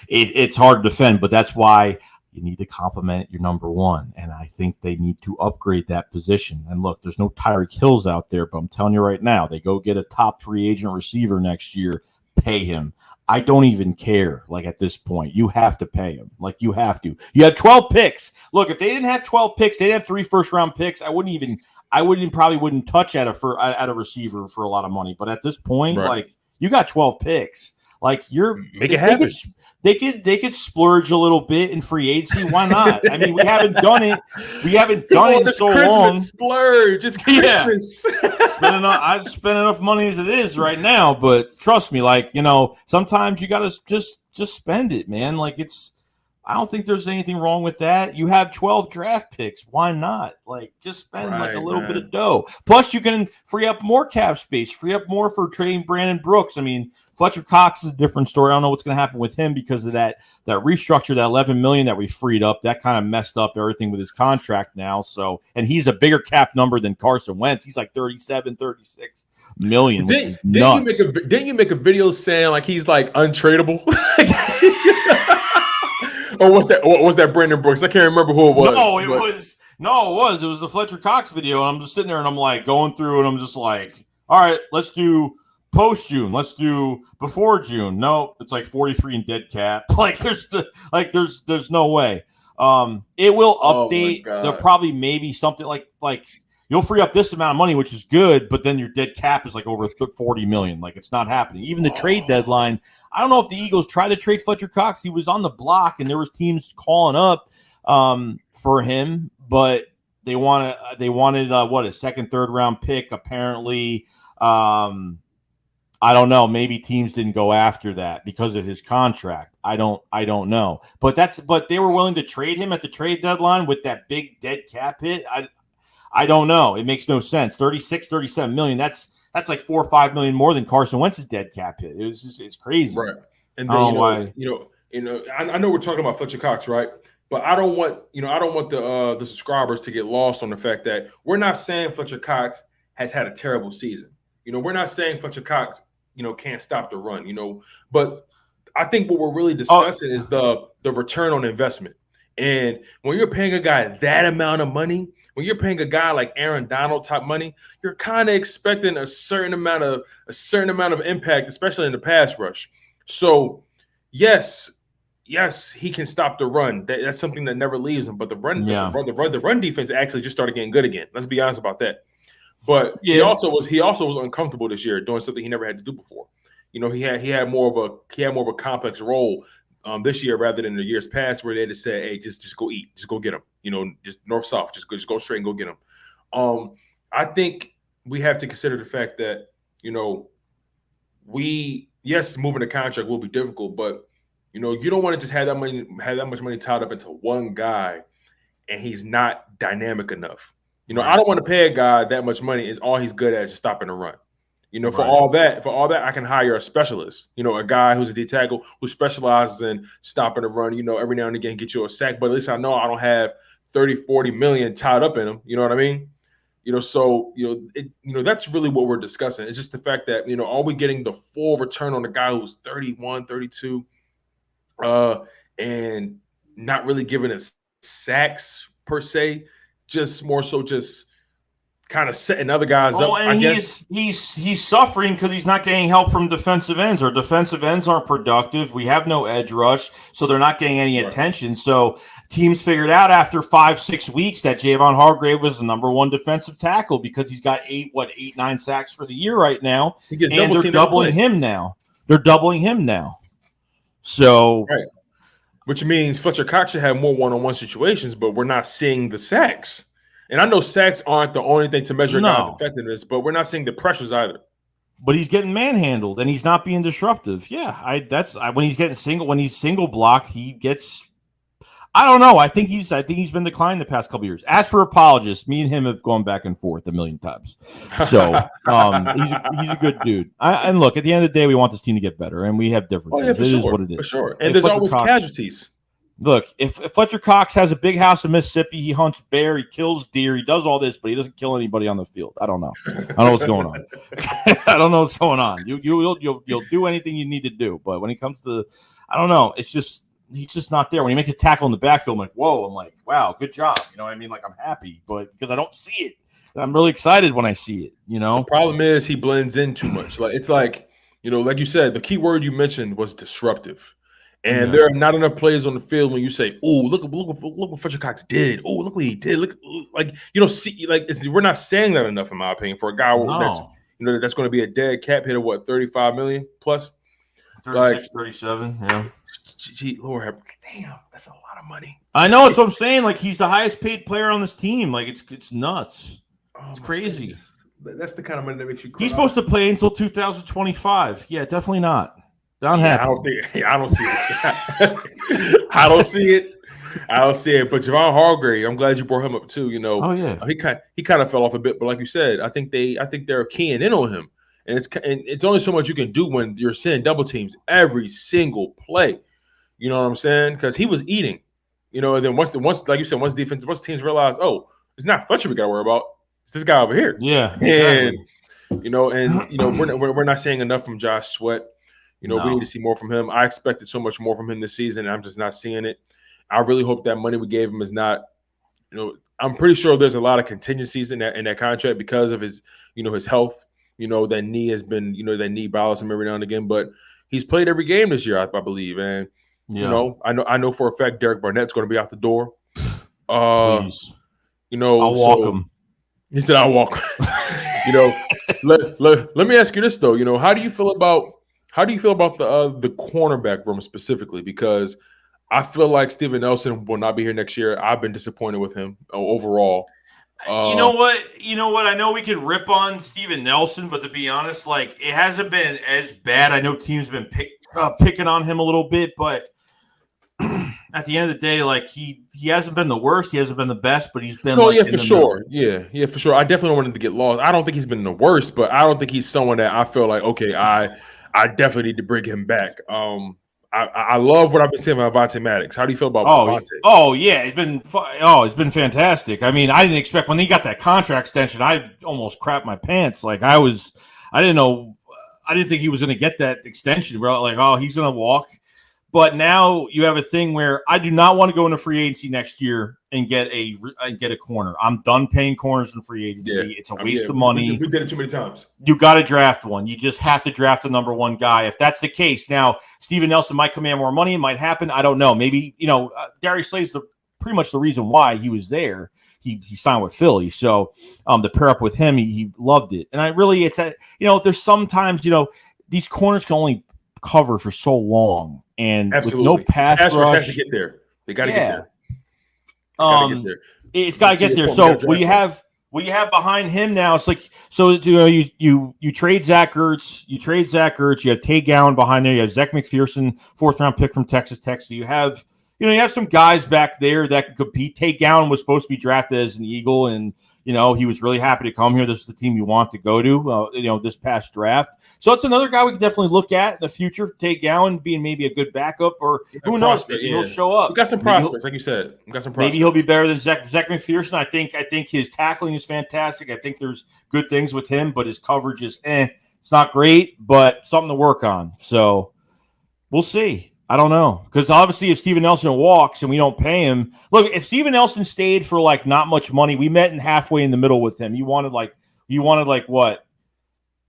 it's hard to defend, but that's why you need to compliment your number one. And I think they need to upgrade that position. And look, there's no Tyreek Hills out there, but I'm telling you right now, they go get a top free agent receiver next year, pay him. I don't even care. Like at this point, you have to pay him. Like you have to. You have 12 picks. Look, if they didn't have 12 picks, they'd have 3 first-round picks. I wouldn't touch at a receiver for a lot of money. But at this point, like you got 12 picks. Like make it happen. They could splurge a little bit in free agency. Why not? I mean, we haven't done it. We haven't done it in so Christmas long. Splurge. It's Christmas. I've spent enough money as it is right now, but trust me, like sometimes you gotta just spend it, man. Like I don't think there's anything wrong with that. You have 12 draft picks. Why not? Like just spend like a little bit of dough. Plus, you can free up more cap space, free up more for trading Brandon Brooks. I mean, Fletcher Cox is a different story. I don't know what's going to happen with him because of that restructure, that $11 million that we freed up. That kind of messed up everything with his contract now. So, and he's a bigger cap number than Carson Wentz. He's like 37, 36 million, which is nuts. Didn't you make a video saying like he's like untradeable? Or was that Brandon Brooks? I can't remember who it was. It was the Fletcher Cox video. And I'm just sitting there and I'm like going through and I'm just like, all right, let's do post June. Let's do before June. No, it's like 43 in dead cap. Like there's no way. It will update. There'll probably maybe something like you'll free up this amount of money, which is good, but then your dead cap is like over 40 million. Like it's not happening. Even the trade deadline. I don't know if the Eagles tried to trade Fletcher Cox. He was on the block and there was teams calling up for him, but they wanted a second, third round pick apparently. I don't know. Maybe teams didn't go after that because of his contract. I don't know. But they were willing to trade him at the trade deadline with that big dead cap hit. I don't know. It makes no sense. 36, 37 million. That's like 4 or 5 million more than Carson Wentz's dead cap hit. It's crazy. Right. And then I know we're talking about Fletcher Cox, right? But I don't want the subscribers to get lost on the fact that we're not saying Fletcher Cox has had a terrible season. We're not saying Fletcher Cox, can't stop the run, but I think what we're really discussing is the return on investment. And when you're paying a guy that amount of money, when you're paying a guy like Aaron Donald type money, you're kind of expecting a certain amount of impact, especially in the pass rush. So yes, he can stop the run. That's something that never leaves him. But the run defense actually just started getting good again. Let's be honest about that. But he also was uncomfortable this year doing something he never had to do before. He had more of a complex role this year rather than the years past where they just said, "Hey, just go eat, just go get him." Just north south, just go straight and go get him. I think we have to consider the fact that moving the contract will be difficult, but you don't want to just have that much money tied up into one guy, and he's not dynamic enough. I don't want to pay a guy that much money. Is all he's good at is just stopping the run. For all that, I can hire a specialist. A guy who's a D tackle who specializes in stopping the run. Every now and again get you a sack, but at least I know I don't have 30, 40 million tied up in him. You know what I mean? So that's really what we're discussing. It's just the fact that are we getting the full return on the guy who's 31, 32, and not really giving us sacks per se. Just more so just kind of setting other guys up. And I guess he's suffering because he's not getting help from defensive ends. Our defensive ends aren't productive. We have no edge rush, so they're not getting any attention. So teams figured out after 5-6 weeks that Javon Hargrave was the number one defensive tackle because he's got 8-9 sacks for the year right now. And they're doubling him now. So which means Fletcher Cox should have more one-on-one situations, but we're not seeing the sacks. And I know sacks aren't the only thing to measure guys' effectiveness, but we're not seeing the pressures either. But he's getting manhandled and he's not being disruptive. Yeah, when he's single blocked, he gets. I don't know. I think he's been declining the past couple of years. As for apologists, me and him have gone back and forth a million times. So he's a good dude. And look, at the end of the day, we want this team to get better, and we have differences. It is what it is. For sure. And there's always casualties. Look, if Fletcher Cox has a big house in Mississippi, he hunts bear, he kills deer, he does all this, but he doesn't kill anybody on the field. I don't know. I don't know what's going on. I don't know what's going on. You'll do anything you need to do, but when it comes to, I don't know. It's just he's just not there. When he makes a tackle in the backfield, I'm like, whoa! I'm like, wow, good job. You know what I mean? Like I'm happy, but because I don't see it, I'm really excited when I see it. The problem is he blends in too much. Like it's like like you said, the key word you mentioned was disruptive. And there are not enough players on the field when you say, "Oh, look what Fletcher Cox did. Oh, look what he did. Look, like you don't see, like we're not saying that enough, in my opinion, for a guy that's going to be a dead cap hit of what 35 million plus, 36, 37. Yeah. Gee, Lord, damn, that's a lot of money. I know. That's what I'm saying. Like he's the highest paid player on this team. Like it's nuts. It's crazy. Goodness. That's the kind of money that makes you cry. He's supposed to play until 2025. Yeah, definitely not. Not happy. I don't see it. I don't see it. But Javon Hargrave, I'm glad you brought him up too. Oh yeah. He kind of fell off a bit, but like you said, I think they're keying in on him, and it's only so much you can do when you're seeing double teams every single play. You know what I'm saying? Because he was eating. And then once like you said, once teams realize, oh, it's not Fletcher we got to worry about, it's this guy over here. Yeah. Exactly. And we're not seeing enough from Josh Sweat. We need to see more from him. I expected so much more from him this season, and I'm just not seeing it. I really hope that money we gave him is not, I'm pretty sure there's a lot of contingencies in that contract because of his, his health. That knee has been, that knee bothers him every now and again, but he's played every game this year, I believe. And, I know for a fact Derek Barnett's going to be out the door. Please. I'll walk him. He said, I'll walk him. Let me ask you this, though. How do you feel about the cornerback room specifically? Because I feel like Steven Nelson will not be here next year. I've been disappointed with him overall. You know what? You know what? I know we could rip on Steven Nelson, but to be honest, like it hasn't been as bad. I know teams have been picking on him a little bit, but at the end of the day, like he hasn't been the worst, he hasn't been the best, but he's been like yeah, in for the sure. middle. Yeah, for sure. I definitely don't want him to get lost. I don't think he's been the worst, but I don't think he's someone that I feel like, okay, I definitely need to bring him back. I love what I've been saying about Avonte Maddox. How do you feel about Avonte? Yeah, it's been fantastic. I mean, I didn't expect when he got that contract extension, I almost crapped my pants. Like I didn't know, I didn't think he was going to get that extension. Bro, like, oh, he's going to walk. But now you have a thing where I do not want to go into free agency next year and get a corner. I'm done paying corners in free agency. Yeah. It's a waste of money. We did it too many times. You got to draft one. You just have to draft the number one guy. If that's the case, now Steven Nelson might command more money. It might happen. I don't know. Maybe Darius Slay's pretty much the reason why he was there. He signed with Philly, so to pair up with him, he loved it. And there's sometimes these corners can only cover for so long, and absolutely. With no pass rush, has to get there. They got to get there. It's got to get there. So what you have behind him now, it's like you trade Zach Ertz, you have Tay Gowan behind there, you have Zach McPherson, 4th round pick from Texas Tech. So you have some guys back there that can compete. Tay Gowan was supposed to be drafted as an Eagle, and he was really happy to come here. This is the team you want to go to, this past draft. So it's another guy we can definitely look at in the future. Tay Gowan being maybe a good backup, or who knows, maybe he'll show up. We got some prospects, like you said. We got some prospects. Maybe he'll be better than Zach McPherson. I think his tackling is fantastic. I think there's good things with him, but his coverage is it's not great, but something to work on. So we'll see. I don't know, because obviously if Steven Nelson walks and we don't pay him, look, if Steven Nelson stayed for like not much money, we met in halfway in the middle with him. You wanted like what?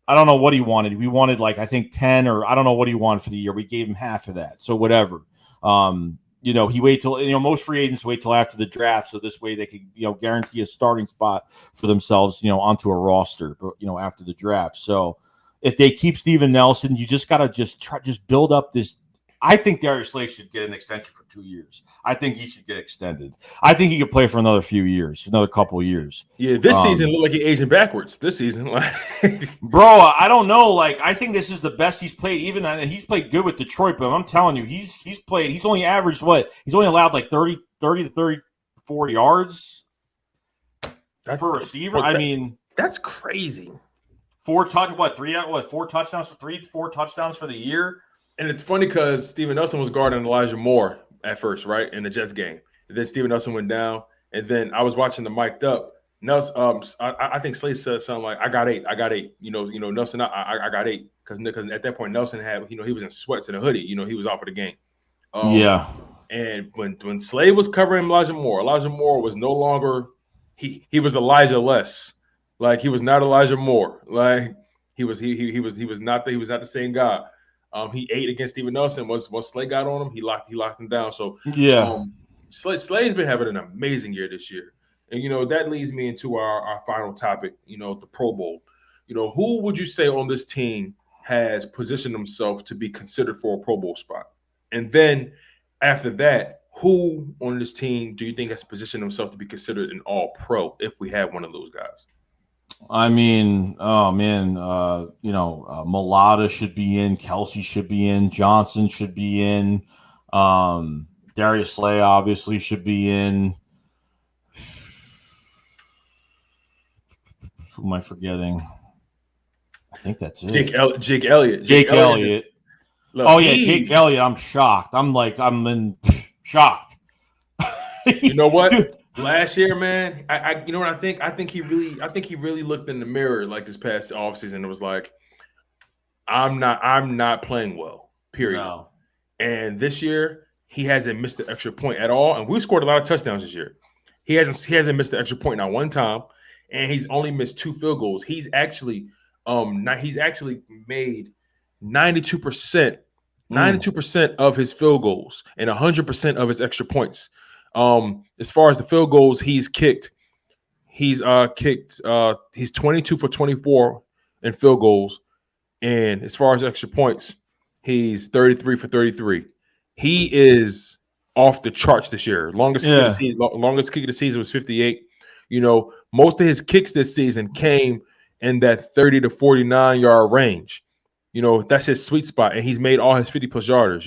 I don't know what he wanted. We wanted like I think 10, or I don't know what he wanted for the year. We gave him half of that, so whatever. He wait till most free agents wait till after the draft, so this way they could guarantee a starting spot for themselves, onto a roster, after the draft. So if they keep Steven Nelson, you just gotta just build up this. I think Darius Slay should get an extension for 2 years. I think he should get extended. I think he could play for another few years, another couple of years. Yeah, this season looked like he aging backwards. This season, bro, I don't know. Like, I think this is the best he's played. Even he's played good with Detroit, but I'm telling you, he's played. He's only averaged what? He's only allowed like 30 to 34 yards per receiver. I mean, that's crazy. 4 touchdowns for the year. And it's funny because Steven Nelson was guarding Elijah Moore at first, right, in the Jets game. And then Steven Nelson went down, and then I was watching the mic'd up. Nelson, I think Slade said something like, "I got 8. Nelson, I got 8," because at that point Nelson had, he was in sweats and a hoodie. He was off of the game. And when Slade was covering Elijah Moore was no longer he was Elijah less. Like, he was not Elijah Moore. Like, he was not the same guy. He ate against Steven Nelson. Once Slade got on him, he locked him down. So Slade's been having an amazing year this year, and that leads me into our final topic. The Pro Bowl. Who would you say on this team has positioned himself to be considered for a Pro Bowl spot? And then after that, who on this team do you think has positioned himself to be considered an All Pro if we have one of those guys? I mean, oh man, Mulata should be in, Kelsey should be in, Johnson should be in, Darius Slay obviously should be in. Who am I forgetting? I think that's it. Jake Elliott. Jake Elliott. Jake Elliott. I'm shocked. I'm shocked. You know what? Dude. Last year, man, I you know what I think? I think he really looked in the mirror like this past offseason and was like, I'm not playing well, period. No. And this year, he hasn't missed the extra point at all. And we've scored a lot of touchdowns this year. He hasn't missed the extra point not one time, and he's only missed 2 field goals. He's actually made 92% of his field goals and 100% of his extra points. As far as the field goals he's kicked, he's 22 for 24 in field goals, and as far as extra points, he's 33 for 33. He is off the charts this year. Longest kick of the season was 58. Most of his kicks this season came in that 30 to 49-yard range. That's his sweet spot, and he's made all his 50+ yarders.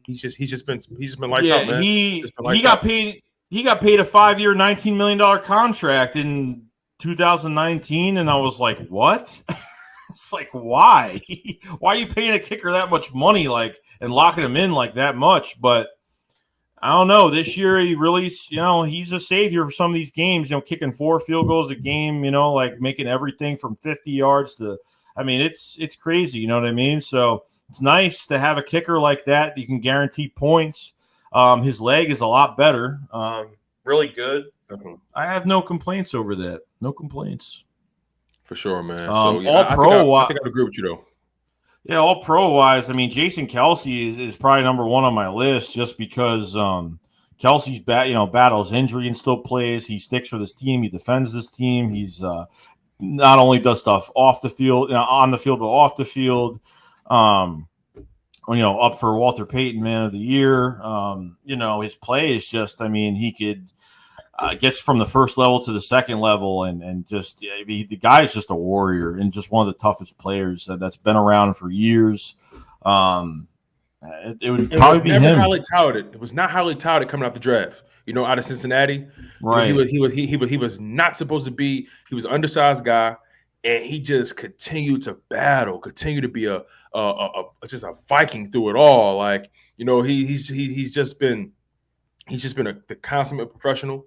He's just been lights Yeah, out, man. he got paid. He got paid a 5-year, $19 million contract in 2019, and I was like, "What?" It's like, why? Why are you paying a kicker that much money, and locking him in that much? But I don't know. This year, he really, he's a savior for some of these games. Kicking 4 field goals a game. Making everything from 50 yards to. I mean, it's crazy. You know what I mean? So it's nice to have a kicker like that. You can guarantee points. His leg is a lot better. Really good. Definitely. I have no complaints over that. No complaints. For sure, man. So yeah, I think I agree with you though. Yeah, all pro wise. I mean, Jason Kelsey is probably number 1 on my list just because Kelsey's battles injury and still plays. He sticks for this team. He defends this team. He's not only does stuff off the field, on the field, but off the field. Up for Walter Payton Man of the Year. His play is just. I mean, he could. Gets from the first level to the second level, and just the guy is just a warrior and just one of the toughest players that's been around for years. It would probably be him. Highly touted. It was not highly touted coming out the draft. Out of Cincinnati, right? He was not supposed to be. He was an undersized guy, and he just continued to battle, continued to be a Viking through it all. He's just been the consummate professional.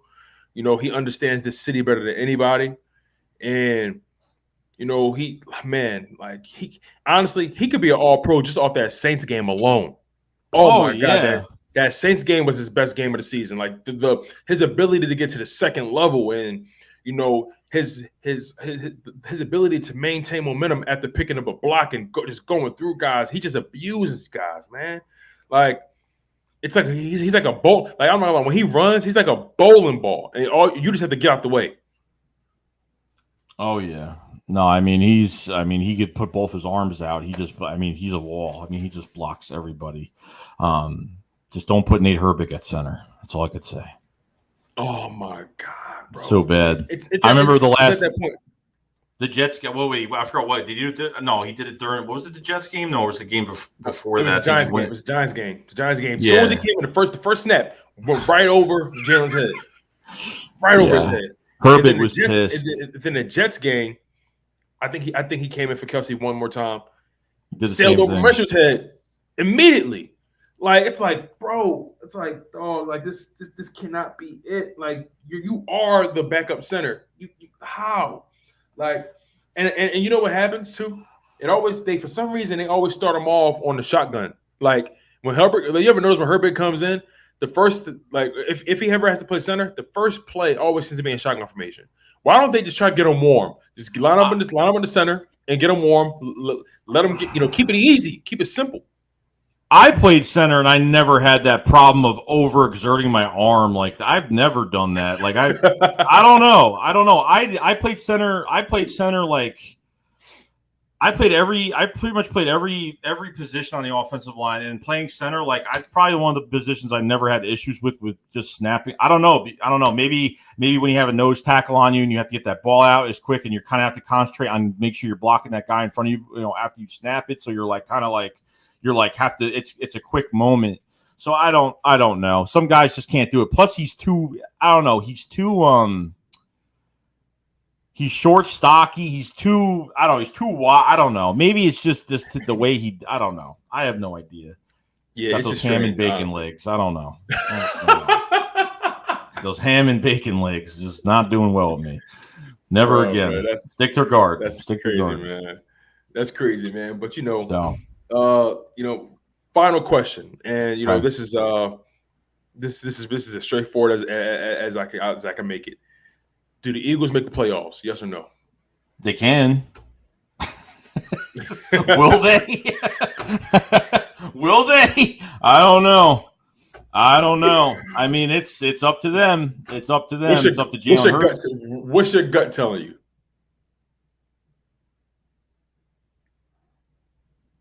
He understands this city better than anybody. And, he could be an all-pro just off that Saints game alone. Oh my God. That Saints game was his best game of the season. His ability to get to the second level and, his ability to maintain momentum after picking up a block and just going through guys. He just abuses guys, man. It's like he's like a bowl. I'm not lying. When he runs, he's like a bowling ball, and you just have to get out the way. Oh yeah, no, I mean he could put both his arms out. He's a wall. I mean, he just blocks everybody. Just don't put Nate Herbig at center. That's all I could say. Oh my God, bro, so bad. I remember the last. At that point. The Jets game. Well, wait, I forgot what did you do? No, he did it during. What was it? The Jets game? No, it was the game before that. It was the Giants game. The Giants game. Yeah. As soon as he came in the first snap, went right over Jalen's head, over his head. Herbig was pissed. Then the Jets game, I think he came in for Kelsey one more time. Sailed over Mitchell's head immediately. It's like, bro, it's like, oh, this cannot be it. You are the backup center. You how? And you know what happens too? For some reason they always start them off on the shotgun. When Herbig, you ever notice when Herbig comes in, the first if he ever has to play center, the first play always seems to be in shotgun formation. Why don't they just try to get him warm? Just line up in the center and get him warm. Let him get keep it easy, keep it simple. I played center and I never had that problem of overexerting my arm. I've never done that. I don't know. I played center. I pretty much played every position on the offensive line, and playing center, I probably one of the positions I never had issues with just snapping. I don't know. Maybe when you have a nose tackle on you and you have to get that ball out as quick, and you kind of have to concentrate on make sure you're blocking that guy in front of you, after you snap it. So you're it's a quick moment. So I don't know. Some guys just can't do it. Plus he's too he's short, stocky. He's too wide. I don't know. Maybe it's just the way I don't know. I have no idea. Yeah, got those ham and bacon legs. I don't know. Those ham and bacon legs just not doing well with me. Never again. Man, stick to guard. That's crazy, man. That's crazy, man. But final question, and right. This is as straightforward as I can make it. Do the Eagles make the playoffs? Yes or no? They can. Will they? Will they? I don't know. I mean, it's up to them. It's up to them. It's up to Jalen Hurts. What's your gut telling you?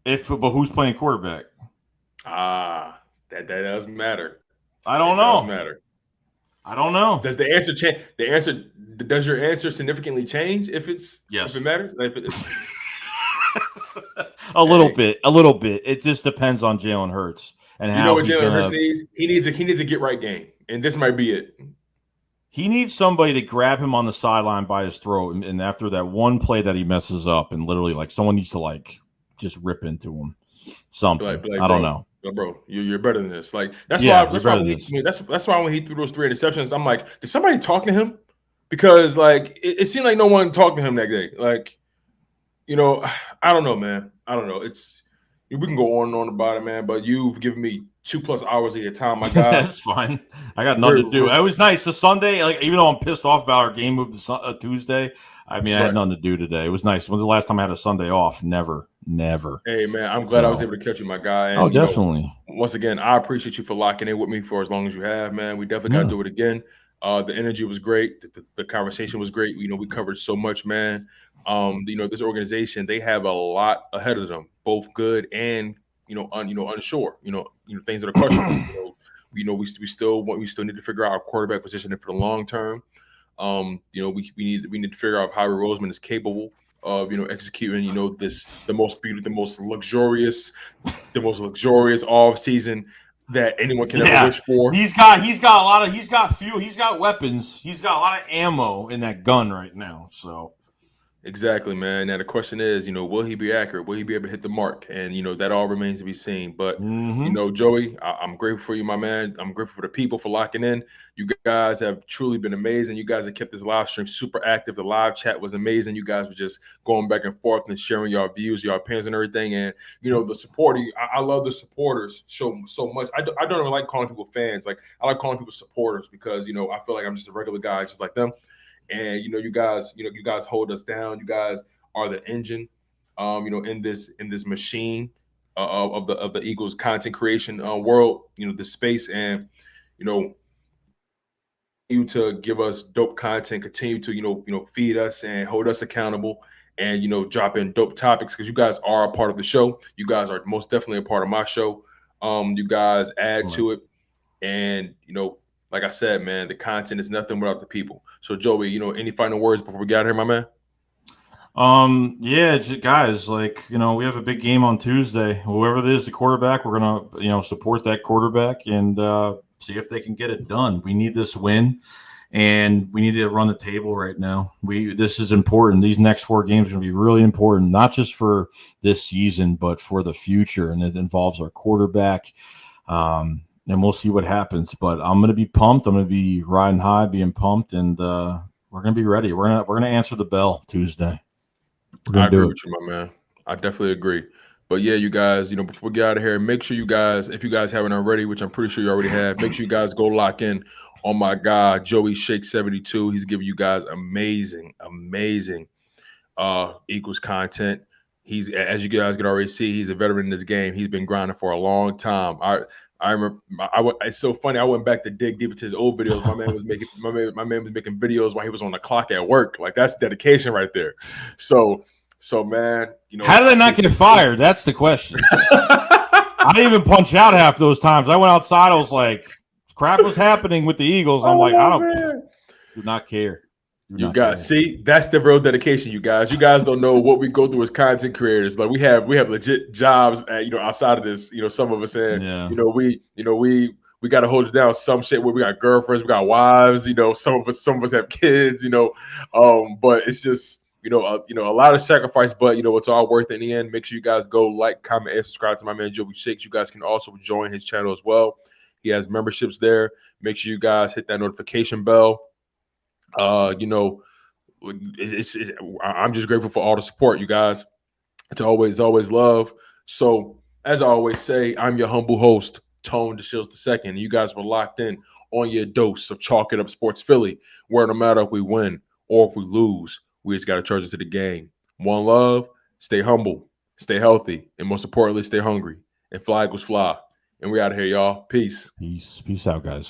But who's playing quarterback? That does matter. I don't know. Does matter. I don't know. Does the answer change? Does your answer significantly change if Yes. it matters? A little Hey, bit. A little bit. It just depends on Jalen Hurts and you know how what he's Jalen Hurts gonna. needs? He needs a get right game, and this might be it. He needs somebody to grab him on the sideline by his throat, and after that one play that he messes up, and literally like someone needs to like just rip into him. Something. Be like, I don't know. bro, you're better than this. Like Yeah, you're that's why better when than this. that's why when he threw those 3 interceptions, I'm like, did somebody talk to him? Because like it seemed like no one talked to him that day. Like, I don't know, man. I don't know. We can go on and on about it, man. But you've given me 2+ hours of your time, my guy. That's fine. I got nothing to do. It was nice. The Sunday, like even though I'm pissed off about our game moved to Tuesday, I mean, I had nothing to do today. It was nice. When's the last time I had a Sunday off? Never. Hey, man, I'm glad I was able to catch you, my guy. And, definitely. Once again, I appreciate you for locking in with me for as long as you have, man. We definitely got to do it again. The energy was great. The conversation was great. We covered so much, man. This organization, they have a lot ahead of them, both good and unsure. Things that are questionable. We still need to figure out our quarterback position for the long term. We need to figure out if Howie Roseman is capable of executing the most luxurious off season that anyone can ever wish for. He's got weapons. He's got a lot of ammo in that gun right now. So exactly, man. Now the question is, will he be accurate? Will he be able to hit the mark? And that all remains to be seen. But Joey, I'm grateful for you, my man. I'm grateful for the people for locking in. You guys have truly been amazing. You guys have kept this live stream super active. The live chat was amazing. You guys were just going back and forth and sharing your views, your opinions, and everything. And the support. I love the supporters so much. I don't even like calling people fans. Like I like calling people supporters because I feel like I'm just a regular guy, just like them. And you guys hold us down. You guys are the engine, in this machine of the Eagles content creation world. The space, and you to give us dope content, continue to feed us and hold us accountable, and drop in dope topics because you guys are a part of the show. You guys are most definitely a part of my show. You guys add to it, and like I said, man, the content is nothing without the people. So Joey, any final words before we get out of here, my man? Yeah, guys, like, we have a big game on Tuesday. Whoever it is, the quarterback, we're gonna, support that quarterback and see if they can get it done. We need this win, and we need to run the table right now. This is important. These next 4 games are gonna be really important, not just for this season, but for the future. And it involves our quarterback. And we'll see what happens. But I'm going to be pumped. I'm going to be riding high, being pumped, and we're going to be ready. We're going to answer the bell Tuesday. I agree with you, my man. I definitely agree. But yeah, you guys, before we get out of here, make sure you guys, if you guys haven't already, which I'm pretty sure you already have, make sure you guys go lock in on my guy, Joeyshakes 72. He's giving you guys amazing Eagles content. He's, as you guys can already see, he's a veteran in this game. He's been grinding for a long time. I remember. It's so funny. I went back to dig deep into his old videos. My man was making videos while he was on the clock at work. Like that's dedication right there. So man, how did I not get fired? That's the question. I didn't even punch out half those times. I went outside. I was like, crap was happening with the Eagles. I'm like, I do not care. You guys see, that's the real dedication, you guys. You guys don't know what we go through as content creators. Like we have legit jobs at, outside of this, some of us, and we got to hold it down some shit where we got girlfriends, we got wives, some of us have kids, but it's just a lot of sacrifice, but it's all worth it in the end. Make sure you guys go like, comment, and subscribe to my man Joeyshakes. You guys can also join his channel as well. He has memberships there. Make sure you guys hit that notification bell. I'm just grateful for all the support, you guys. It's always love. So as I always say, I'm your humble host, Tone DeShields II. You guys were locked in on your dose of Chalk It Up Sports Philly, where no matter if we win or if we lose, we just got to charge it to the game. One love, stay humble, stay healthy, and most importantly, stay hungry. And fly Eagles fly. And we out of here, y'all. Peace. Peace out, guys.